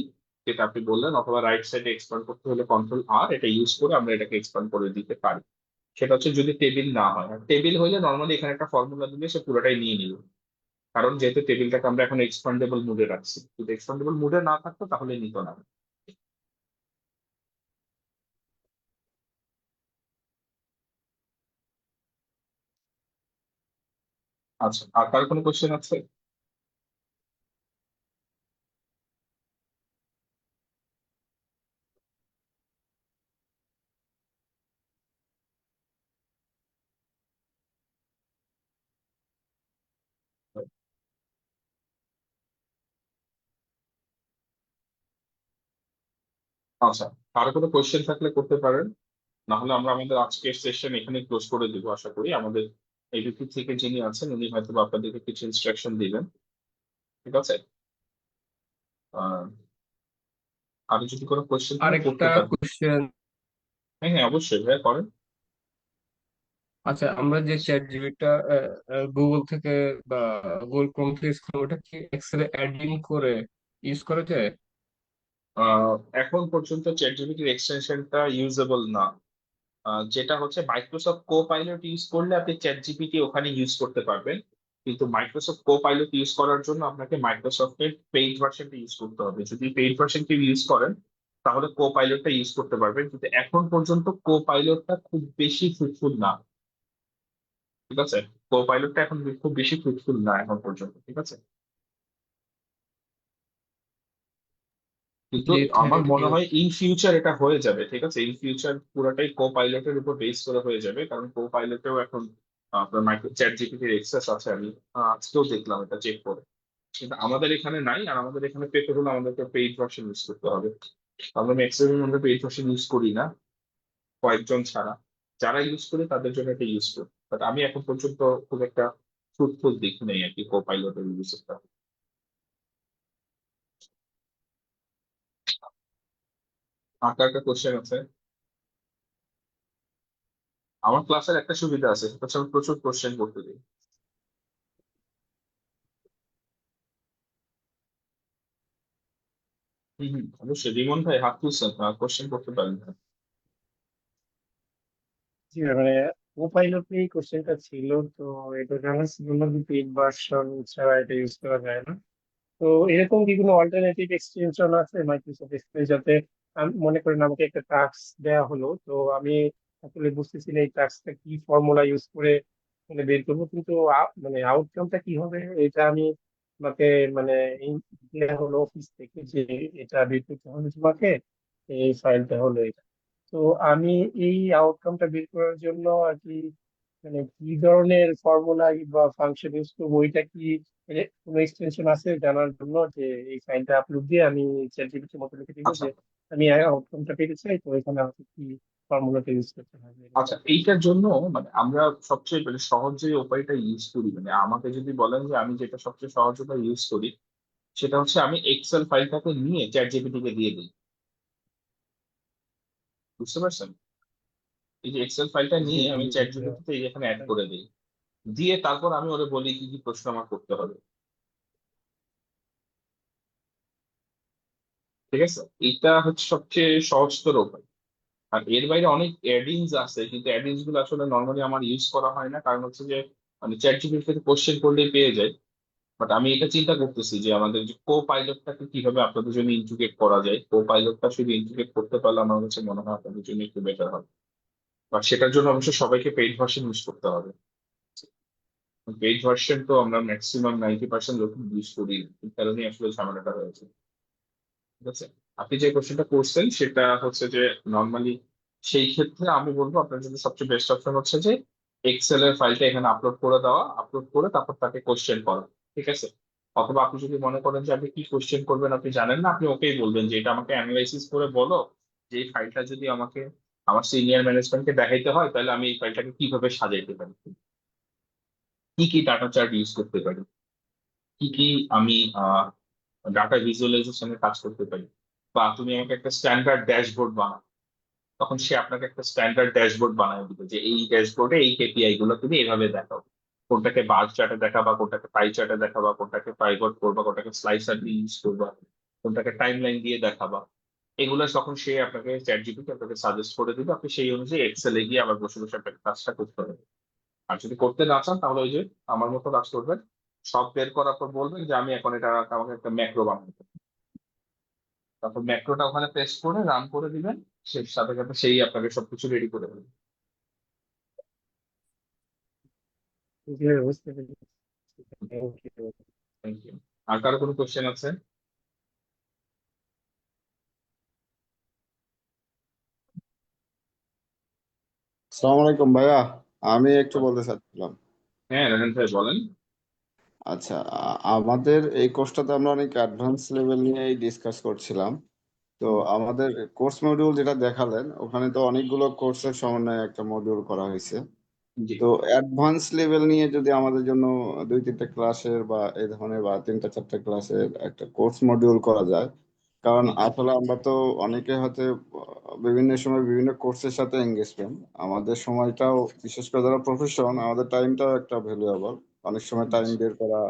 S3: যেটা আপনি বললেন, অথবা রাইট সাইডে এক্সপান্ড করতে হলে কন্ট্রোল আর, এটা ইউজ করে আমরা এটাকে এক্সপান্ড করে দিতে পারি। সেটা হচ্ছে যদি টেবিল না হয়। আর টেবিল হলে নর্মালি এখানে একটা ফর্মুলা দিলে সে পুরোটাই নিয়ে নিল, কারণ যেহেতু টেবিলটাকে আমরা এখন এক্সপান্ডেবল মুডে রাখছি। যদি এক্সপান্ডেবল মুডে না থাকতো তাহলে নিত না। আচ্ছা আর কার কোনো কোশ্চেন আছে? আচ্ছা, কারো কোনো কোশ্চেন থাকলে করতে পারেন, না হলে আমরা আমাদের আজকের সেশন এখানে ক্লোজ করে দিব। আশা করি আমাদের এবিপি থেকে যিনি আছেন উনি হয়তো বা আপনাদেরকে কিছু ইনস্ট্রাকশন দিবেন। ঠিক আছে, আহ, আর যদি কোনো কোশ্চেন থাকে করতে
S10: আরেকটা
S3: পারেন।
S10: কোশ্চেন।
S3: হ্যাঁ হ্যাঁ অবশ্যই ভাইয়া করেন।
S10: আচ্ছা, আমরা যে চ্যাট জিপিটা গুগল থেকে বা গুগল ক্রোম থেকে ইউজ করি, ওটা কি এক্সেলে অ্যাড ইন করে ইউজ করা যায়?
S3: এখন পর্যন্ত চ্যাটজিপিটির এক্সটেনশনটা ইউজেবল না। যেটা হচ্ছে মাইক্রোসফট কো পাইলট ইউজ করলে আপনি চ্যাট জিপিটি ওখানে ইউজ করতে পারবেন, কিন্তু মাইক্রোসফট কো পাইলট ইউজ করার জন্য আপনাকে মাইক্রোসফটের পেইড ভার্সনটা ইউজ করতে হবে। যদি পেইড ভার্সনটি ইউজ করেন তাহলে কো পাইলটটা ইউজ করতে পারবেন, কিন্তু এখন পর্যন্ত কো পাইলটটা খুব বেশি ফ্রুটফুল না। ঠিক আছে, কো পাইলটটা এখন খুব বেশি ফ্রুটফুল না এখন পর্যন্ত। ঠিক আছে, কিন্তু
S10: জি,
S3: আমার
S10: থ্যাংক
S3: মনে
S10: ইউ।
S3: হয় ইন ফিউচার এটা হয়ে যাবে। ঠিক আছে, ইন ফিউচার পুরোটাই কো পাইলটের উপর বেস করে হয়ে যাবে, কারণ কো পাইলটেও এখন আপনার মাইক্রো চ্যাট জিপিটির এক্সেস আছে, আমি আজকেও দেখলাম এটা চেক করে, কিন্তু আমাদের এখানে নাই। আর আমাদের এখানে পেতে হলে আমাদেরকে পেইড ভার্সন ইউজ করতে হবে। আমরা ম্যাক্সিমাম আমরা পেইড ভার্সন ইউজ করি না, কয়েকজন ছাড়া। যারা ইউজ করে তাদের জন্য এটা ইউজফুল, বাট আমি এখন পর্যন্ত খুব একটা ফ্রুটফুল দেখি নাই আর কি কোপাইলটের ইউজেসটা। আর একটা কোশ্চেন আছে। আমার ক্লাসের একটা সুবিধা আছে, সেটা হচ্ছে আমি প্রচুর কোশ্চেন করতে দিই। অবশ্যই রিমন ভাই হাত তুলছেন, কোশ্চেন করতে পারেন।
S6: জি মানে কোপাইলট এই কোশ্চেনটা ছিল, তো এটা জানা ছিল না যে পেইড ভার্সন ছাড়া এটা ইউজ করা যায় না। তো এরকম কি কোনো অল্টারনেটিভ এক্সটেনশন আছে মাইক্রোসফট এক্সেল, যাতে আমি মনে করেন আমাকে একটা টাস্ক দেওয়া হলো, তো আমি আসলে বুঝতেছি না এই টাস্কটা কি ফর্মুলা ইউজ করে মানে বের করবো, কিন্তু মানে আউটকামটা কি হবে এটা আমি আমাকে মানে এই দেয়া হলো অফিস থেকে যে এটা বের করতে হবে তোমাকে, এই ফাইলটা হলো এটা। তো আমি এই আউটকামটা বের করার জন্য আর কি মানে কি ধরনের ফর্মুলা বা ফাংশন ইউজ করবো, ওইটা কি কোনো এক্সটেনশন আছে জানার জন্য, যে এই ফাইলটা আপলোড দিয়ে আমি চ্যাট জিপিটির মতো লিখে দিব
S3: আচ্ছা
S6: যে আমি আউটকামটা পেতে চাই, তো এখানে আমাকে কি ফর্মুলাটা ইউজ করতে হবে
S3: আচ্ছা, এইটার জন্য মানে আমরা সবচেয়ে মানে সহজ যে উপায়টা ইউজ করি, মানে আমাকে যদি বলেন যে আমি যেটা সবচেয়ে সহজ উপায় ইউজ করি, সেটা হচ্ছে আমি এক্সেল ফাইলটাকে নিয়ে চ্যাট জিপিটি কে দিয়ে দিই। বুঝতে পারছেন? এই যে এক্সেল ফাইলটা
S6: জি
S3: নিয়ে আমি
S6: জি
S3: চ্যাট জিপিটিতে এখানে অ্যাড করে দিই, দিয়ে তারপর আমি ওরে বলি কি কি প্রশ্ন আমার করতে হবে। ঠিক আছে, এটা হচ্ছে সবচেয়ে সহজতর উপায়। আর এর বাইরে অনেক অ্যাডিংস আছে, কিন্তু অ্যাডিংস গুলো আসলে নর্মালি আমার ইউজ করা হয় না, কারণ হচ্ছে যে মানে চ্যাট জিপিটিতে কোশ্চেন করলেই পেয়ে যায়। বাট আমি এটা চিন্তা করতেছি যে আমাদের যে কো পাইলটটাকে কিভাবে আপনাদের জন্য ইন্টিগ্রেট করা যায়। কো পাইলটটা শুধু ইন্টিগ্রেট করতে পারলে আমার কাছে মনে হয় আপনাদের জন্য একটু বেটার হবে। বাট সেটার জন্য অবশ্যই সবাইকে পেইড ভার্সন ইউজ করতে হবে। পেইড ভার্সন তো আমরা ম্যাক্সিমাম 90% লোক ইউজ করি, এই কারণেই আসলে ঝামেলাটা হয়েছে। ঠিক আছে, আপনি যে কোশ্চেনটা করছেন সেটা হচ্ছে যে নর্মালি সেই ক্ষেত্রে আমি বলবো আপনার জন্য সবচেয়ে বেস্ট অপশন হচ্ছে যে এক্সেল এর ফাইলটা এখানে আপলোড করে দেওয়া, আপলোড করে তারপর তাকে কোশ্চেন করা। ঠিক আছে, অথবা আপনি যদি মনে করেন যে আপনি কি কোশ্চেন করবেন আপনি জানেন না, আপনি ওকেই বলবেন যে এটা আমাকে অ্যানালাইসিস করে বলো, যে এই ফাইলটা যদি আমাকে আমার সিনিয়র ম্যানেজমেন্টকে দেখাইতে হয় তাহলে আমি এই ফাইলটাকে কিভাবে সাজাইতে পারি, কি কি ডাটা চার্ট ইউজ করতে পারি, কি কি আমি ডাটা ভিজুয়ালাইজেশনের কাজ করতে পারি, বা তুমি আমাকে একটা স্ট্যান্ডার্ড ড্যাশবোর্ড বানাও, তখন সে আপনাকে একটা স্ট্যান্ডার্ড ড্যাশবোর্ড বানিয়ে দিবে যে এই ড্যাশবোর্ডে এই কেপিআই গুলো তুমি এইভাবে দেখাও। কোনটাকে বার চার্টে দেখাবা, কোনটাকে পাই চার্টে দেখাবা, কোনটাকে পাইভট করবা, কোনটাকে স্লাইসার দিয়ে ইউজ করবা, কোনটাকে টাইমলাইন দিয়ে দেখাবা। এগুলো তখন সে আপনাকে চ্যাট জিপিটি আপনাকে সাজেস্ট করে দিবে, আপনি সেই অনুযায়ী এক্সেলে গিয়ে আবার বসে বসে আপনাকে কাজটা করতে হবে। আর যদি করতে না চান তাহলে ওই যে আমার মতো কাজ করবেন, সব বের করার পর বলবেন যে আমি এখন এটা আমাকে একটা ম্যাক্রো বানাতে হবে। তারপর ম্যাক্রোটা ওখানে পেস্ট করে রান করে দিবেন, সেই সাথে সাথে সেই আপনাকে সবকিছু রেডি করে দেবে।
S6: জি, বুঝতে পেরেছি। Thank you.
S3: Thank you. আর কারো কোনো কোশ্চেন আছে?
S4: আসসালামু আলাইকুম ভাইয়া, আমি একটু বলতে চাচ্ছিলাম।
S3: হ্যাঁ রাহেন ভাই বলেন।
S4: আচ্ছা, আমাদের এই কোর্সটাতে আমরা অনেক অ্যাডভান্স লেভেল নিয়েই ডিসকাস করছিলাম। তো আমাদের কোর্স মডিউল যেটা দেখালেন ওখানে তো অনেকগুলো কোর্সের সমন্বয়ে একটা মডিউল করা হয়েছে।
S3: জি
S4: তো অ্যাডভান্স লেভেল নিয়ে যদি আমাদের জন্য 2-3টা ক্লাসের বা এই ধরনের বা 3-4টা ক্লাসের একটা কোর্স মডিউল করা যায়, কারণ
S3: জি
S4: আসলে আমরা তো অনেকে হয়তো বিভিন্ন সময় বিভিন্ন কোর্সের সাথে এঙ্গেজমেন্ট, আমাদের সময়টাও বিশেষ করে যারা প্রফেশন আমাদের টাইমটাও একটা ভ্যালুয়েবল, অনেক সময় টাইম বের করা।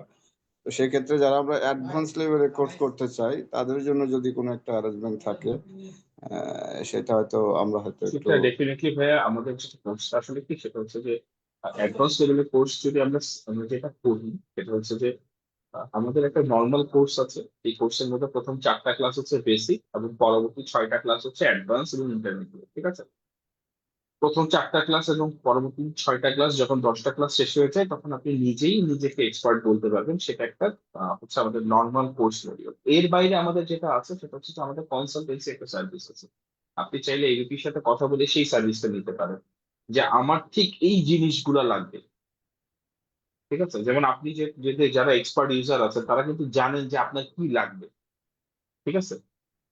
S4: তো সেক্ষেত্রে যারা আমরা অ্যাডভান্স লেভেলের কোর্স করতে চাই তাদের জন্য যদি কোনো একটা অ্যারেঞ্জমেন্ট থাকে, সেটা হয়তো আমরা হয়তো একটু।
S3: সেটা ডেফিনেটলি ভাইয়া, আমাদের যেটা কোর্সটা আসলে কি সেটা হচ্ছে যে অ্যাডভান্স লেভেলের কোর্স যদি আমরা যেটা করি সেটা হচ্ছে যে আমাদের একটা নর্মাল কোর্স আছে। এই কোর্সের মধ্যে প্রথম 4টা ক্লাস হচ্ছে বেসিক এবং পরবর্তী 6টা ক্লাস হচ্ছে অ্যাডভান্স এবং ইন্টারমিডিয়েট। ঠিক আছে, প্রথম 4টা ক্লাস এবং পরবর্তী 6টা ক্লাস যখন 10টা ক্লাস শেষ হয়ে যায় তখন আপনি নিজেই নিজেকে এক্সপার্ট বলতে পারবেন। সেটা একটা হচ্ছে আমাদের নর্মাল কোর্স মডিউল। এর বাইরে আমাদের যেটা আছে সেটা হচ্ছে যে আমাদের কনসালটেন্সি একটা সার্ভিস আছে। আপনি চাইলে এবিপির সাথে কথা বলে সেই সার্ভিসটা নিতে পারেন, যে আমার ঠিক এই জিনিসগুলো লাগবে, ঠিক আছে, যেমন আপনি যে যারা এক্সপার্ট ইউজার আছে তারা কিন্তু জানেন যে আপনার কি লাগবে। ঠিক আছে,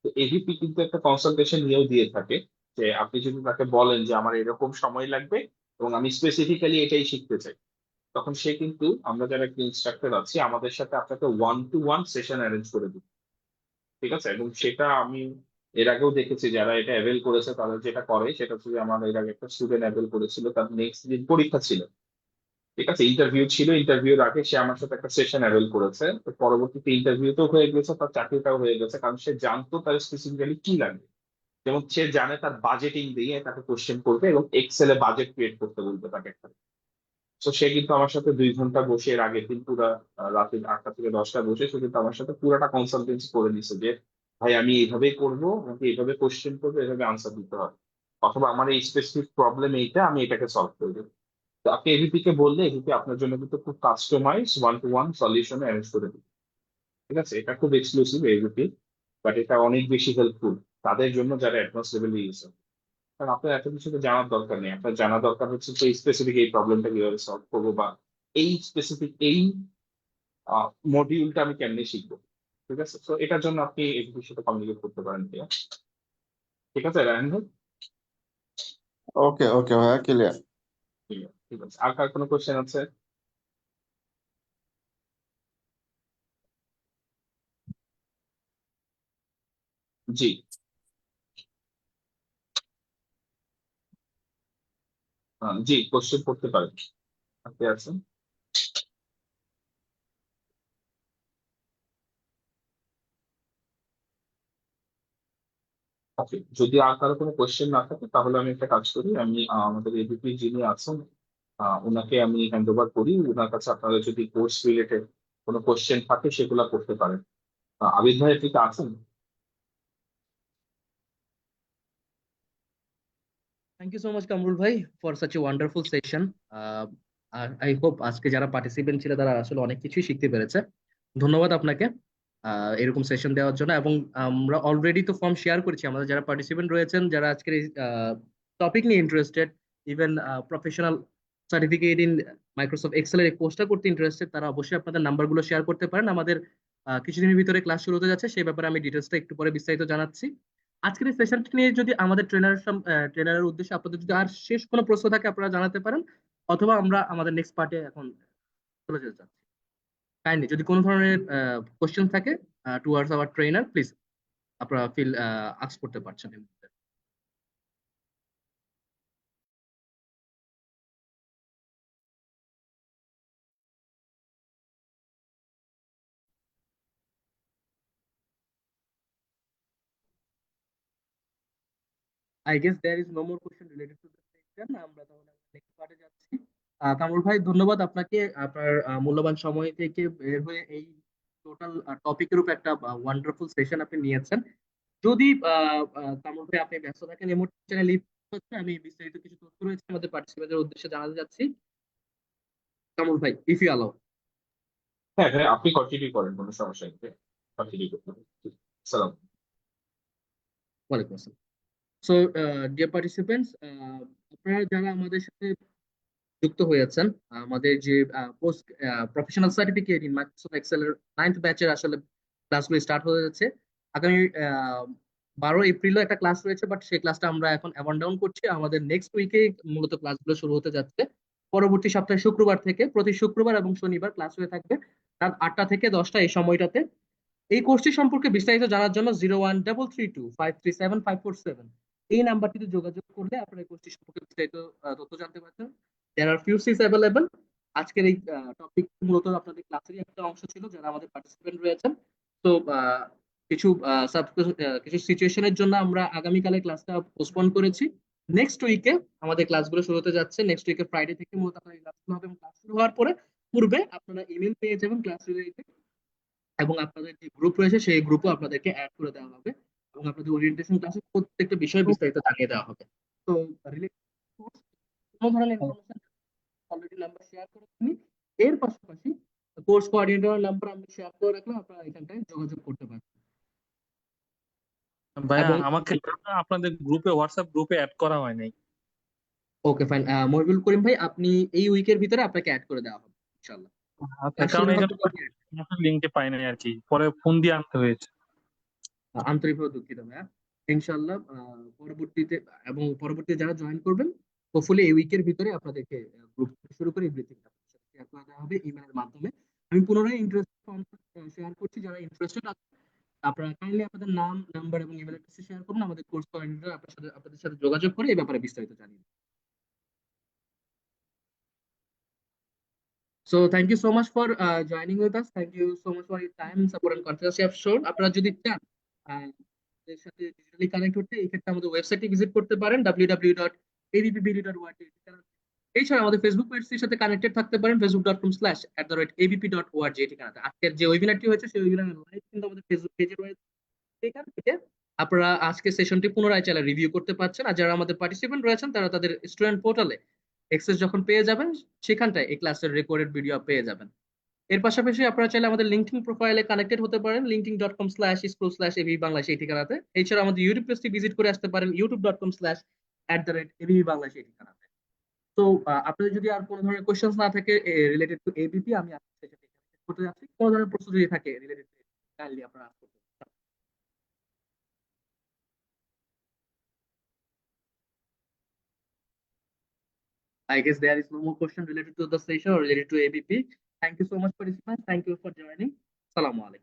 S3: তো এভিপি কিন্তু একটা কনসালটেশন নিয়েও দিয়ে থাকে, যে আপনি যদি তাকে বলেন যে আমার এরকম সময় লাগবে এবং আমি স্পেসিফিক্যালি এটাই শিখতে চাই, তখন সে কিন্তু, আমরা যারা একটা ইনস্ট্রাক্টর আছি আমাদের সাথে আপনাকে 1-to-1 সেশন অ্যারেঞ্জ করে দিবে। ঠিক আছে, এবং সেটা আমি এর আগেও দেখেছি যারা এটা অ্যাভেল করেছে তাদের যেটা করে সেটা হচ্ছে যে, আমার এর আগে একটা স্টুডেন্ট অ্যাভেল করেছিল, তার নেক্সট দিন পরীক্ষা ছিল। ঠিক আছে, ইন্টারভিউ ছিল, ইন্টারভিউর আগে সে আমার সাথে একটা সেশন অ্যাভেল করেছে, তো পরবর্তীতে ইন্টারভিউতেও হয়ে গেছে, তার চাকরিটাও হয়ে গেছে, কারণ সে জানতো তার স্পেসিফিক্যালি কি লাগবে। যেমন সে জানে তার বাজেটিং দিয়ে তাকে কোশ্চেন করবে এবং এক্সেলে বাজেট ক্রিয়েট করতে বলবে তাকে একটা। তো সে কিন্তু আমার সাথে 2 ঘন্টা বসে এর আগের দিন পুরা রাতে 8টা থেকে 10টা বসে সে কিন্তু আমার সাথে পুরাটা কনসালটেন্সি করে দিছে, যে ভাই আমি এইভাবেই করবো, আমাকে এইভাবে কোশ্চেন করবো, এইভাবে আনসার দিতে হবে, অথবা আমার এই স্পেসিফিক প্রবলেম এইটা, আমি এটাকে সলভ করে দেবো। তো আপনি এভিপি কে বললে এভিপি আপনার জন্য কিন্তু খুব কাস্টমাইজ 1-to-1 সলিউশন অ্যারেঞ্জ করে দিবে। ঠিক আছে, এটা খুব এক্সক্লুসিভ এভিপি, বাট এটা অনেক বেশি হেল্পফুল তাদের জন্য যারা অ্যাডভান্স লেভেলে ইউজ। কারণ আপনার এত কিছু তো জানার দরকার নেই, আপনার জানা দরকার হচ্ছে যে এই স্পেসিফিক এই প্রবলেমটা কিভাবে সলভ করবো, বা এই স্পেসিফিক এই মডিউলটা আমি কেমনে শিখবো। ঠিক আছে, তো এটার জন্য আপনি এভিপির সাথে কমিউনিকেট করতে পারেন ভাইয়া। ঠিক আছে রায়হান ভাই?
S4: ওকে ওকে ভাইয়া, ক্লিয়ার।
S3: ঠিক আছে, আর কার কোনো কোশ্চেন আছে? জি, জি কোশ্চেন করতে পারেন, আপনি আছেন। ওকে, যদি আর কারো কোনো কোশ্চেন না থাকে তাহলে আমি একটা কাজ করি, আমি আমাদের এভিপি যিনি আছেন ওনাকে আমি হ্যান্ড ওভার করি, ওনার কাছে আপনারা যদি কোর্স রিলেটেড কোনো কোশ্চেন থাকে সেগুলো করতে পারেন। আবিদ ভাই আপনি কি আছেন?
S1: Thank you so much Kamrul ভাই for such a wonderful session. I hope আজকে যারা পার্টিসিপেন্ট ছিল তারা আসলে অনেক কিছুই শিখতে পেরেছে। ধন্যবাদ আপনাকে এরকম সেশন দেওয়ার জন্য। এবং আমরা অলরেডি তো ফর্ম শেয়ার করেছি, আমাদের যারা পার্টিসিপেন্ট রয়েছেন, যারা আজকের এই টপিক নিয়ে interested, even professional certificate in Microsoft এক্সেলের এই কোর্সটা করতে ইন্টারেস্টেড, তারা অবশ্যই আপনাদের নাম্বারগুলো শেয়ার করতে পারেন। আমাদের কিছুদিনের ভিতরে ক্লাস শুরু হতে যাচ্ছে, সেই ব্যাপারে আমি ডিটেলসটা একটু পরে বিস্তারিত জানাচ্ছি। আজকের এই সেশনটি নিয়ে যদি আমাদের ট্রেনারের উদ্দেশ্যে আপনাদের যদি আর শেষ কোনো প্রশ্ন থাকে আপনারা জানাতে পারেন, অথবা আমরা আমাদের নেক্সট পার্টে এখন চলে যেতে চাচ্ছি। কাইন্ডলি যদি কোনো ধরনের কোশ্চেন থাকে টুয়ার্ডস আওয়ার ট্রেনার, প্লিজ আপনারা ফিল আস্ক করতে পারছেন এই মুহূর্তে। I guess there is no more question related to the section. আমরা তাহলে নেক্সট পার্টে যাচ্ছি। কামরুল ভাই ধন্যবাদ আপনাকে, আপনার মূল্যবান সময় থেকে বের হয়ে এই টোটাল টপিকের উপর একটা ওয়ান্ডারফুল সেশন আপনি নিয়েছেন। যদি কামরুল ভাই আপনি ব্যস্ত থাকেন এই মুহূর্তে চ্যানেল লিভ হচ্ছে, আমি বিস্তারিত কিছু তথ্য রয়েছে আমাদের পার্টিসিপেন্টের উদ্দেশ্যে জানাতে যাচ্ছি। কামরুল ভাই ইফ ইউ অ্যালাউ।
S3: হ্যাঁ হ্যাঁ, আপনি কন্টিনিউ করেন, কোনো সমস্যা নেই, কন্টিনিউ করতে পারেন। সালাম।
S1: ওয়ালাইকুম আসসালাম। সো ডিয়ার পার্টিসিপেন্টস, আপনারা যারা আমাদের সাথে যুক্ত হয়েছেন, আমাদের যে post professional certificate in Microsoft Excel এর 9th ব্যাচের আসলে ক্লাসগুলো স্টার্ট হতে যাচ্ছে। আগামী 12 এপ্রিলও একটা ক্লাস রয়েছে, বাট সেই ক্লাসটা আমরা এখন অ্যাবান ডাউন করছি। আমাদের নেক্সট উইকে মূলত ক্লাসগুলো শুরু হতে যাচ্ছে। পরবর্তী সপ্তাহে শুক্রবার থেকে প্রতি শুক্রবার এবং শনিবার ক্লাস হয়ে থাকবে রাত 8টা থেকে 10টা এই সময়টাতে। এই কোর্সটি সম্পর্কে বিস্তারিত জানার জন্য 01332537 এই নাম্বারটিতে যোগাযোগ করলে আপনারা এই কোর্সটি সম্পর্কে বিস্তারিত তথ্য জানতে পারছেন। There are few seats available. আজকের এই টপিক মূলত আপনাদের ক্লাসেরই একটা অংশ ছিল যারা আমাদের পার্টিসিপেন্ট রয়েছেন। তো কিছু কিছু সিচুয়েশনের জন্য আমরা আগামীকালে ক্লাসটা পোস্টপোন করেছি। নেক্সট উইকে আমাদের ক্লাসগুলো শুরু হতে যাচ্ছে। নেক্সট উইকে ফ্রাইডে থেকে মূলত আপনার ক্লাসগুলো হবে এবং ক্লাস শুরু হওয়ার পরে পূর্বে আপনারা ইমেল পেয়ে যাবেন ক্লাস রিলেটেড, এবং আপনাদের যে গ্রুপ রয়েছে সেই গ্রুপও আপনাদেরকে অ্যাড করে দেওয়া হবে এবং আপনাদের ওরিয়েন্টেশন ক্লাসে প্রত্যেকটা বিষয় বিস্তারিত জানিয়ে দেওয়া হবে। তো রিলেটেড কোনো ধরনের ইনফরমেশন অলরেডি নাম্বার শেয়ার করেছি, এর পাশাপাশি কোর্স কোঅর্ডিনেটর নাম্বার আমি শেয়ার করে রাখলাম, আপনারা এখানটায় যোগাযোগ করতে পারেন।
S5: ভাইয়া
S1: এবং
S5: আমাকে আপনাদের গ্রুপে, হোয়াটসঅ্যাপ গ্রুপে অ্যাড করা হয় নাই।
S1: ওকে ফাইন, মহিবুল করিম ভাই আপনি এই উইকের ভিতরে আপনাকে অ্যাড করে দেওয়া হবে। ইনশাআল্লাহ।
S5: আচ্ছা,
S1: আসলে
S5: কারণ এই
S1: থাকতে পারি
S5: লিঙ্কটা পাই নাই আর কি, পরে ফোন দিয়ে আনতে হয়েছে।
S1: আন্তরিকভাবে দুঃখিত ভাইয়া। ইনশাআল্লাহ পরবর্তীতে এবং পরবর্তীতে যারা জয়েন করবেন হোপফুলি এই উইকের ভিতরে আপনাদেরকে গ্রুপ শুরু করে এভরিথিং শেয়ার করে দেওয়া হবে ইমেলের মাধ্যমে। আমি পুনরায় ইন্টারেস্ট ফর্ম শেয়ার করছি, যারা ইন্টারেস্টেড আছেন আপনারা কাইন্ডলি আপনাদের নাম, নাম্বার এবং ইমেল অ্যাড্রেস শেয়ার করুন, আমাদের কোর্স কোঅর্ডিনেটর আপনাদের সাথে যোগাযোগ করে এই ব্যাপারে বিস্তারিত জানিয়ে দেবে। So thank you so much for joining with us. Thank you so much for your time, support and confidence you have shown. আপনারা যদি চান আমাদের সাথে ডিজিটালি কানেক্ট হতে, এই ক্ষেত্রে আমাদের ওয়েবসাইটে ভিজিট করতে পারেন www.abpbd.org। এছাড়া আমাদের ফেসবুক পেজটির সাথে কানেক্টেড থাকতে পারেন facebook.com/@abp.org এই ঠিকানাতে। আজকের যে ওয়েবিনারটি হয়েছে সেই ওয়েবিনারের লাইভ কিন্তু আমাদের ফেসবুক পেজে রয়েছে। এখান থেকে আপনারা আজকে সেশনটি পুনরায় চাইলে রিভিউ করতে পারছেন, আর যারা আমাদের পার্টিসিপেন্ট রয়েছেন তারা তাদের স্টুডেন্ট পোর্টালে এক্সেস যখন পেয়ে যাবেন সেখানটায় এই ক্লাসের রেকর্ডেড ভিডিও পেয়ে যাবেন। এর পাশাপাশি আপনারা চাইলে আমাদের লিঙ্কডিন প্রোফাইলে কানেক্টেড হতে পারেন linkedin.com/school/abp বাংলা সেই ঠিকানাতে। এছাড়া আমাদের ইউটিউব পেজটি ভিজিট করে আসতে পারেন youtube.com/@abp বাংলা সেই ঠিকানাতে। তো আপনাদের যদি আর কোনো ধরনের কোশ্চেন্স না থাকে রিলেটেড টু এবিপি, আমি আপনাদের সাথে করতে যাচ্ছি। কোনো ধরনের প্রশ্ন যদি থাকে রিলেটেড টু কাইন্ডলি আপনারা আস্ক করতে পারেন। I guess there is no more question related to the session or related to ABP. Thank you so much, participants. Thank you for joining. Assalamu alaikum.